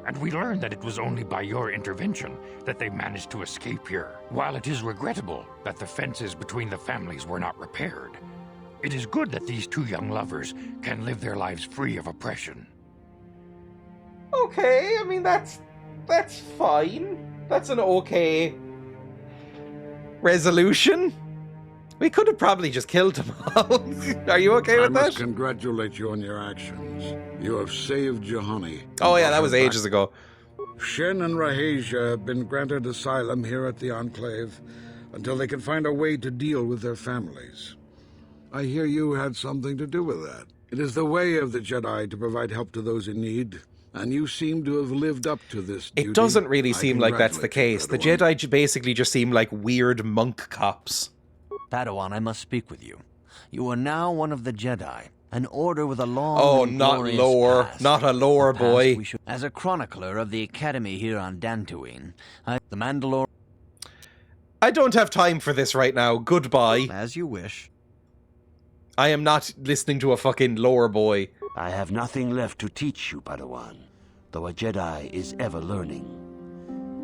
And we learned that it was only by your intervention that they managed to escape here. While it is regrettable that the fences between the families were not repaired, it is good that these two young lovers can live their lives free of oppression. Okay, I mean, that's fine. That's an okay resolution. We could have probably just killed them all. Are you okay with that? I must congratulate you on your actions. You have saved Juhani. Oh yeah, that was ages ago. Shen and Raheja have been granted asylum here at the Enclave until they can find a way to deal with their families. I hear you had something to do with that. It is the way of the Jedi to provide help to those in need, and you seem to have lived up to this duty. It doesn't really seem like that's the case. The Jedi basically just seem like weird monk cops. Padawan, I must speak with you. You are now one of the Jedi, an order with a long and not glorious lore. past. Not a lore, boy. As a chronicler of the Academy here on Dantooine, the Mandalore... I don't have time for this right now. Goodbye. As you wish. I am not listening to a fucking lore boy. I have nothing left to teach you, Padawan, though a Jedi is ever learning.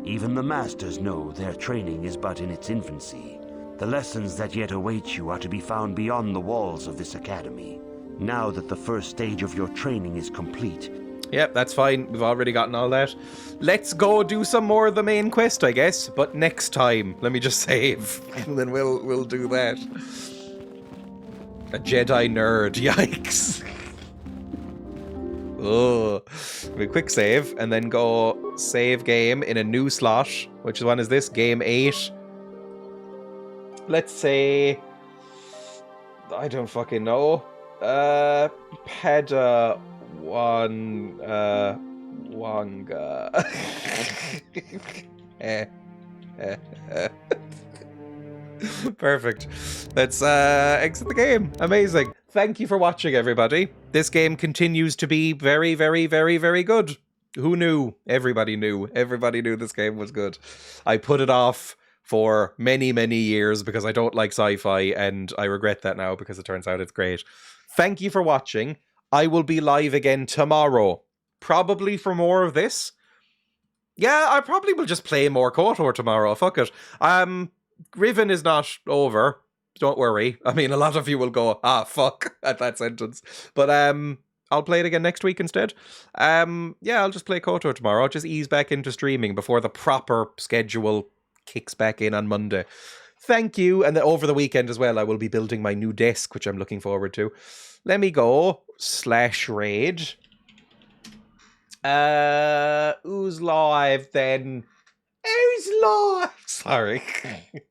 Even the Masters know their training is but in its infancy. The lessons that yet await you are to be found beyond the walls of this academy. Now that the first stage of your training is complete... Yep, that's fine. We've already gotten all that. Let's go do some more of the main quest, I guess. But next time. Let me just save. And then we'll do that. A Jedi nerd. Yikes. Oh. We quick save. And then go save game in a new slot. Which one is this? Game 8. Let's say... I don't fucking know. Padawan... Wanga. Perfect. Let's exit the game. Amazing. Thank you for watching, everybody. This game continues to be very, very, very, very good. Who knew? Everybody knew. Everybody knew this game was good. I put it off for many, many years because I don't like sci-fi, and I regret that now because it turns out it's great. Thank you for watching. I will be live again tomorrow. Probably for more of this. Yeah, I probably will just play more KotOR tomorrow. Fuck it. Riven is not over. Don't worry. I mean, a lot of you will go, fuck, at that sentence. But I'll play it again next week instead. Yeah, I'll just play KotOR tomorrow. I'll just ease back into streaming before the proper schedule kicks back in on Monday. Thank you. And then over the weekend as well, I will be building my new desk, which I'm looking forward to. Let me go. /raid. Who's live then? Who's live? Sorry.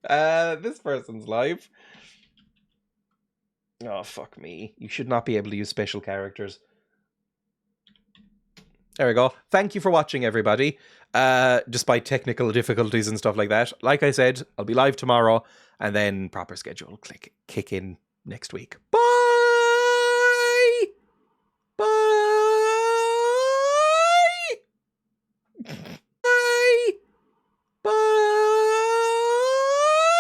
This person's live. Oh, fuck me. You should not be able to use special characters. There we go. Thank you for watching, everybody. despite technical difficulties and stuff like that. Like I said, I'll be live tomorrow, and then proper schedule will kick in next week. Bye!